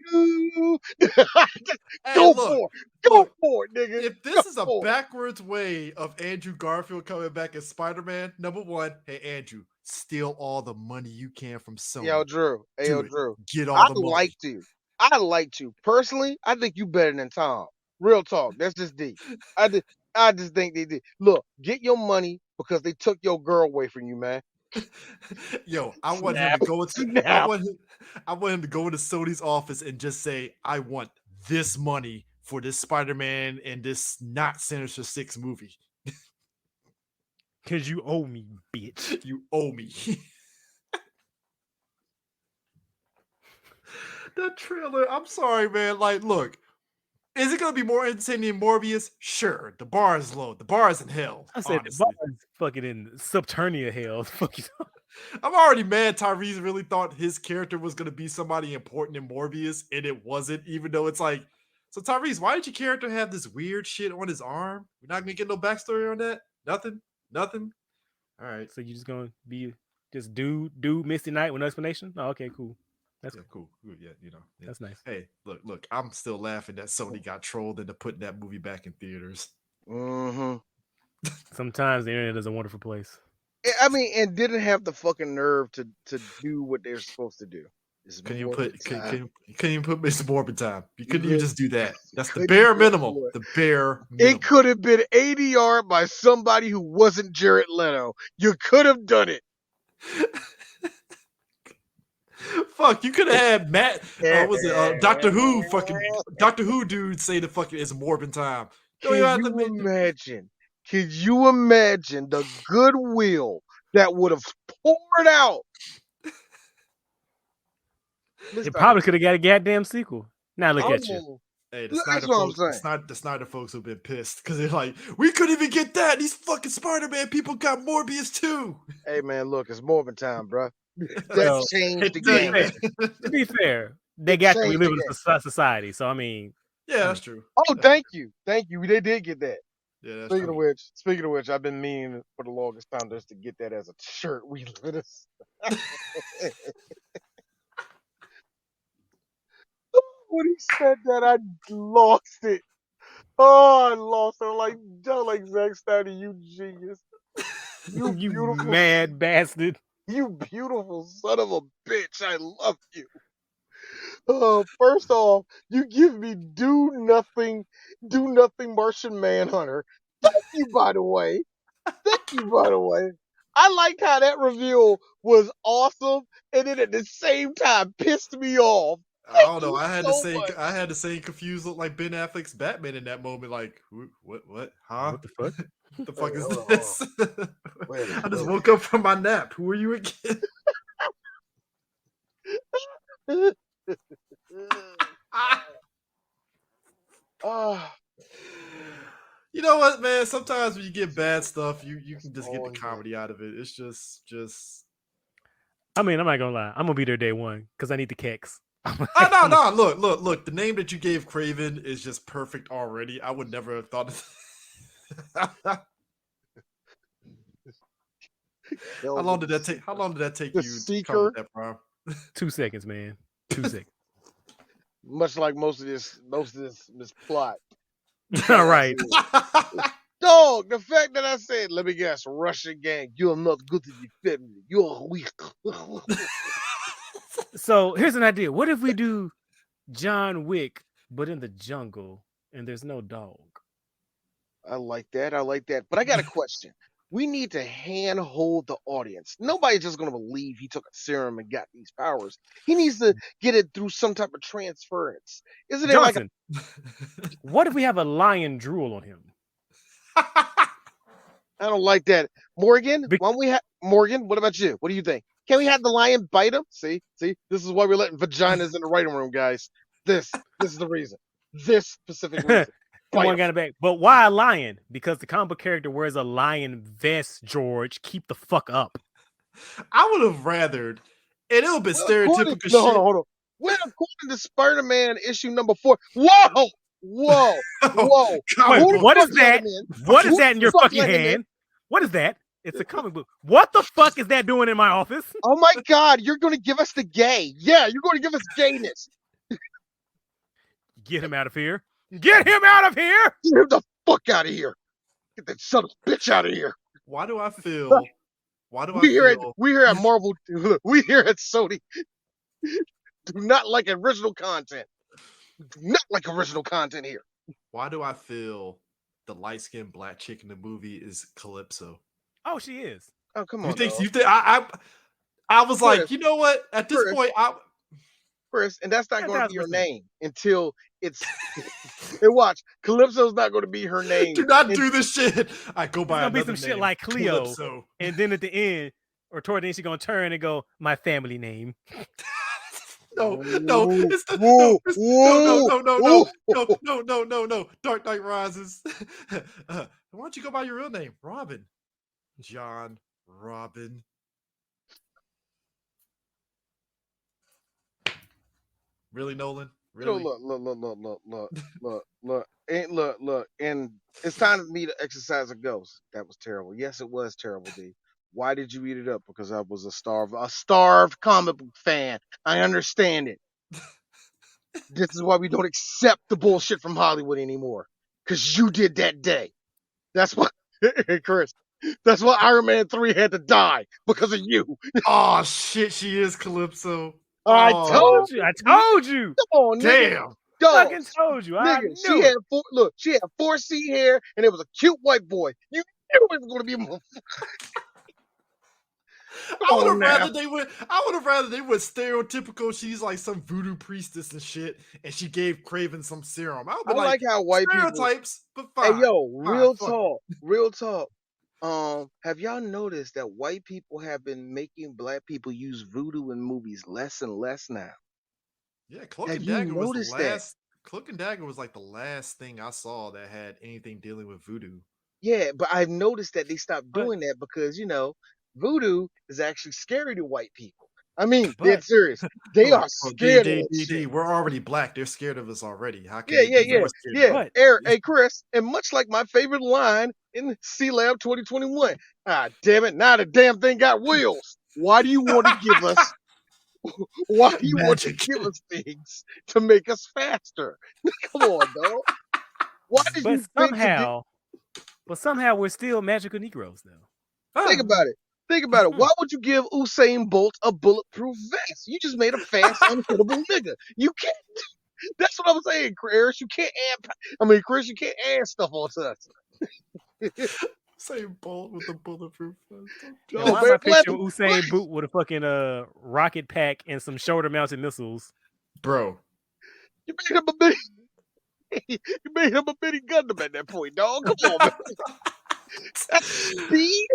do. Just hey, go for it. Go look. for it, nigga. If Go this is a for it. backwards way of Andrew Garfield coming back as Spider-Man, number one, hey Andrew, steal all the money you can from Yo, Sony. Drew. Hey, yo, Do it. Drew. Get all I'd the like money. to. I'd like to. Personally, I think you better than Tom. Real talk. That's just deep. I just, I just think they did. Look, get your money because they took your girl away from you, man. Yo, I want him to Snap. go into Snap. I want him to go into Sony's office and just say, I want this money for this Spider-Man and this not Sinister Six movie. Cause you owe me, bitch. You owe me. That trailer, I'm sorry, man. Like, look, is it gonna be more entertaining than Morbius? Sure. The bar is low. The bar is in hell, I said the honestly. bar is fucking in Subternia hell. Fuck you. I'm already mad Tyrese really thought his character was gonna be somebody important in Morbius, and it wasn't, even though it's like, so Tyrese, why did your character have this weird shit on his arm? We're not gonna get no backstory on that? Nothing? Nothing? All right. So you just gonna be just do Misty Knight with no explanation? Oh, okay, cool. That's Yeah, cool. Yeah, yeah. That's nice. Hey, look, I'm still laughing that Sony got trolled into putting that movie back in theaters. Mm-hmm. Sometimes the internet is a wonderful place. I mean, and didn't have the fucking nerve to do what they're supposed to do. It's Can you more put time. can you put Mr. Morbid time? You Couldn't you could- just do that? That's the couldn't bare do minimum. more. The bare minimum. It could have been 80 yard by somebody who wasn't Jared Leto. You could have done it. Fuck, you could have had Matt. Was it Doctor Who? Fucking Doctor Who dude say the fucking it's Morbid time. Don't Can even have to you make- imagine? Could you imagine the goodwill that would have poured out? It probably could have got a goddamn sequel. Now look at you. Oh, Hey, the that's Snyder what I'm folks, saying. the Snyder folks have been pissed because they're like, we couldn't even get that. These fucking Spider-Man people got Morbius too. Hey man, look, it's Morbin time, bro. That Well, changed the to be game. fair, to be fair, they It got to changed relive the in society. So I mean, Yeah, that's true. Oh, That's thank you. They did get that. Yeah, that's Speaking true. of which, I've been meaning for the longest time just to get that as a shirt. We let us. When he said that, I lost it. Oh, I lost it. I'm like Zack Snyder, you genius. You You beautiful, mad bastard. you beautiful son of a bitch. I love you. First off, you give me do nothing Martian Manhunter. Thank you, by the way. Thank you, by the way. I liked how that reveal was awesome, and then at the same time pissed me off. I Thank don't know. you so much. I had the same confused look like Ben Affleck's Batman in that moment. Like, what, huh? What the fuck? The Wait, fuck is hold on, hold on. this? Wait a minute. I just Wait woke up from my nap. Who are you again? a minute. Ah, You know what, man? Sometimes when you get bad stuff, you that's can just get all the you comedy out of it. It's just. I mean, I'm not gonna lie. I'm gonna be there day one because I need the kicks. Oh no, no! Look! The name that you gave Craven is just perfect already. I would never have thought. How long did that take? How long did that take The you to come with Seeker, that, Prime? 2 seconds, man. 2 seconds. much like most of this plot. All right. Dog, the fact that I said, let me guess, Russian gang, you're not good to defend me. You're weak. So here's an idea. What if we do John Wick, but in the jungle, and there's no dog? I like that. I like that. But I got a question. We need to handhold the audience. Nobody's just going to believe he took a serum and got these powers. He needs to get it through some type of transference. Isn't it like a, Johnson, what if we have a lion drool on him? I don't like that. Morgan, Be- why don't we have Morgan? What about you? What do you think? Can we have the lion bite him? See, this is why we're letting vaginas in the writing room, guys. This is the reason. This specific reason. Come Bite on, him. got it back. But why a lion? Because the comic book character wears a lion vest, George. Keep the fuck up. I would have rathered, and it would have been Well, stereotypical shit. no, hold on. Well, according to Spider-Man issue number 4, whoa, Oh, whoa. comic Wait, book. what is Fuck let that? him in. What is Who that in the your fuck fucking let him in? hand? What is that? It's a comic book. What the fuck is that doing in my office? Oh my God, you're going to give us the gay. Yeah, you're going to give us gayness. Get him out of here. Get him out of here. Get him the fuck out of here. Get that son of a bitch out of here. Why do I feel? Why do I We here feel? at Marvel, we here at Sony do not like original content. Do not like original content here. Why do I feel the light skinned black chick in the movie is Calypso? Oh, she is. Oh, come You on, think? dog. You think? I was like, Chris, you know what? At this Chris. point, Chris, and that's not going to be her 10,000%. name until it's. And watch, Calypso's not going to be her name. do not do this shit. I go It's by gonna be another some shit name, like Cleo, Calypso. and then at the end or toward the end, she's gonna turn and go, "My family name." No, it's the Whoa, no. Dark Knight Rises. Why don't you go by your real name, Robin? John Robin. Really, Nolan? Really? Look, and it's time for me to exercise a ghost. That was terrible. Yes, it was terrible, D. Why did you eat it up? Because I was a starved comic book fan. I understand it. This is why we don't accept the bullshit from Hollywood anymore. Because you did that day. That's why, Chris. That's why Iron Man 3 had to die because of you. Oh shit, she is Calypso. I Oh, told I told you. Come on, nigga. damn. Dog. Fucking told you. I Nigga, knew it. she had 4C hair, and it was a cute white boy. You knew it was going to be a motherfucker. I would have rather they went. I would have rather they went stereotypical. She's like some voodoo priestess and shit, and she gave Craven some serum. I would I be like how white people. stereotypes, but fine. Hey, yo, fine, real talk. Have y'all noticed that white people have been making black people use voodoo in movies less and less now? Yeah, Cloak Have and you Dagger was the noticed that? last. Cloak and Dagger was like the last thing I saw that had anything dealing with voodoo. Yeah, but I've noticed that they stopped But- doing that because, voodoo is actually scary to white people. I mean, But- dead serious. They are scared of that shit. We're already black. They're scared of us already. How can Yeah, they be more scared of us? But- Eric, hey, Chris, and much like my favorite line in C Lab 2021, damn it, now the damn thing got wheels. Why do you want to give us? Why do you want to Magic. give us things to make us faster? Come on, dog. Why did you But think to somehow we're still magical Negroes, though. Think about it. Think about it. Why would you give Usain Bolt a bulletproof vest? You just made a fast, unhittable nigga. You can't. That's what I'm saying, Chris. You can't add. Chris, you can't add stuff onto us. Same Bolt with the bulletproof vest. Yeah, No, why am man. I picturing Usain Bolt with a fucking rocket pack and some shoulder mounted missiles? Bro. You made him a mini. You made him a mini Gundam at that point, dog. Come on, man. That's speed.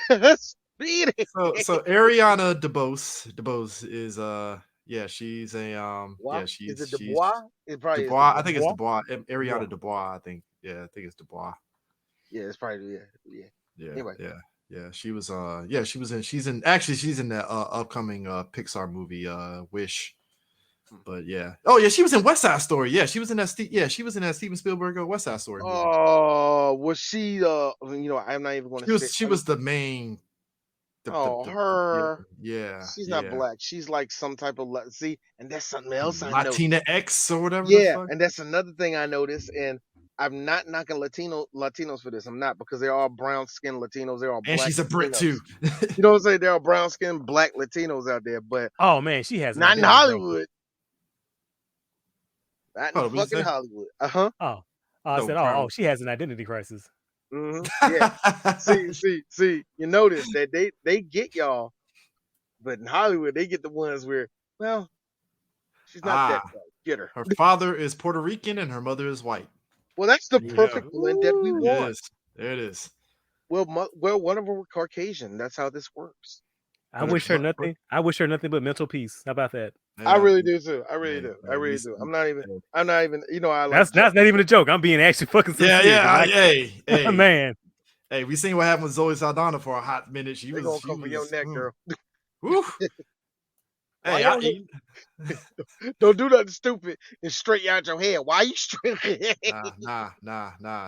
That's speed. So Ariana DeBose is she's a Is it she's Dubois? It probably Dubois. is I think it's Dubois? Dubois. Ariana Dubois. I think it's Dubois. Yeah, it's probably yeah. Anyway. She was she's in the upcoming Pixar movie Wish. But yeah. Oh yeah, she was in West Side Story. Yeah, she was in that Steven Spielberg West Side Story movie. Oh, was she I'm not even going to She was the main her. Yeah. She's not black. She's like some type of and that's something else I know. Latina X or whatever. Yeah, and that's another thing I noticed. And I'm not knocking Latinos for this. I'm not, because they're all brown skinned Latinos. They're all black. And she's a Brit too. You know what I'm saying? They're all brown skinned black Latinos out there. But oh man, she has not in Hollywood. Not in fucking Hollywood. I said, she has an identity crisis. Mm-hmm. Yeah. see. You notice that they get y'all, but in Hollywood they get the ones where, well, she's not that bright. Get her. Her father is Puerto Rican and her mother is white. Well, that's the perfect blend that we want. There it is. Well, one of them were Caucasian. That's how this works. I wish her nothing. I wish her nothing but mental peace. How about that? I really do too. I really do. I'm not even. That's not even a joke. I'm being actually fucking sincere. Hey, man. Hey, we seen what happened with Zoe Saldana for a hot minute. She was gonna come for your neck, girl. Hey, don't do nothing stupid and straighten out your head. Why are you straight? Nah.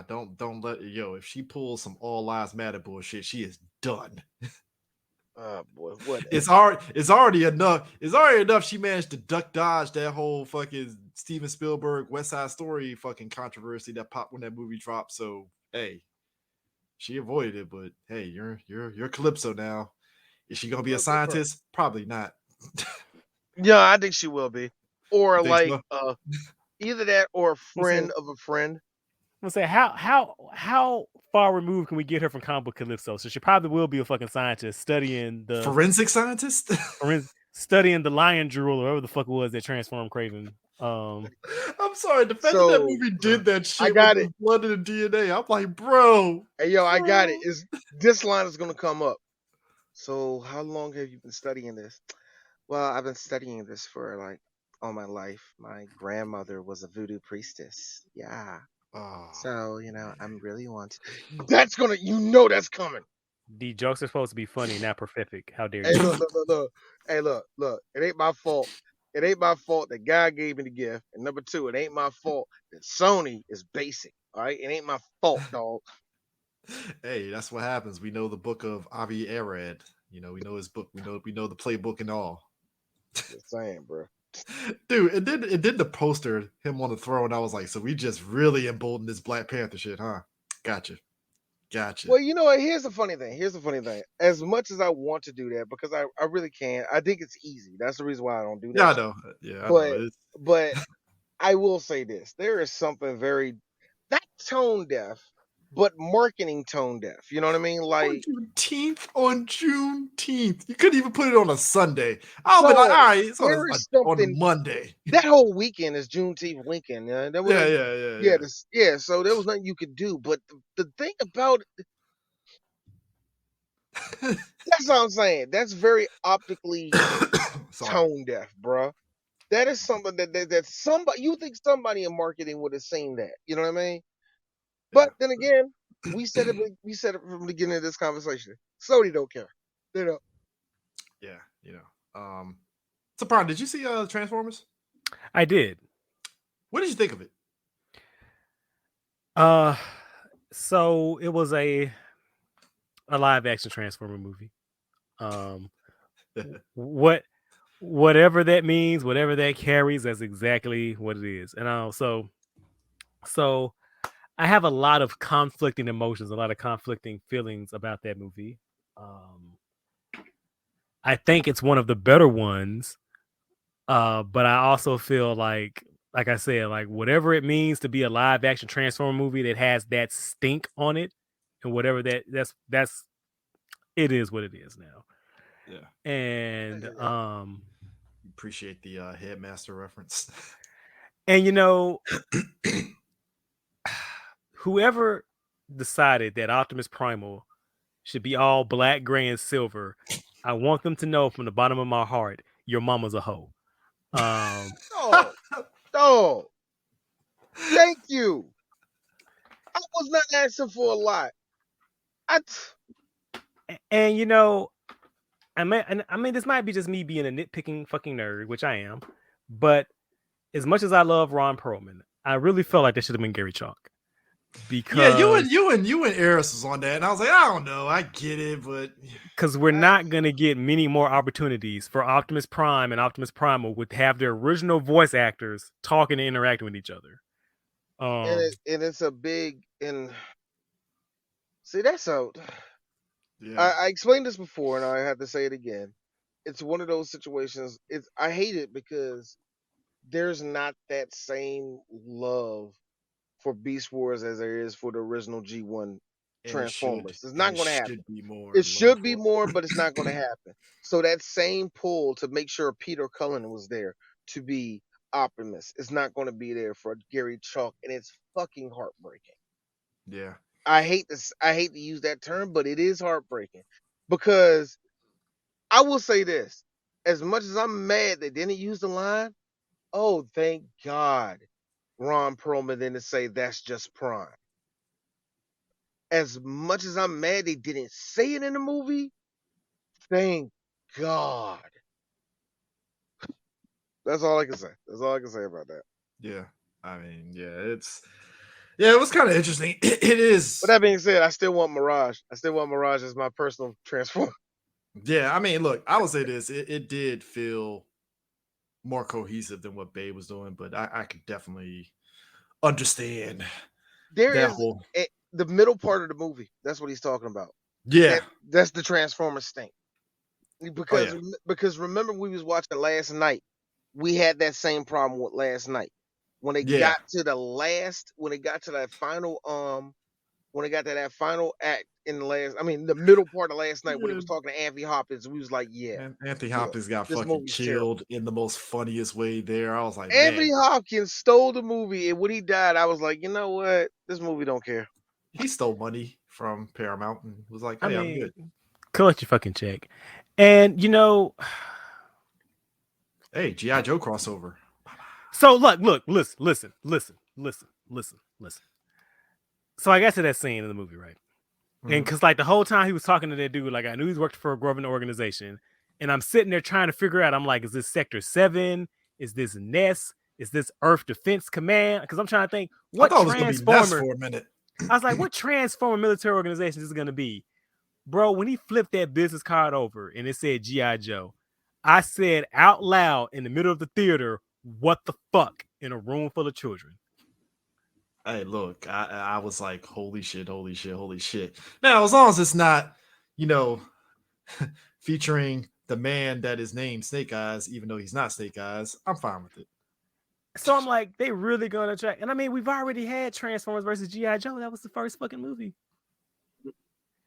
Don't let if she pulls some all lives matter bullshit, she is done. Oh boy, what? It's already enough. It's already enough. She managed to duck dodge that whole fucking Steven Spielberg West Side Story fucking controversy that popped when that movie dropped. So hey, she avoided it. But hey, you're Calypso now. Is she gonna be a scientist? Probably not. Yeah, I think she will be, or either that or a friend of a friend. I'm gonna say how far removed can we get her from comic book Calypso? So she probably will be a fucking scientist studying the forensic scientist, studying the lion drool or whatever the fuck it was that transformed Craven. I'm sorry, the fact that movie did that shit. I got it. Blood and the DNA. I'm like, bro. Hey yo, I got it. This line is gonna come up. So how long have you been studying this? Well, I've been studying this for like all my life. My grandmother was a voodoo priestess. Yeah. Oh. So, I'm really wanting. That's coming. The jokes are supposed to be funny, not prolific. How dare you? Hey, look. Hey, look. It ain't my fault. It ain't my fault that God gave me the gift. And number two, it ain't my fault that Sony is basic. All right? It ain't my fault, dog. Hey, that's what happens. We know the book of Avi Arad. We know his book. We know the playbook and all. Just saying, bro. Dude, it did the poster him on the throne. I was like, so we just really emboldened this Black Panther shit, huh? Gotcha. Well, here's the funny thing. As much as I want to do that, because I really can, I think it's easy. That's the reason why I don't do that. Yeah, I know. Yeah, I know. But I will say this: there is something very not tone deaf, but marketing tone deaf. You know what I mean? Like on Juneteenth. You couldn't even put it on a Sunday. I'll be like, all right, it's on a Monday. That whole weekend is Juneteenth weekend. Yeah. So there was nothing you could do. But the thing about it, that's what I'm saying. That's very optically tone deaf, bro. That is something that somebody, you think somebody in marketing would have seen that. You know what I mean? But then again, we said it from the beginning of this conversation. Sony don't care. They don't. Yeah, So, Brian, did you see Transformers? I did. What did you think of it? So it was a live action Transformer movie. Whatever that means, whatever that carries, that's exactly what it is. And so I have a lot of conflicting emotions, a lot of conflicting feelings about that movie. I think it's one of the better ones. But I also feel like I said, like whatever it means to be a live action Transformer movie that has that stink on it, and whatever that's it is what it is now. Yeah. And Appreciate the headmaster reference. and whoever decided that Optimus Primal should be all black, gray, and silver, I want them to know from the bottom of my heart, your mama's a hoe. Oh, oh, thank you. I was not asking for a lot. And I mean, this might be just me being a nitpicking fucking nerd, which I am. But as much as I love Ron Perlman, I really felt like that should have been Gary Chalk. Because you and Eris was on that, and I was like, I don't know, I get it, but because we're not gonna get many more opportunities for Optimus Prime and Optimus Primal would have their original voice actors talking and interacting with each other. And it's a big see that's out. yeah. I explained this before, and I have to say it again. It's one of those situations. I hate it because there's not that same love for Beast Wars as there is for the original G1 Transformers. It's not going to happen. Should be more. It should be more, but it's not going to happen. So that same pull to make sure Peter Cullen was there to be Optimus is not going to be there for Gary Chalk, and it's fucking heartbreaking. Yeah. I hate to use that term, but it is heartbreaking because I will say this: as much as I'm mad they didn't use the line, oh thank God, Ron Perlman didn't say that's just Prime. As much as I'm mad they didn't say it in the movie, thank God. That's all I can say. That's all I can say about that. Yeah. I mean, it was kind of interesting. It is. But that being said, I still want Mirage. I still want Mirage as my personal transformer. Yeah, I mean, look, I will say this: it did feel more cohesive than what Babe was doing, but I could definitely understand There that is whole. The middle part of the movie. That's what he's talking about. Yeah, that's the Transformer stink. Because remember we was watching last night. We had that same problem with last night. When it got to that final act in the middle part of last night when he was talking to Anthony Hopkins, we was like, yeah. Anthony Hopkins got this fucking movie's killed terrible. in the most funniest way there. I was like, Anthony man, Hopkins stole the movie, and when he died, I was like, you know what? This movie don't care. he stole money from Paramount and was like, hey, I'm good. Collect your fucking check. And hey, G.I. Joe crossover. So look, listen. So I got to that scene in the movie, right? Mm-hmm. And because like the whole time he was talking to that dude, like I knew he's worked for a government organization, and I'm sitting there trying to figure out. I'm like, is this Sector 7? Is this NES? Is this Earth Defense Command? Because I'm trying to think what Transformer. For a minute. I was like, what Transformer military organization is this going to be, bro? When he flipped that business card over and it said G.I. Joe, I said out loud in the middle of the theater, "What the fuck?" in a room full of children. Hey, look, I was like, holy shit. Now, as long as it's not, featuring the man that is named Snake Eyes, even though he's not Snake Eyes, I'm fine with it. So I'm like, they really gonna try? And I mean, we've already had Transformers versus G.I. Joe. That was the first fucking movie.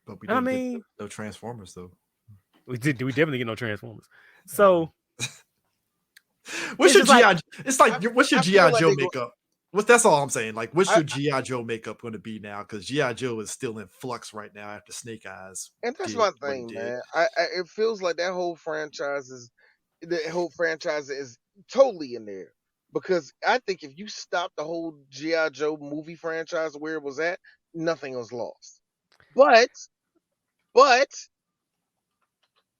But we didn't get no Transformers though. We definitely get no Transformers. So what's your G.I. It's like what's your G.I. Joe makeup? That's all I'm saying. Like, what's your G.I. Joe makeup going to be now? Because G.I. Joe is still in flux right now after Snake Eyes. And that's my thing, man. It feels like that whole franchise is totally in there. Because I think if you stop the whole G.I. Joe movie franchise where it was at, nothing was lost. But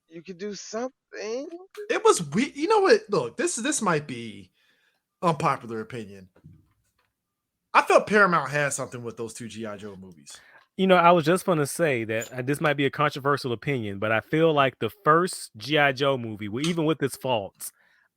you could do something. It was weird. You know what? Look, this might be unpopular opinion. I felt Paramount had something with those two G.I. Joe movies. I was just going to say that this might be a controversial opinion, but I feel like the first G.I. Joe movie, even with its faults,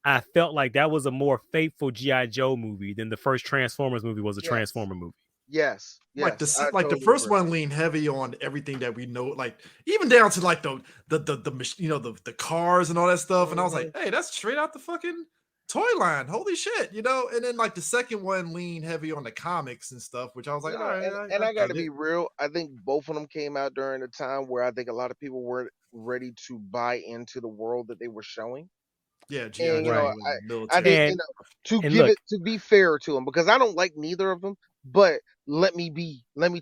I felt like that was a more faithful G.I. Joe movie than the first Transformers movie was a Transformer movie. Yes, Like yes, I the totally first agree. one leaned heavy on everything that we know, like even down to like the cars and all that stuff. And I was like, Mhm. hey, that's straight out the fucking toy line. Holy shit, you know. And then like the second one leaned heavy on the comics and stuff, which I was like, You all know, right, and I I got to dug be it. real. I think both of them came out during a time where I think a lot of people weren't ready to buy into the world that they were showing. Yeah, GI And you know, Right. Joe and I think, military. And and give look, it, to be fair to them, because I don't like neither of them. But let me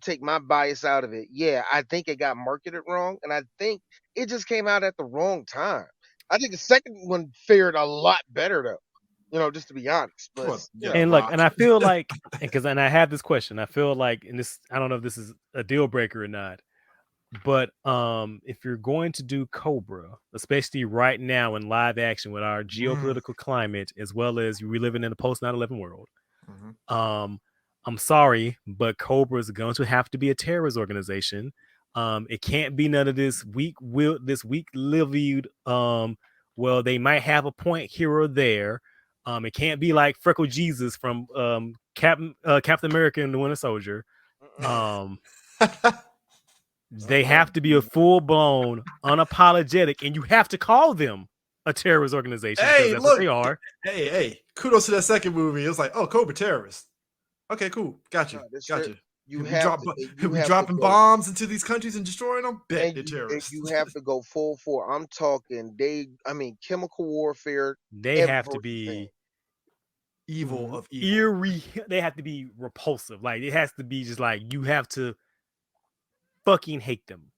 take my bias out of it. Yeah, I think it got marketed wrong, and I think it just came out at the wrong time. I think the second one fared a lot better though. You know, just to be honest. But Well, you yeah, The know, and look, Rock. and I feel like, and I have this question. I feel like, and this, I don't know if this is a deal breaker or not, but if you're going to do Cobra, especially right now in live action with our Mm, geopolitical climate, as well as we living in a post 9/11 world, mhm. um, I'm sorry, but Cobra is going to have to be a terrorist organization. It can't be none of this weak lived. Well, they might have a point here or there. It can't be like Freckle Jesus from Captain America and the Winter Soldier. mm-mm, Um, they mm-mm. have to be a full blown, unapologetic, and you have to call them a terrorist organization because Hey, that's what look. they are. Hey. Kudos to that second movie. It was like, oh, Cobra terrorist. Okay, cool. Got No, you. this Got shit. you. You We have drop to. we You have to dropping go. bombs into these countries and destroying them? Bet And they're you terrorists. have to go full for. I'm talking. I mean, chemical warfare. They have to Everything. be Evil of evil. eerie. They have to be repulsive. Like it has to be just like you have to fucking hate them,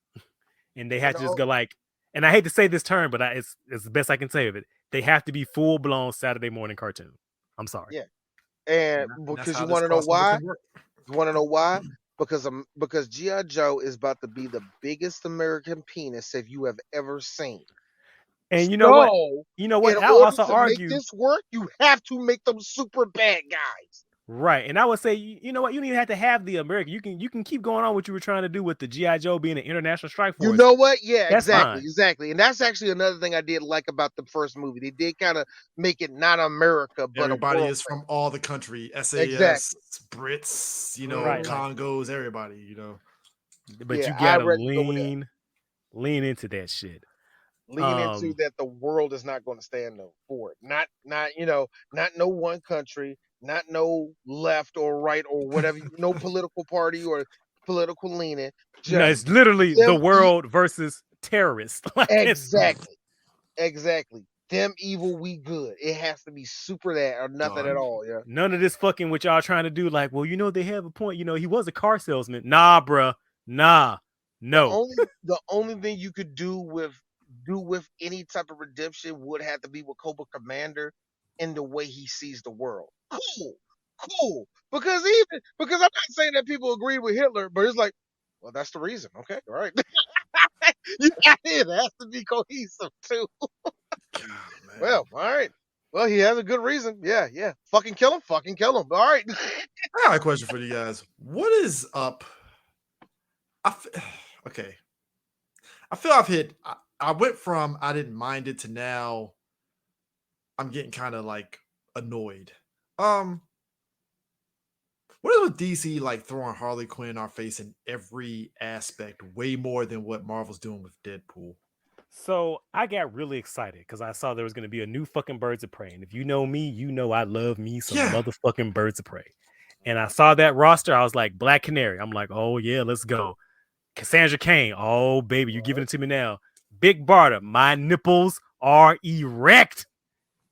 and they And have to just go like. And I hate to say this term, but it's the best I can say of it. They have to be full blown Saturday morning cartoon. I'm sorry. yeah, and And that's because how you this want to know crossover why? can work. You want to know why? Because GI Joe is about to be the biggest American penis if you have ever seen. And you know what? So, You know in what? I'll order also to make argue. this work, you have to make them super bad guys. Right. And I would say, you know what? You don't even have to have the American. You can keep going on what you were trying to do with the GI Joe being an international strike You force. know what? Yeah, That's exactly, fine. exactly. And that's actually another thing I did like about the first movie. They did kind of make it not America, but a Everybody world is thing. from all the country. SAS, Exactly. Brits, Right. Like, Congos, everybody. but Yeah, you I'd gotta rather go with that. lean into that shit. Lean into Um, that the world is not going to stand no for it. Not not no one country, not no left or right or whatever, no political party or political leaning. no, Just it's literally the them world versus terrorists. Like it's exactly. Exactly. Them evil, we good. It has to be super that or nothing at Done. all. Yeah. none of this fucking what y'all trying to do. Like, well, they have a point. He was a car salesman. Nah, bruh. Nah. No. The only thing you could do with any type of redemption would have to be with Cobra Commander in the way he sees the world. Cool. Cool. Because I'm not saying that people agree with Hitler, but it's like, well, that's the reason. Okay, all right. It has to be cohesive too. Oh, man. Well, all right. Well, he has a good reason. Yeah, yeah. Fucking kill him. Fucking kill him. All right. I got a question for you guys. What is up? Okay. I feel I've hit. I went from I didn't mind it to now I'm getting kind of like annoyed. Um, what is with DC like throwing Harley Quinn in our face in every aspect, way more than what Marvel's doing with Deadpool? So I got really excited because I saw there was going to be a new fucking Birds of Prey. And if you know me, you know I love me some Yeah, motherfucking Birds of Prey. And I saw that roster. I was like, Black Canary. I'm like, oh yeah, let's go. Cassandra Cain. Oh baby, you giving it to me now. Big Barda. My nipples are erect.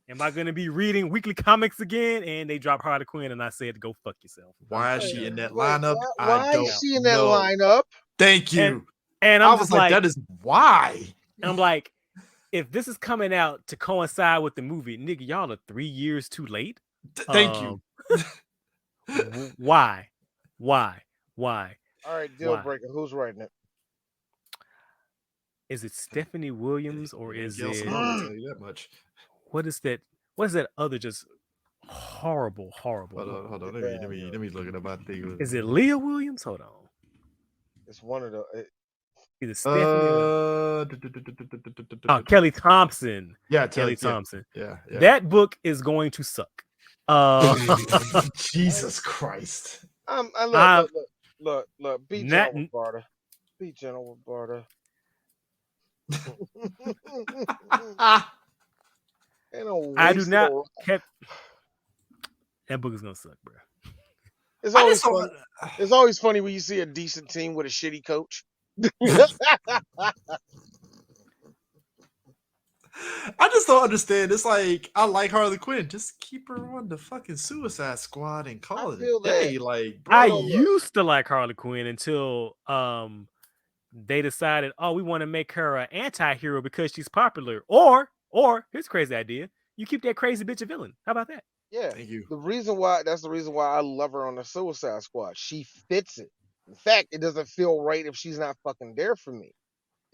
Am I going to be reading weekly comics again? And they drop Harley Quinn, and I said, go fuck yourself. why is I'm she done. in that Wait, lineup? I why is don't Yeah. she in that know. lineup? Thank And you. and I I'm was just like, like, that is why. and I'm like, if this is coming out to coincide with the movie, nigga, y'all are 3 years too late. Thank you. Why? Why? Why? All right, deal Why? breaker. Who's writing it? Is it Stephanie Williams or It ain't is Gail it Simone, I'll tell you that much. what is that? What is that other just horrible? Hold on. Let me look it up. I think Is it Leah Williams? Hold on. It's one of the. Either Stephanie or Oh, Kelly Thompson. yeah, Kelly Thompson. yeah. That book is going to suck. Uh, Jesus Christ. I I'm look. Be not. gentle with Barter. Be gentle with Barter. Ain't no I do wasted. not. Kept that book is gonna suck, bro. It's I just always don't. fun. It's always funny when you see a decent team with a shitty coach. I just don't understand. It's like I like Harley Quinn. Just keep her on the fucking Suicide Squad and I call it a feel that. day. Like, I No, bro. look. used to like Harley Quinn until they decided, oh, we want to make her an anti-hero because she's popular. Or here's a crazy idea. You keep that crazy bitch a villain. How about that? Yeah. Thank you. That's the reason why I love her on the Suicide Squad. She fits it. In fact, it doesn't feel right if she's not fucking there for me.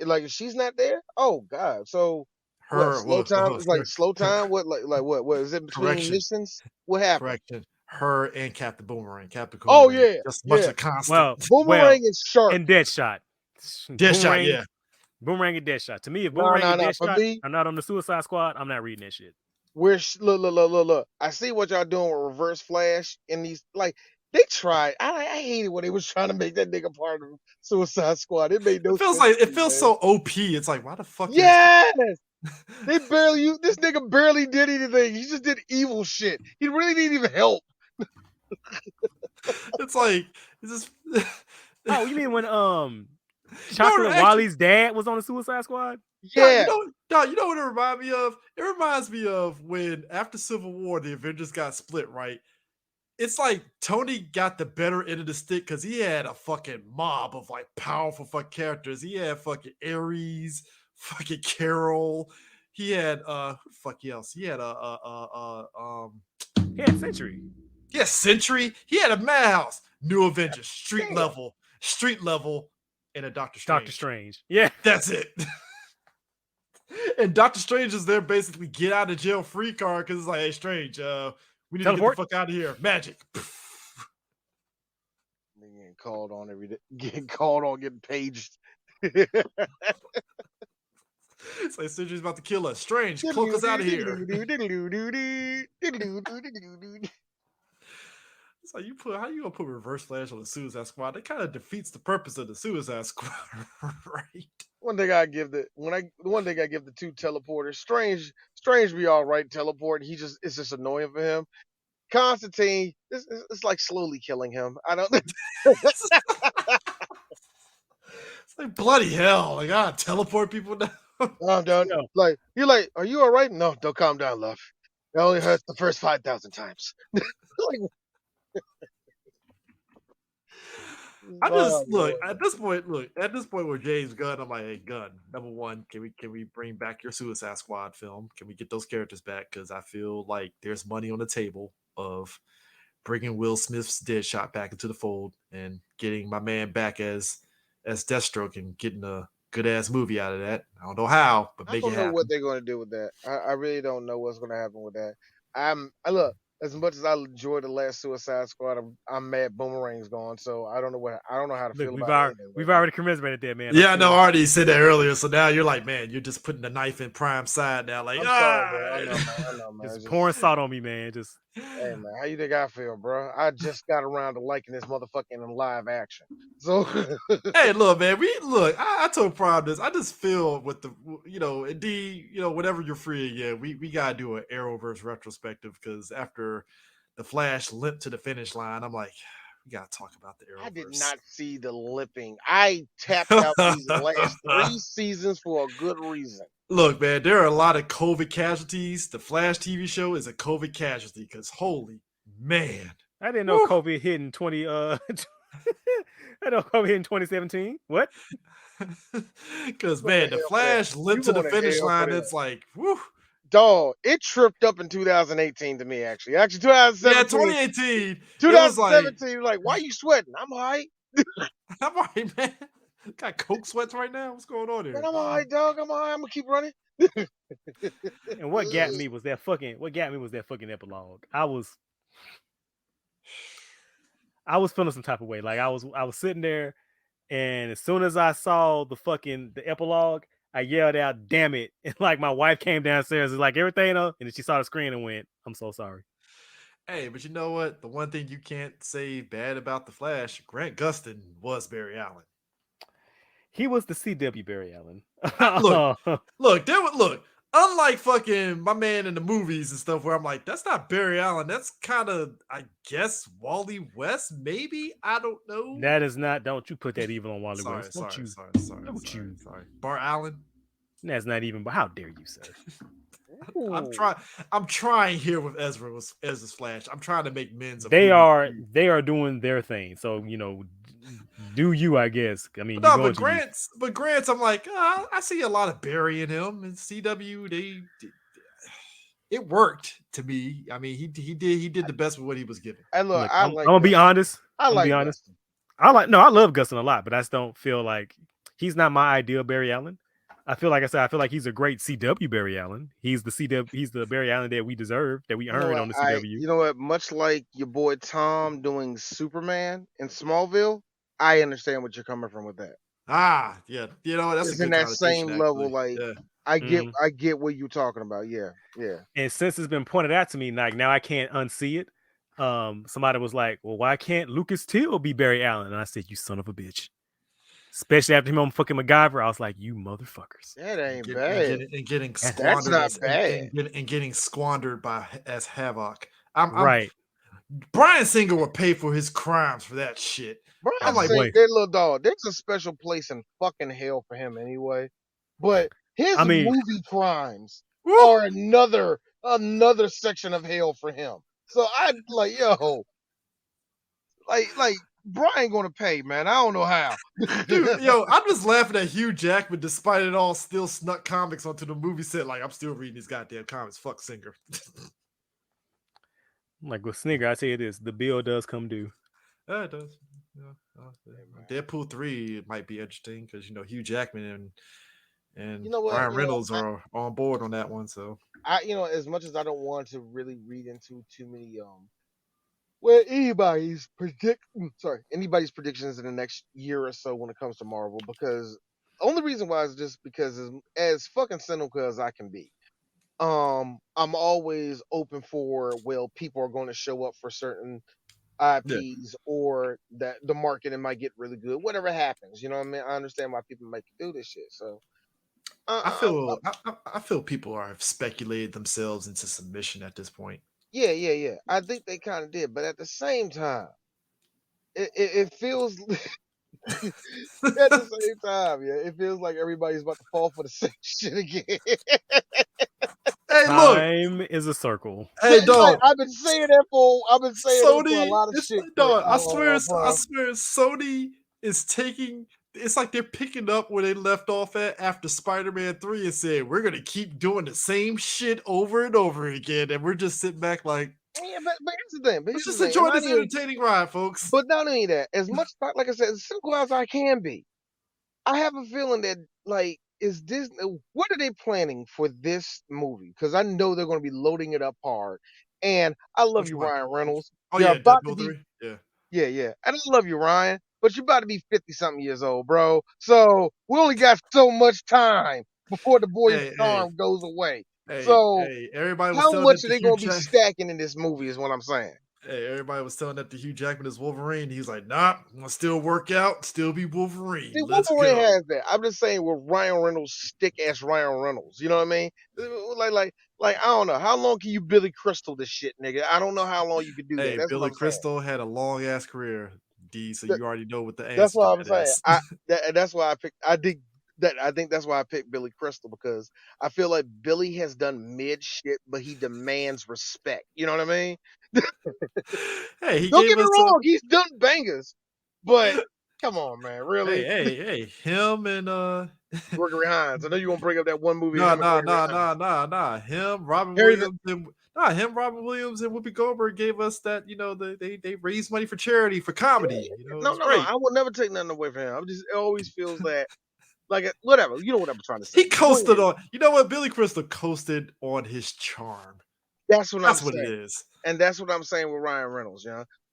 Like if she's not there, oh god. So what? Her, Slow well, time? It's like slow her, time. What like what? What is it between correction, missions? What happened? correction. Her and Captain Boomerang, Captain Oh Boomerang, yeah, just a bunch yeah. of constant. Well, Boomerang is sharp. and Deadshot. Deadshot, yeah. Boomerang and Deadshot. To me, if Nah, Boomerang nah, and nah. For Deadshot me, are not on the Suicide Squad, I'm not reading that shit. look. I see what y'all doing with Reverse Flash and these like they tried. I hated when they was trying to make that nigga part of Suicide Squad. It made no It feels sense like to it me, feels man. so OP. It's like, why the fuck is Yes, they barely. This nigga barely did anything. He just did evil shit. He really didn't even help. it's like is this Oh, you mean when no, Chocolate actually, Wally's dad was on the Suicide Squad? yeah, Yeah, you know what it reminds me of? It reminds me of when after Civil War the Avengers got split, right? It's like Tony got the better end of the stick because he had a fucking mob of like powerful fuck characters. He had fucking Ares, fucking Carol. He had who the fuck else? He had He had Century. he had Sentry. He had a Madhouse. New Avengers, damn. street level, and a Doctor Doctor Strange. Strange. Yeah. That's it. And Doctor Strange is there basically get out of jail free card because it's like, hey, Strange, we need to get the Teleport. fuck out of here. Magic. Getting called on every day. Getting called on, getting paged. It's like Sentry's about to kill us. Strange, cloak us out of here. It's like how you gonna put Reverse Flash on the Suicide Squad? That kind of defeats the purpose of the Suicide Squad, right? One thing I give the two teleporters. Strange be all right teleporting. It's just annoying for him. Constantine, it's like slowly killing him. I don't. It's like bloody hell. Like, I teleport people now. I'm done. No. Like you're like, are you all right? No, don't calm down, love. It only hurts the first 5,000 times. Like, I just oh, look Lord. at this point with James Gunn, I'm like, hey, Gunn, number one, can we bring back your Suicide Squad film? Can we get those characters back? Because I feel like there's money on the table of bringing Will Smith's Deadshot back into the fold and getting my man back as Deathstroke and getting a good ass movie out of that. I don't know how, but I make it don't know what happen. they're going to do with that. I really don't know what's going to happen with that. I look as much as I enjoyed the last Suicide Squad. I'm mad Boomerang's gone, so I don't know how to Look, feel about it anyway. we've already commiserated that, man. Yeah, I know. I already said that earlier. So now you're like, man, you're just putting the knife in prime side now. Like, I'm sorry, bro. I know, man. Just pouring salt on me, man. Just Hey, man, how you think I feel, bro? I just got around to liking this motherfucking in live action. So, hey, look, man. I told Prime this. I just feel with the, indeed, whenever you're free again, we gotta do an Arrowverse retrospective because after the Flash limped to the finish line, I'm like, we gotta talk about the I did Arrowverse. not see the lipping. I tapped out these last 3 seasons for a good reason. Look, man, there are a lot of COVID casualties. The Flash TV show is a COVID casualty because holy man. I didn't know Woo. COVID hit in 20 I know COVID hit in 2017. What? Because man, the Flash limped to the finish line. It's like, whoo. Dog, it tripped up in 2018 to me, actually. Actually, 2017. Yeah, 2018. 2017, like, why you sweating? I'm all right. I'm all right, man. Got coke sweats right now. What's going on here? Man, I'm all right, dog. I'm all right. I'm going to keep running. And what got me was that fucking epilogue. I was feeling some type of way. Like I was sitting there, and as soon as I saw the epilogue, I yelled out, "Damn it!" And like my wife came downstairs, and like everything up, and then she saw the screen and went, "I'm so sorry." Hey, but you know what? The one thing you can't say bad about the Flash, Grant Gustin was Barry Allen. He was the CW Barry Allen. Look, look. Unlike fucking my man in the movies and stuff, where I'm like, that's not Barry Allen. That's kind of, I guess, Wally West. Maybe I don't know. That is not. Don't you put that evil on Wally Sorry, West? Don't sorry, you? sorry, sorry, Don't sorry, you? sorry. Bar Allen. That's not even. How dare you, sir? I'm Ooh. trying. I'm trying here with Ezra's Flash. I'm trying to make men's a They movie. are. They are doing their thing. So do you? I guess. I mean, But you no, going to you. But Grant's, I'm like, I see a lot of Barry in him. And CW, it worked to me. I mean, he did the best with what he was given. And look, Look, I I'm like gonna be Gustin. honest. I I'm gonna be like honest. Gustin. I love Gustin a lot, but I just don't feel like he's not my ideal Barry Allen. I feel like I said, I feel like he's a great CW Barry Allen. He's the CW, he's the Barry Allen that we deserve, that we You know earned what? on the CW. You know what? Much like your boy Tom doing Superman in Smallville, I understand what you're coming from with that. Ah, yeah. You know, that's a It's in good that connotation, same level. actually. Like Yeah. Mhm. I get what you're talking about. Yeah, yeah. And since it's been pointed out to me, like now I can't unsee it. Somebody was like, "Well, why can't Lucas Till be Barry Allen?" And I said, "You son of a bitch." Especially after him on fucking MacGyver, I was like, "You motherfuckers." That ain't And bad. getting That's squandered not bad. and getting squandered by as Havoc. I'm Right. Brian Singer would pay for his crimes for that shit. I'm Brian like, Singer, Boy, that little dog. There's a special place in fucking hell for him anyway. But his I mean, movie crimes woo! are another section of hell for him. So I like, yo, like Brian gonna pay, man. I don't know how. Dude, yo, I'm just laughing at Hugh Jackman, despite it all, still snuck comics onto the movie set. Like, I'm still reading these goddamn comics. Fuck Singer. like with Snigger, I tell you this: the bill does come due. Yeah, it does. Yeah. Deadpool 3 might be interesting because Hugh Jackman and You know what? Ryan Reynolds are on board on that one. So As much as I don't want to really read into too many well anybody's predictions in the next year or so when it comes to Marvel, because only reason why is just because as fucking cynical as I can be, I'm always open for, well, people are going to show up for certain yeah, IPs, or that the marketing might get really good, whatever happens, you know what I mean? I understand why people make you do this shit. So I feel people have speculated themselves into submission at this point. yeah, I think they kind of did, but at the same time, it feels at the same time, yeah, it feels like everybody's about to fall for the same shit again. Hey, look, Time is a circle. hey, Like dog. I've been saying this for a Sony, lot of it's shit. like, But dog. I bro, swear, Sony is taking. It's like they're picking up where they left off at after Spider-Man 3 and saying, we're gonna keep doing the same shit over and over again, and we're just sitting back like, yeah, but here's the thing. But let's here's the just thing, and enjoy not this even. entertaining ride, folks. But not only that, as much like I said, as simple as I can be, I have a feeling that like is this what are they planning for this movie? Because I know they're going to be loading it up hard. And I love Which you, one? Ryan Reynolds. Oh You're yeah, about to Deadpool be 3. Yeah. yeah, and I love you, Ryan. But you're about to be 50 something years old, bro. So we only got so much time before the boy's Hey, hey, charm goes away. hey, So hey. Everybody was how telling much that are the they Hugh going to be Jack. stacking in this movie? Is what I'm saying. Hey, everybody was telling that the Hugh Jackman is Wolverine. He's like, nah, I'm gonna still work out, still be Wolverine. See, Let's Wolverine go. has that. I'm just saying with Ryan Reynolds, stick ass Ryan Reynolds. You know what I mean? Like I don't know. How long can you Billy Crystal this shit, nigga? I don't know how long you could do that. Hey, That's what Billy I'm saying. Crystal had a long ass career, D. So That, you already know what the that's answer to what I'm that saying. is. That's why I picked. I dig that. I think that's why I picked Billy Crystal, because I feel like Billy has done mid shit, but he demands respect. You know what I mean? Hey, he Don't get gave me us a wrong. He's done bangers, but come on, man. hey, Really? hey, hey, him and Gregory Hines. I know you're gonna bring up that one movie of nah, him and nah, Gregory nah, Hines. nah, nah, nah. Harry, the, Robin Williams and Whoopi Goldberg gave us that. They raised money for charity for comedy. It no, was no, no. great. I will never take nothing away from him. It always feels that whatever. You know what I'm trying to say. He Go coasted ahead. on. You know what? Billy Crystal coasted on his charm. That's what I'm That's what it saying, is. and that's what I'm saying with Ryan Reynolds.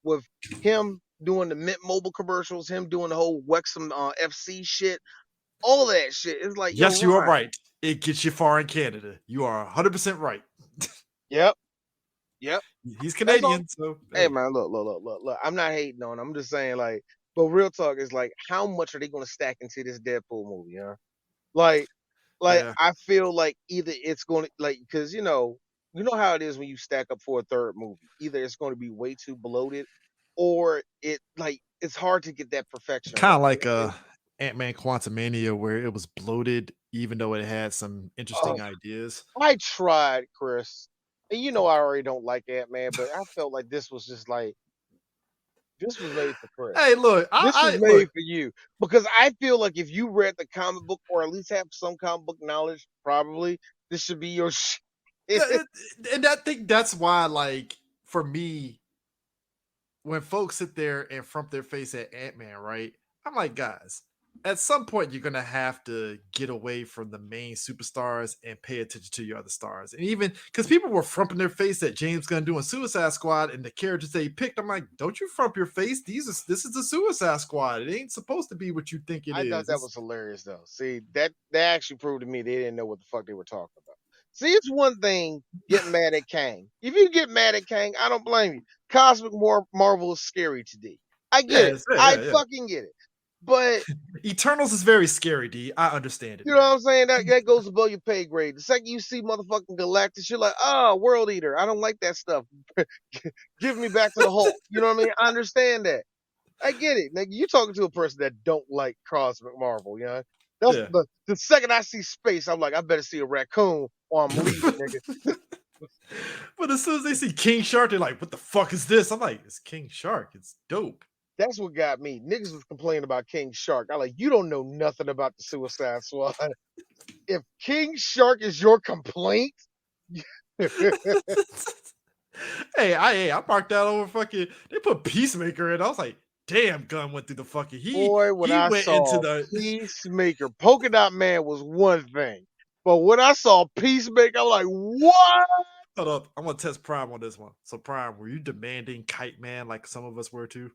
With him doing the Mint Mobile commercials, him doing the whole Wexham FC shit, all that shit. It's like, yo, Yes, you are Ryan. right. It gets you far in Canada. You are 100% right. Yep, yep. He's That's all. Canadian, so Hey hey. man, look. I'm not hating on. I'm just saying like, but real talk is like, how much are they gonna stack into this Deadpool movie? Huh? Like, Yeah. I feel like either it's going to like because you know how it is when you stack up for a third movie. Either it's going to be way too bloated, or it's hard to get that perfection Kind right. of like Ant-Man Quantumania, where it was bloated, even though it had some Oh, interesting ideas. I tried, Chris, and you know I already don't like Ant Man, but I felt like this was just like this was made for Chris. Hey, look, This was I made look. for you because I feel like if you read the comic book or at least have some comic book knowledge, probably this should be your shit. And I think that's why, like, for me, when folks sit there and front their face at Ant-Man, right? I'm like, guys, at some point you're gonna have to get away from the main superstars and pay attention to your other stars. And even because people were frumping their face at James Gunn doing Suicide Squad and the characters they picked, I'm like, don't you frump your face? This is the Suicide Squad. It ain't supposed to be what you think it I thought is. that was hilarious though. See, that actually proved to me they didn't know what the fuck they were talking about. See, it's one thing getting mad at Kang. If you get mad at Kang, I don't blame you. Cosmic Marvel is scary to D. I get it. I Yeah. fucking get it. But Eternals is very scary, D. I understand it, you know what man. I'm saying? That goes above your pay grade. The second you see motherfucking Galactus, you're like, oh, World Eater. I don't like that stuff. Give me back to the Hulk. You know what I mean? I understand that. I get it. Nigga, you talking to a person that don't like Cosmic Marvel, you know? That's Yeah. the second I see space, I'm like, I better see a raccoon or I'm leaving, nigga. But as soon as they see King Shark, they're like, what the fuck is this? I'm like, it's King Shark. It's dope. That's what got me. Niggas was complaining about King Shark. I like, you don't know nothing about the Suicide Squad. If King Shark is your complaint, I marked that over fucking. They put Peacemaker in. I was like, damn, Gunn went through the fucking. boy, when He I went into saw the. Peacemaker, Polka Dot Man was one thing. But when I saw Peacemaker, I'm like, what? Hold up, I'm gonna test Prime on this one. So Prime, were you demanding Kite Man like some of us were too?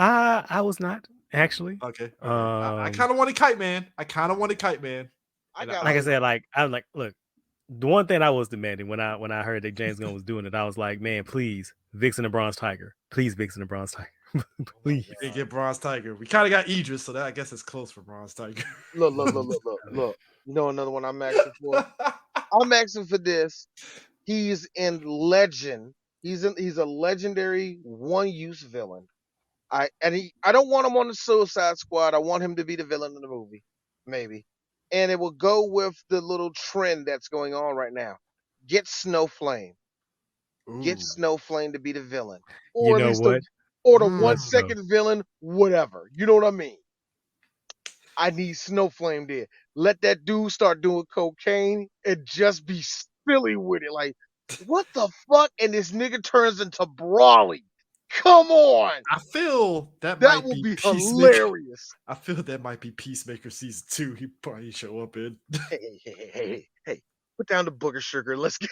I was not actually. Okay. I kind of wanted Kite Man. I got Like I like said, like I'm like, look, the one thing I was demanding when I heard that James Gunn was doing it, I was like, man, please, Vixen the Bronze Tiger, please, Vixen the Bronze Tiger, please. we didn't get Bronze Tiger. We kind of got Idris, so that I guess it's close for Bronze Tiger. look. You know another one I'm asking for? I'm asking for this. He's in Legend. He's a legendary one-use villain. I don't want him on the Suicide Squad. I want him to be the villain in the movie, maybe. And it will go with the little trend that's going on right now. Get Snowflame. Get Ooh. Snowflame to be the villain, You or at know least what? the Let's go. 1 second villain, whatever. You know what I mean? I need Snowflame there. Let that dude start doing cocaine and just be silly with it. Like, what the fuck? And this nigga turns into Brawly. Come on. I feel that That might will be be Peacemaker. hilarious. I feel that might be Peacemaker season 2. He probably show up in. Hey. Put down the booger sugar. Let's get.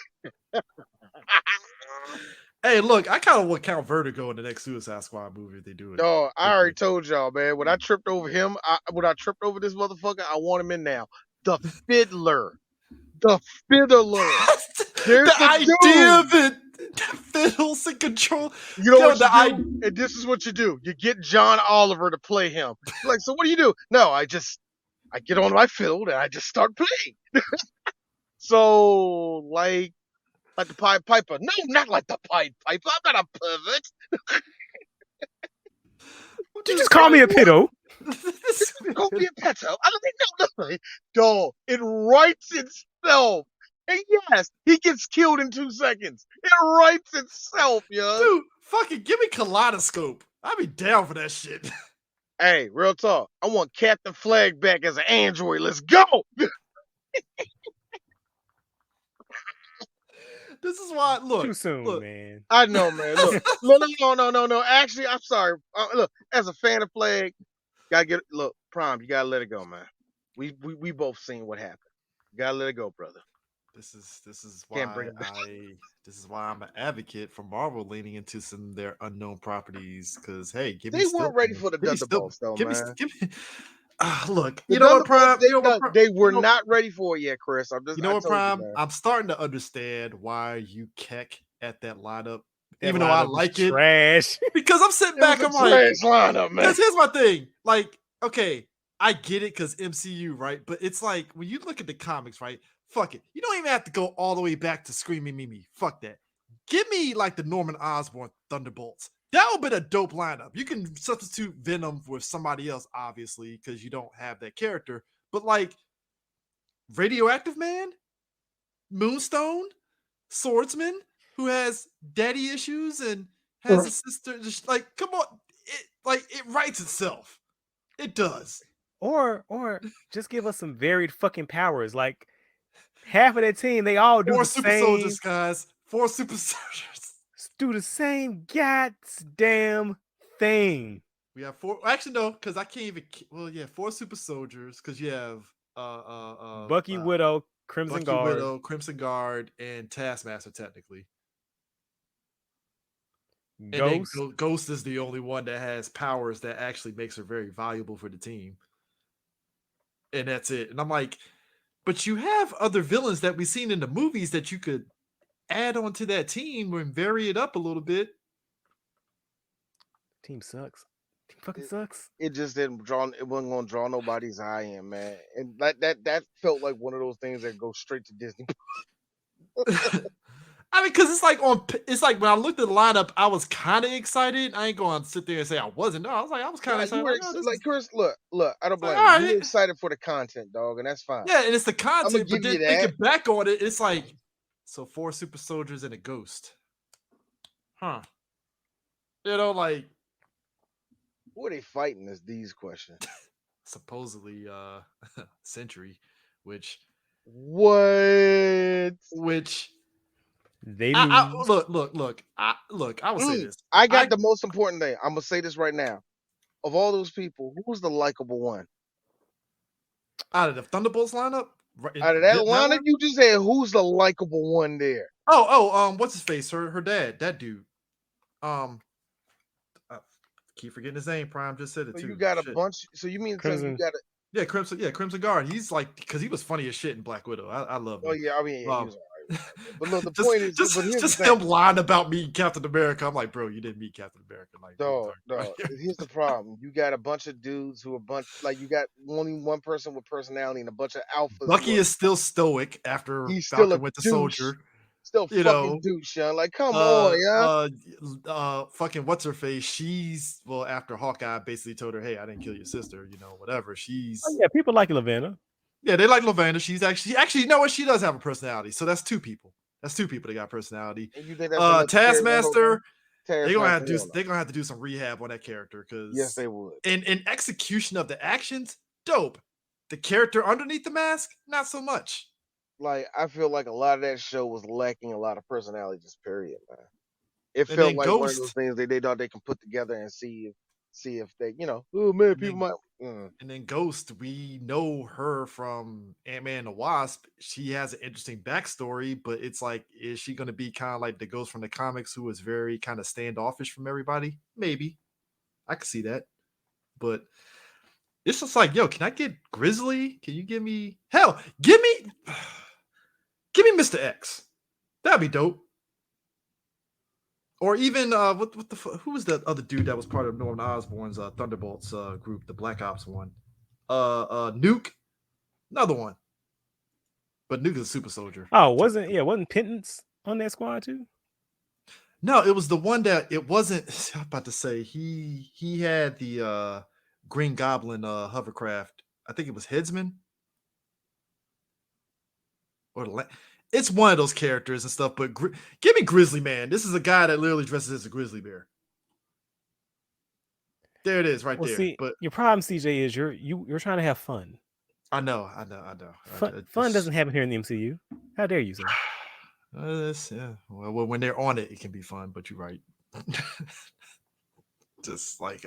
Hey, look, I kind of would count Vertigo in the next Suicide Squad movie if they do it. No, I already told y'all, man. When I tripped over him, when I tripped over this motherfucker, I want him in now. The Fiddler. The Fiddler. There's the idea of it. Fiddles in control. You know what you do? And this is what you do. You get John Oliver to play him. You're like, so what do you do? No, I get on my fiddle and I just start playing. So, like the Pied Piper. No, not like the Pied Piper. I'm not a pervert. You just call me a pedo. Call me a pedo. I don't know. Dog, it writes itself. And yes, he gets killed in 2 seconds. It writes itself, yo. Dude, fucking give me Kaleidoscope. I'd be down for that shit. Hey, real talk. I want Captain Flag back as an android. Let's go. This is why. Look, Too soon, man. I know, man. Look, no. Actually, I'm sorry. Look, as a fan of Flag, Prime. You gotta let it go, man. We both seen what happened. You gotta let it go, brother. This is why this is why I'm an advocate for Marvel leaning into some of their unknown properties. Because hey, they weren't ready for the Thunderbolts, though, man. Look, you know what, Prime? They were not ready for it yet, Chris. You know what, Prime? I'm starting to understand why you keck at that lineup, That even though I lineup is like it, trash. because I'm sitting It was back, a I'm like, trash lineup, man. because here's my thing, like, okay, I get it because MCU, right? But it's like when you look at the comics, right? Fuck it, you don't even have to go all the way back to Screaming Mimi. Fuck that. Give me like the Norman Osborn Thunderbolts. That would be a dope lineup. You can substitute Venom with somebody else, obviously, because you don't have that character. But like Radioactive Man, Moonstone, Swordsman, who has daddy issues and has a sister. Just like, come on, it writes itself. It does. Or just give us some varied fucking powers. Like half of that team, they all do 4 the super same, soldiers, guys. 4 super soldiers. do the same goddamn thing. We have 4. Actually, no, because I can't even. Well, yeah, 4 super soldiers. Because you have Bucky, Widow, Crimson Bucky, Guard. Widow, Crimson Guard, and Taskmaster, technically. Ghost. And then Ghost is the only one that has powers that actually makes her very valuable for the team. And that's it. And I'm like, but you have other villains that we've seen in the movies that you could add onto that team and vary it up a little bit. Team sucks. Team fucking sucks. It just didn't draw. It wasn't gonna draw nobody's eye in, man. And that felt like one of those things that go straight to Disney. I mean, because it's like when I looked at the lineup, I was kind of excited. I ain't going to sit there and say I wasn't. No, I was kind of You excited. were Like, oh, this is Chris. Look. I don't like, blame all you. right. You were excited for the content, dog, and that's fine. Yeah, and it's the I'm gonna content. give But then you that. thinking back on it, it's like, so 4 super soldiers and a ghost, huh? You know, like, who are they fighting? Is these questions? supposedly, Sentry, which What? They lose. Look. I would say this. I got the most important thing. I'm gonna say this right now. Of all those people, who's the likable one? Out of the Thunderbolts lineup, Out of that lineup, you just said who's the likable one there? What's his face? Her dad, that dude. I keep forgetting his name. Prime just said it So too. you got a bunch. So you mean Crimson. you got a? Yeah, Crimson Guard. He's like, because he was funny as shit in Black Widow. I love him. Oh yeah, I mean, yeah, he was all right. But look, the point is, just but here's just the thing. him lying about meeting Captain America. I'm like, bro, you didn't meet Captain America. Like, No. Here's the problem. You got a bunch of dudes who are you got only one person with personality and a bunch of alphas. Bucky is still stoic after he's still Falcon Winter Soldier. Still fucking douche, Sean. Like, come on, yeah. Fucking what's her face? She's after Hawkeye basically told her, hey, I didn't kill your sister, whatever. She's people like Lavana. Yeah, they like Lavanda. She's actually, you know what? She does have a personality. So that's 2 people. That's 2 people that got personality. And you think that's Taskmaster. They're gonna have to do some rehab on that character because yes, they would. In execution of the actions, dope. The character underneath the mask, not so much. Like I feel like a lot of that show was lacking a lot of personality, just period, man. It felt like one of those things they thought they can put together and see if they, oh man, people might. And then Ghost, we know her from Ant-Man and the Wasp. She has an interesting backstory, but it's like, is she going to be kind of like the Ghost from the comics who was very kind of standoffish from everybody? Maybe. I could see that. But it's just like, yo, can I get Grizzly? Can you give me... Hell, give me Mr. X. That'd be dope. Or even who was the other dude that was part of Norman Osborn's Thunderbolts group, the Black Ops one? Nuke, another one. But Nuke is a super soldier. Oh, wasn't Pittance on that squad too? No, it was the one that it wasn't. I'm about to say he had the Green Goblin hovercraft. I think it was Headsman or it's one of those characters and stuff, but give me Grizzly Man. This is a guy that literally dresses as a grizzly bear. There it is, right there. See, but your problem, CJ, is you're trying to have fun. I know. Fun doesn't happen here in the MCU. How dare you, sir? Yeah. Well, when they're on it, it can be fun. But you're right. Just like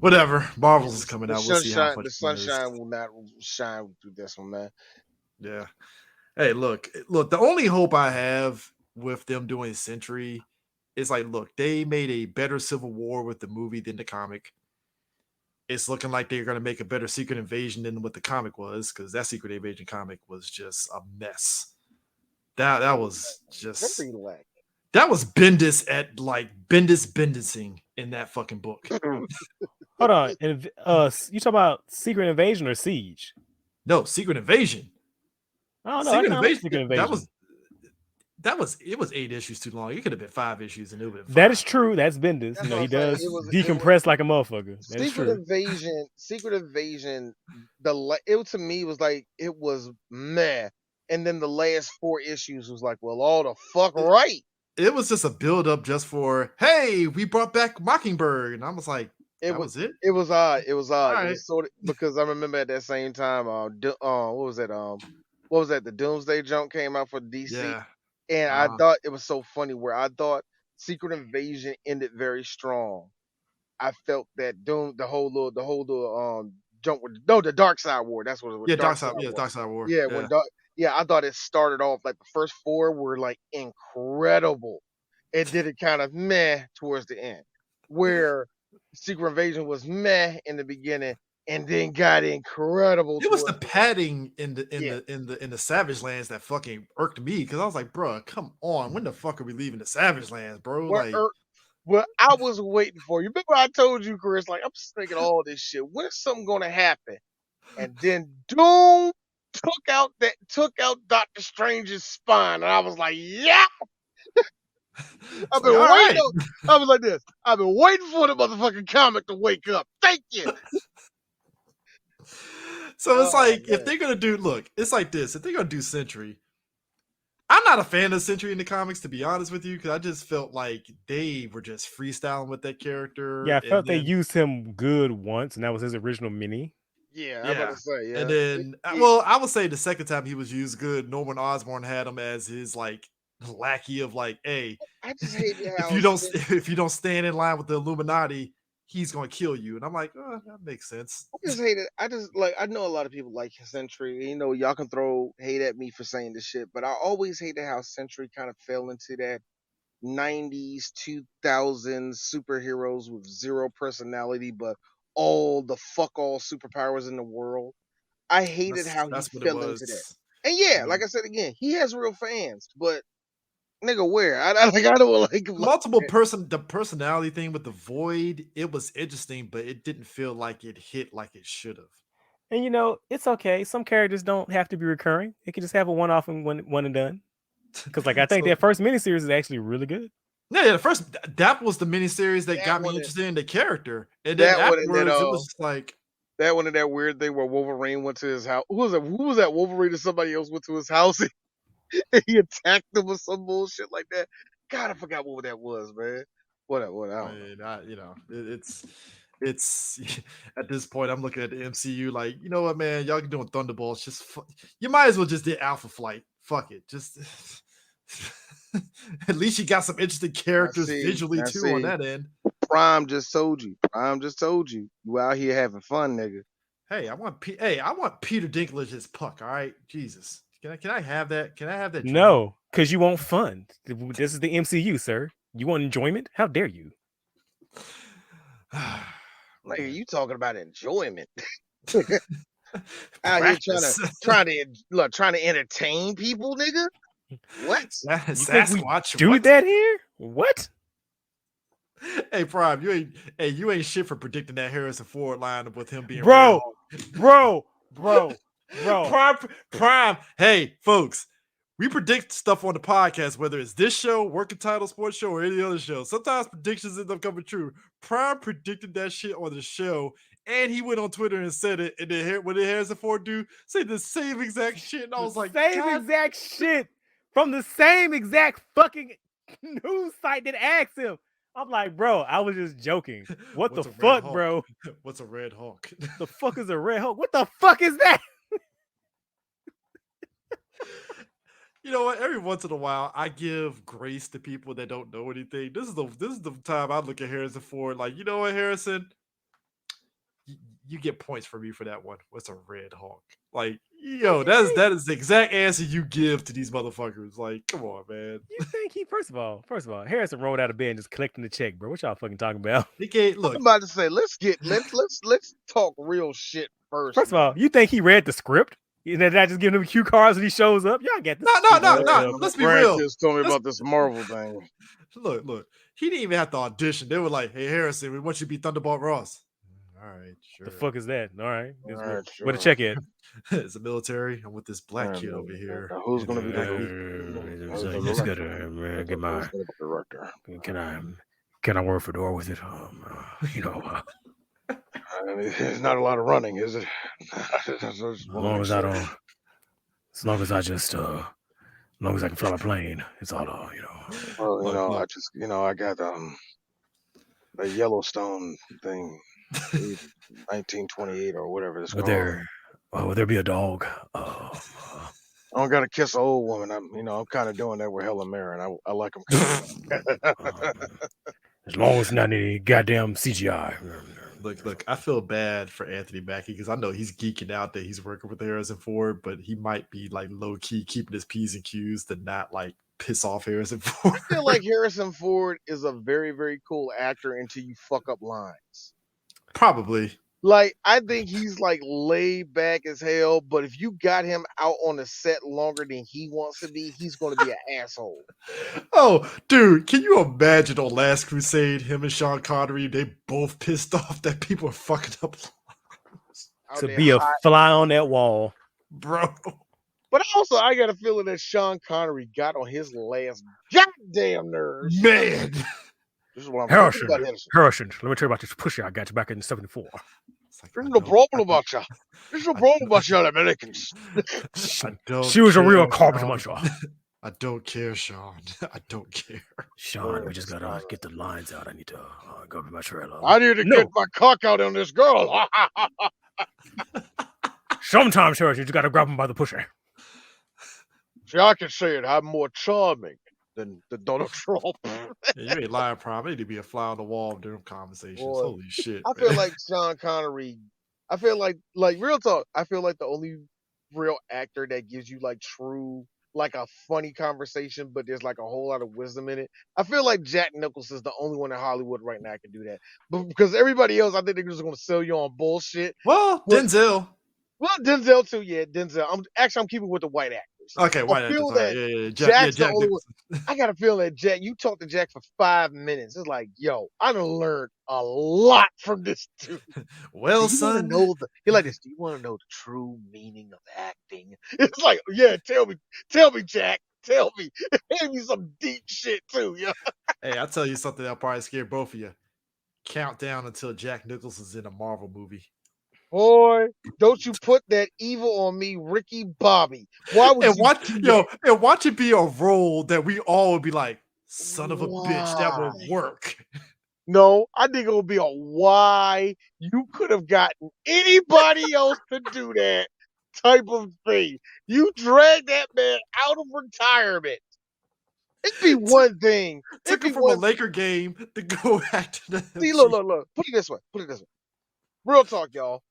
whatever. Marvel's is coming out. We'll see how much the sunshine will not shine through this one, man. Yeah. Hey, look. The only hope I have with them doing Sentry is like, look, they made a better Civil War with the movie than the comic. It's looking like they're going to make a better Secret Invasion than what the comic was, because that Secret Invasion comic was just a mess. That was just Very lacking. that was Bendis at like Bendising in that fucking book. Hold on. And you talk about Secret Invasion or Siege? No, Secret Invasion. I don't know. I Secret kind of like Invasion. Secret Invasion. It was 8 issues too long. It could have been 5 issues and it would have been 5. That is true. That's Bendis. That's You know, what he I'm saying. does It was decompress like a motherfucker. That is Secret true. Invasion. Secret Invasion. It to me was like it was meh, and then the last 4 issues was like, well, all the fuck right. It was just a build up just for, hey, we brought back Mockingbird, and I was like, that was it. It was odd. It was odd. All It right. was sort of because I remember at that same time, what was that? What was that? The Doomsday jump came out for DC, Yeah. and I thought it was so funny where I thought Secret Invasion ended very strong. I felt that the whole little jump with the Dark Side War. That's what it was. Yeah, Dark Side War. Yeah, I thought it started off like the first 4 were like incredible. It did it kind of meh towards the end, where Secret Invasion was meh in the beginning and then got incredible. It was the padding in the Savage Lands that fucking irked me because I was like, bro, come on, when the fuck are we leaving the Savage Lands, bro? Well, I was waiting for you. Remember I told you, Chris, like I'm just thinking all this shit. When's something gonna happen? And then Doom took out Doctor Strange's spine, and I was like, yeah. I've been waiting. I was like this. I've been waiting for the motherfucking comic to wake up. Thank you. So it's like if they're gonna do, it's like this. If they're gonna do Sentry, I'm not a fan of Sentry in the comics, to be honest with you, because I just felt like they were just freestyling with that character. Yeah, I felt they used him good once, and that was his original mini. Yeah, I'm about to say, yeah. And then, I would say the second time he was used good, Norman Osborn had him as his like lackey of like, hey, I just hate how if you don't stand in line with the Illuminati, he's gonna kill you. And I'm like, oh, that makes sense. I just hate it. I know a lot of people like Sentry. You know, y'all can throw hate at me for saying this shit, but I always hated how Sentry kind of fell into that 90s, 2000s superheroes with zero personality, but all superpowers in the world. I hated how he fell into that. And yeah, like I said again, he has real fans, but nigga, where? I don't like the personality thing with the Void. It was interesting, but it didn't feel like it hit like it should have. And you know, it's okay. Some characters don't have to be recurring. It can just have a one-off and one and done. Because like I think that first miniseries is actually really good. Yeah, that was the miniseries that got me interested in the character, and then afterwards it was just like that one of that weird thing where Wolverine went to his house. Who was that? Wolverine or somebody else went to his house and he attacked him or some bullshit like that. God, I forgot what that was, man. Whatever. It's at this point I'm looking at the MCU like, you know what, man, y'all doing Thunderbolts. Just you might as well just did Alpha Flight. Fuck it, just. At least you got some interesting characters visually too on that end. Prime just told you. You out here having fun, nigga. Hey, I want Peter Dinklage's Puck. All right, Jesus. Can I have that? Can I have that? No, because you want fun. This is the MCU, sir. You want enjoyment? How dare you? Like, are you talking about enjoyment? Out here trying to entertain people, nigga. What? Sasquatch? Do that here? What? Hey, Prime, you ain't shit for predicting that Harrison Ford line with him being bro. Prime. Hey, folks, we predict stuff on the podcast, whether it's this show, Working Title Sports Show, or any other show. Sometimes predictions end up coming true. Prime predicted that shit on the show, and he went on Twitter and said it. And then what did Harrison Ford do? Say the same exact shit. And I was like, exact shit. From the same exact fucking news site that asked him. I'm like, bro, I was just joking. What the fuck, bro? What's a Red Hawk? The fuck is a Red Hawk? What the fuck is that? You know what? Every once in a while, I give grace to people that don't know anything. This is the time I look at Harrison Ford like, you know what, Harrison? You get points for me for that one. What's a Red Hawk? Like, yo, that is the exact answer you give to these motherfuckers. Like, come on, man. You think first of all, Harrison rolled out of bed and just collecting the check, bro. What y'all fucking talking about? I'm about to say, let's talk real shit first. First of all, you think he read the script? Not just giving him cue cards when he shows up. Y'all get this. No. Let's be real. Just told me about this Marvel thing. Look. He didn't even have to audition. They were like, "Hey, Harrison, we want you to be Thunderbolt Ross." All right, sure. The fuck is that? All right. All right, sure. Where the check at? It's the military. I'm with this black kid over here. Who's going to be Just gotta get my director? Can I work for door with it? There's not a lot of running, is it? As long as I can fly my plane, it's all Well, I got the Yellowstone thing, 1928 or whatever it's called. Would there be a dog? I don't got to kiss an old woman. I'm kind of doing that with Helen Mirren. I like them. As long as not any goddamn CGI. Look, I feel bad for Anthony Mackie because I know he's geeking out that he's working with Harrison Ford, but he might be like low key keeping his P's and Q's to not like piss off Harrison Ford. I feel like Harrison Ford is a very, very cool actor until you fuck up lines. Probably. Like, I think he's like laid back as hell, but if you got him out on the set longer than he wants to be, he's going to be an asshole. Oh, dude, can you imagine on Last Crusade, him and Sean Connery, they both pissed off that people are fucking up to be a fly on that wall, bro. But also, I got a feeling that Sean Connery got on his last goddamn nerves. Man. This is what I'm Harrison, let me tell you about this pusher I got you back in '74. There's no problem about you. There's no problem about you Americans. She was a real carpet muncher. I don't care, Sean. I don't care. Sean, we just gotta get the lines out. I need to go to my trailer. I need to get my cock out on this girl. Sometimes, Harrison, you gotta grab him by the pusher. See, I can say it. I'm more charming than Donald Trump. You ain't lying, Prime. I need to be a fly on the wall during conversations. Boy, holy shit. I feel like Sean Connery. I feel like real talk. I feel like the only real actor that gives you like true, like a funny conversation, but there's like a whole lot of wisdom in it. I feel like Jack Nicholson is the only one in Hollywood right now can do that. But because everybody else, I think they're just going to sell you on bullshit. Well, Denzel. Well, Denzel too. Yeah, Denzel. I'm keeping with the white actors. Okay, white actors. Jack's the only one. I got a feeling that Jack. You talked to Jack for 5 minutes. It's like, yo, I done learned a lot from this dude. Well, son, you're like this. Do you want to know the true meaning of acting? It's like, yeah, tell me, Jack. Tell me. Give me some deep shit too, yeah. Hey, I'll tell you something that'll probably scare both of you. Countdown until Jack Nicholson's in a Marvel movie. Boy, don't you put that evil on me, Ricky Bobby. Why would and watch it be a role that we all would be like, son of a bitch, that would work. No, I think it'll be a why. You could have gotten anybody else to do that type of thing. You drag that man out of retirement. It'd be one thing. Took him from a Laker game to go back to the. See, look. Put it this way. Real talk, y'all.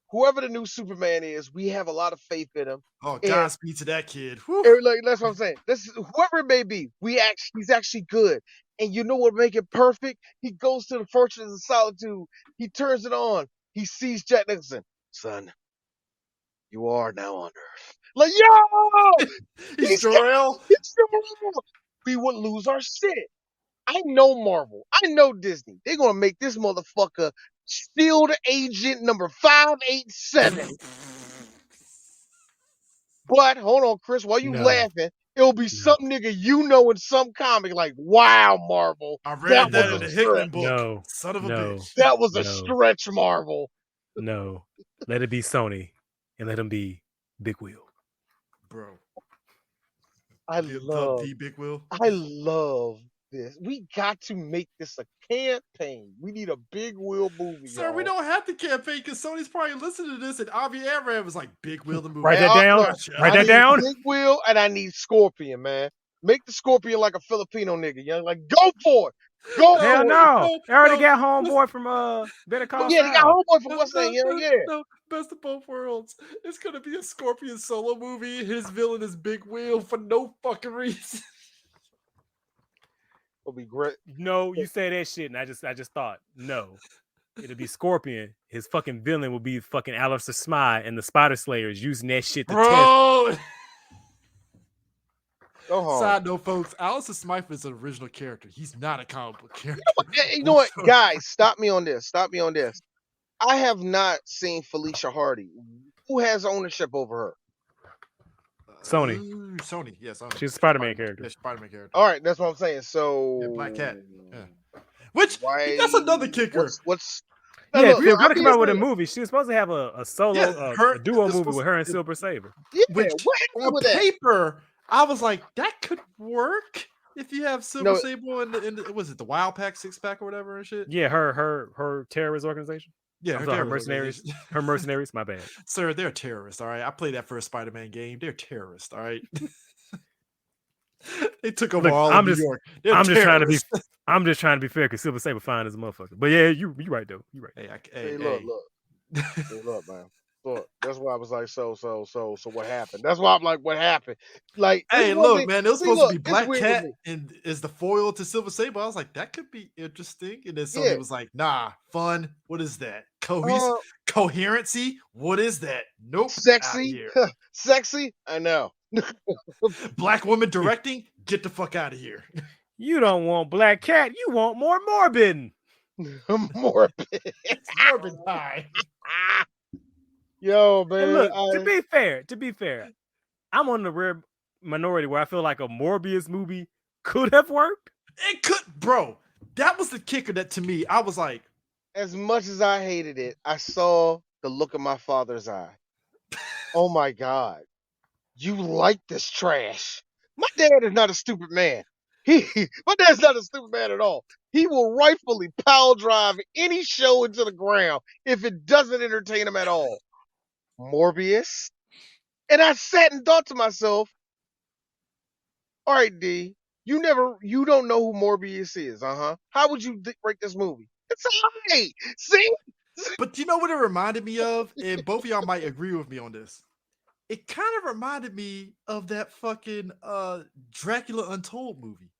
Whoever the new Superman is, we have a lot of faith in him. Oh, Godspeed to that kid. Like, that's what I'm saying. Whoever it may be, he's actually good. And you know what make it perfect? He goes to the Fortress of Solitude. He turns it on. He sees Jack Nicholson. Son, you are now on Earth. Like, yo! He's Jor-El. We would lose our shit. I know Marvel. I know Disney. They're going to make this motherfucker Shield Agent number 587. But hold on, Chris, while you laughing, it'll be some nigga you know in some comic like, wow, Marvel. I read that in the Hickman book. No. Son of a bitch. That was a stretch, Marvel. No. Let it be Sony and let him be Big Wheel. Bro. I love Big Wheel. I love this. We got to make this a campaign. We need a Big Wheel movie. Sir, we don't have to campaign because Sony's probably listening to this and Avi Arad was like, Big Wheel the movie. Write that down. Write that down. Big Wheel, and I need Scorpion, man. Make the Scorpion like a Filipino nigga, young. Like, go for it. Go Hell no. They already got homeboy from Better Call Saul. Yeah, they got homeboy from what's that? Yeah. No, best of both worlds. It's gonna be a Scorpion solo movie. His villain is Big Wheel for no fucking reason. It'll be great. No, you say that shit, and I just thought, no. It'll be Scorpion. His fucking villain will be fucking Aleister Smythe and the Spider Slayers using that shit to test. Bro. Go home. Side note, folks, Alistair Smythe is an original character. He's not a comic book character. You know what, guys? Stop me on this. I have not seen Felicia Hardy. Who has ownership over her? Sony. Sony, yes. Yeah, She's a Spider-Man character. Yeah, Spider-Man character. All right, that's what I'm saying. So yeah, Black Cat. Yeah. Which why, that's another kicker. What's yeah, they're gonna come out with a movie. She was supposed to have a solo, a duo movie with her and Silver Saber. Yeah, which what happened on with paper, I was like, that could work if you have Silver Sable and was it the Wild Pack 6-pack or whatever and shit. Yeah, her terrorist organization. Yeah, her mercenaries. Her mercenaries. My bad, sir. They're terrorists. All right, I played that first Spider-Man game. They're terrorists. All right. They took over all of New York. I'm just trying to be fair because Silver Saber fine as a motherfucker. But yeah, you right though. You right. Hey, look. Hey, look, man. Look, that's why I was like, so what happened? That's why I'm like, what happened? Like, hey, look, man, it was supposed to be Black Cat and is the foil to Silver Saber. I was like, that could be interesting. And then Sony was like, nah, fun. What is that? Coherency? What is that? Nope. Sexy? Sexy? I know. Black woman directing? Get the fuck out of here. You don't want Black Cat. You want more Morbid. Morbid. It's Morbid time. Yo, man. And look, to be fair, I'm on the rare minority where I feel like a Morbius movie could have worked. It could, bro. That was the kicker that to me, I was like, as much as I hated it, I saw the look of my father's eye. Oh my God. You like this trash. My dad is not a stupid man. My dad's not a stupid man at all. He will rightfully pile drive any show into the ground if it doesn't entertain him at all. Morbius? And I sat and thought to myself, all right, D, you don't know who Morbius is, How would you rate this movie? It's all right. See? But you know what it reminded me of? And both of y'all might agree with me on this. It kind of reminded me of that fucking Dracula Untold movie.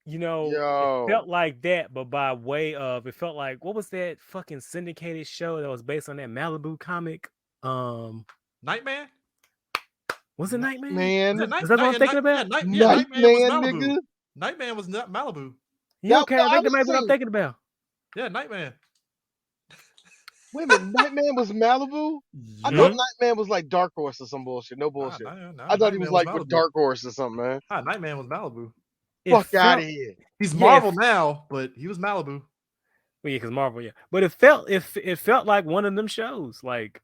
You know, it felt like that, but by way of, it felt like, what was that fucking syndicated show that was based on that Malibu comic? Nightman? Was it Nightman? Man. Is that what I'm thinking about? Nightman was Malibu. Nigga. Nightman was not Malibu. Yeah, okay, I think that might be what I'm thinking about. Yeah, Nightman. Wait a minute, Nightman was Malibu? I thought Nightman was like Dark Horse or some bullshit. No bullshit. I thought he was like with Dark Horse or something, man. Nightman was Malibu. Fuck out of here. He's Marvel now, but he was Malibu. Well, yeah, because Marvel, yeah. But it felt like one of them shows. Like,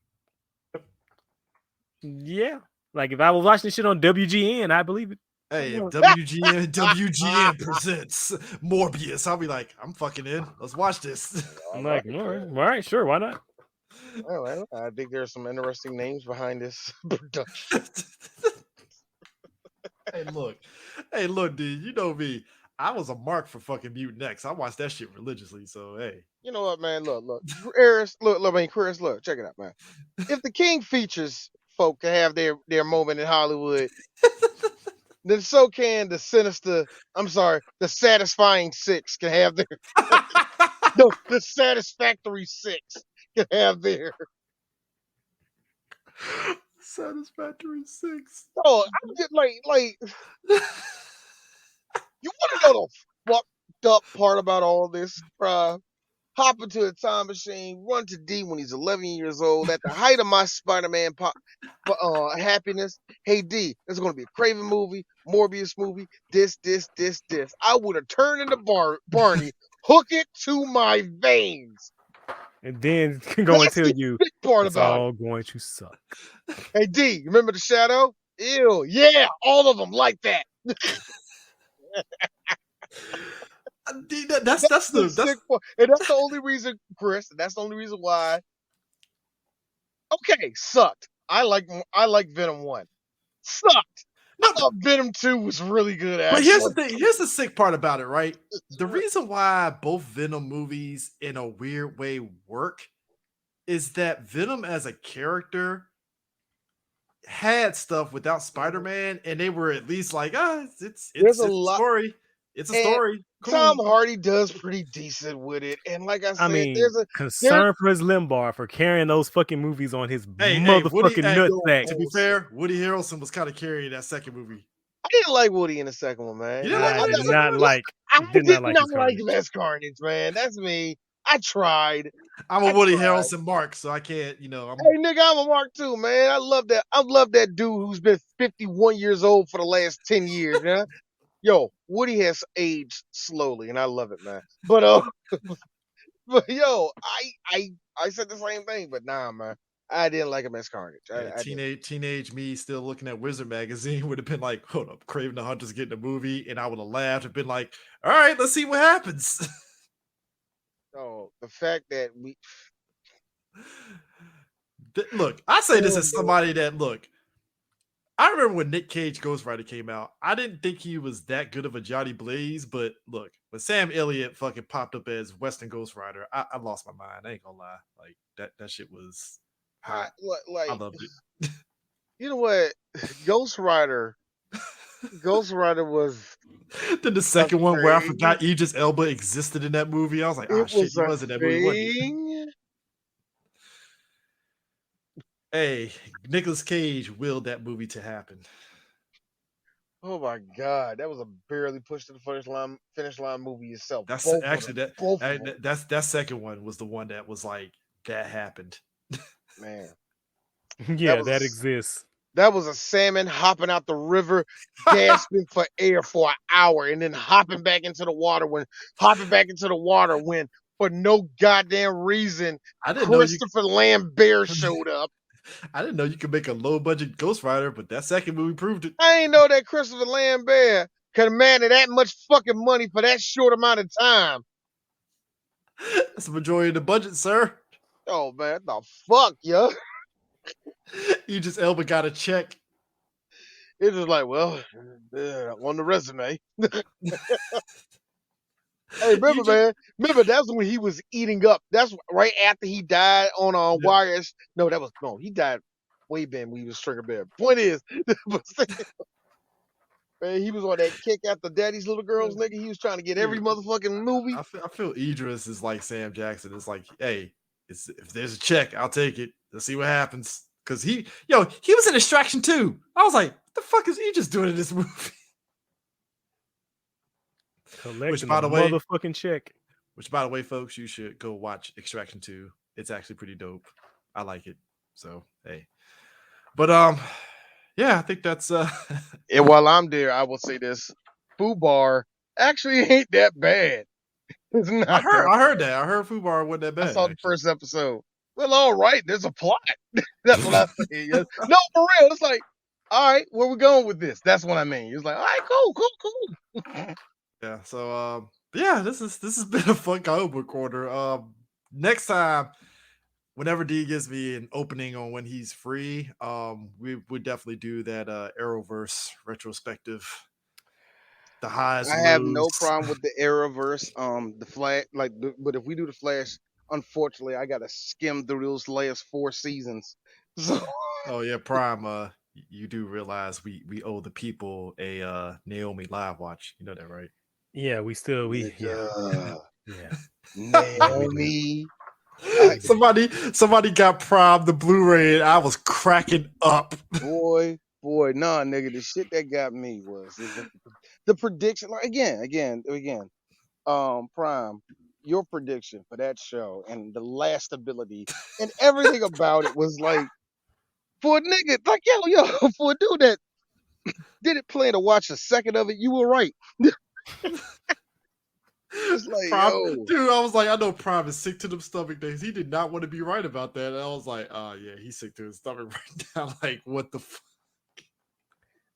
yeah. Like if I was watching this shit on WGN, I believe it. Hey, if WGN presents Morbius, I'll be like, I'm fucking in. Let's watch this. I'm like, all right, sure, why not? Well, I think there's some interesting names behind this production. Hey, look, dude, you know me. I was a mark for fucking Mutant X. I watched that shit religiously, so hey. You know what, man? Look. Chris, look, check it out, man. If the King Features folk can have their moment in Hollywood, then so can the Satisfying Six can have their the Satisfactory Six can have their Satisfactory Six. Oh, I'm just like you want to know the fucked up part about all this? Hop into a time machine, run to D when he's 11 years old, at the height of my Spider-Man happiness. Hey D, there's going to be a Craven movie, Morbius movie, this. I would have turned into Barney, hook it to my veins. And then go and tell you it's all going to suck. Hey D, you remember the Shadow? Ew, yeah, all of them like that. That's the only reason, Chris. That's the only reason why. Okay, sucked. I like Venom 1. Sucked. I thought Venom 2 was really good. Actually. But here's the thing. Here's the sick part about it, right? The reason why both Venom movies, in a weird way, work is that Venom as a character had stuff without Spider-Man, and they were at least like, it's a story. It's a And story. Tom Cool. Hardy does pretty decent with it. And like I I said, mean, there's concern for his Limbaugh for carrying those fucking movies on his Woody. motherfucking Hey, nutsack. to be oh, fair, Woody Harrelson was kind of carrying that second movie. I didn't like Woody in the second one, man. You didn't like I Woody did in the second not movie? like I did did not like not his like him Carnage. as Carnage, man. That's me. I tried. I'm a I Woody tried. Harrelson mark, so I can't. I'm Hey, nigga, I'm a Mark too, man. I love that. I love that dude who's been 51 years old for the last 10 years, man. Yo, Woody has aged slowly, and I love it, man. But yo, I said the same thing, but nah, man. I didn't like him as Carnage. yeah, I didn't. teenage me still looking at Wizard magazine would have been like, hold up, Craven the Hunter's getting a movie, and I would have laughed and been like, all right, let's see what happens. Oh, the fact that we Look, I say this oh, as somebody that I remember when Nick Cage Ghost Rider came out. I didn't think he was that good of a Johnny Blaze, but look, when Sam Elliott fucking popped up as Western Ghost Rider, I lost my mind. I ain't gonna lie. Like that shit was hot. I Like, loved it. you know what? Ghost Rider. Ghost Rider was Then the a second one where I thing. forgot Idris Elba existed in that movie. I was like, ah It shit, was he a was in that movie, wasn't he? thing. Hey, Nicolas Cage willed that movie to happen. Oh my god, that was a barely pushed to the finish line movie itself. That's Both of actually them. Both of them. that second one was the one that was like that happened. Man. Yeah, that exists. That was a salmon hopping out the river, gasping for air for an hour, and then hopping back into the water when for no goddamn reason I didn't know you Christopher Lambert showed up. I didn't know you could make a low budget Ghost Rider, but that second movie proved it. I ain't know that Christopher Lambert could command that much fucking money for that short amount of time. That's the majority of the budget, sir. Oh man, the fuck, yo. Idris Elba got a check. It's just like, well, on the resume. Hey, remember, man? Remember, that's when he was eating up. That's right after he died on Wires. No, he died way back when he was Stringer Bear. Point is, man, he was on that kick after Daddy's Little Girls, nigga. He was trying to get every motherfucking movie. I feel Idris is like Sam Jackson. It's like, hey, if there's a check, I'll take it. Let's see what happens. Because he was in Extraction too. I was like, what the fuck is Idris doing in this movie? Collecting by the way, motherfucking check. Which, by the way, folks, you should go watch Extraction 2. It's actually pretty dope. I like it. So, hey. But yeah, I think that's And while I'm there, I will say this. Fubar actually ain't that bad. It's not. I heard that. I heard Fubar wasn't that bad. I saw the first episode. Well, all right, there's a plot. That's what I say. No, for real. It's like, all right, where we going with this? That's what I mean. It's like, all right, cool. Yeah. So yeah, this has been a fun comic book corner. Next time, whenever D gives me an opening on when he's free, we would definitely do that Arrowverse retrospective. The highs. I have no problem with the Arrowverse. The Flash, but if we do the Flash, unfortunately, I gotta skim through those last 4 seasons. So. Oh yeah, Prime. You do realize we owe the people a Naomi live watch. You know that, right? Yeah, yeah. Naomi. Somebody got Prime the Blu-ray and I was cracking up. Boy, nah, nigga. The shit that got me was the prediction. Like, again. Prime, your prediction for that show and the last ability and everything about it was like, for a nigga, like yo, for a dude that didn't plan to watch a second of it, you were right. It's like, Prime, yo. dude, I was like, I know Prime is sick to them stomach days. He did not want to be right about that. And I was like, oh yeah, he's sick to his stomach right now. Like, what the fuck?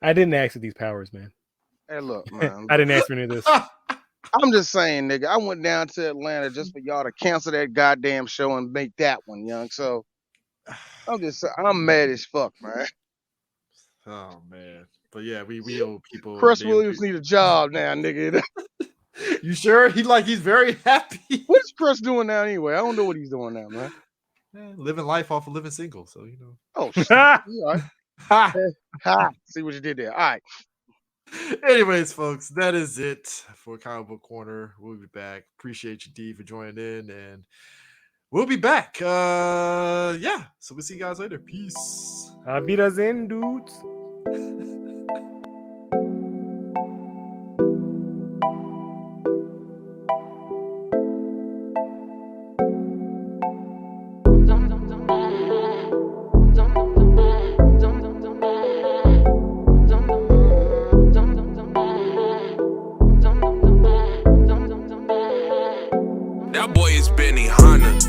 I didn't ask for these powers, man. Hey, look, man. I didn't ask for any of this. I'm just saying, nigga, I went down to Atlanta just for y'all to cancel that goddamn show and make that one, young. So I'm mad as fuck, man. Oh man. But yeah, we owe people. Chris Williams need a job now, nigga. You sure? He's very happy. What is Chris doing now anyway? I don't know what he's doing now, man. Yeah, living life off of living single, so you know. Oh shit. All right. Ha. See what you did there. All right. Anyways, folks, that is it for Comic Book Corner. We'll be back. Appreciate you, D, for joining in, and we'll be back. Yeah. So we'll see you guys later. Peace. Auf Wiedersehen, dudes. That boy is Benny Hanna.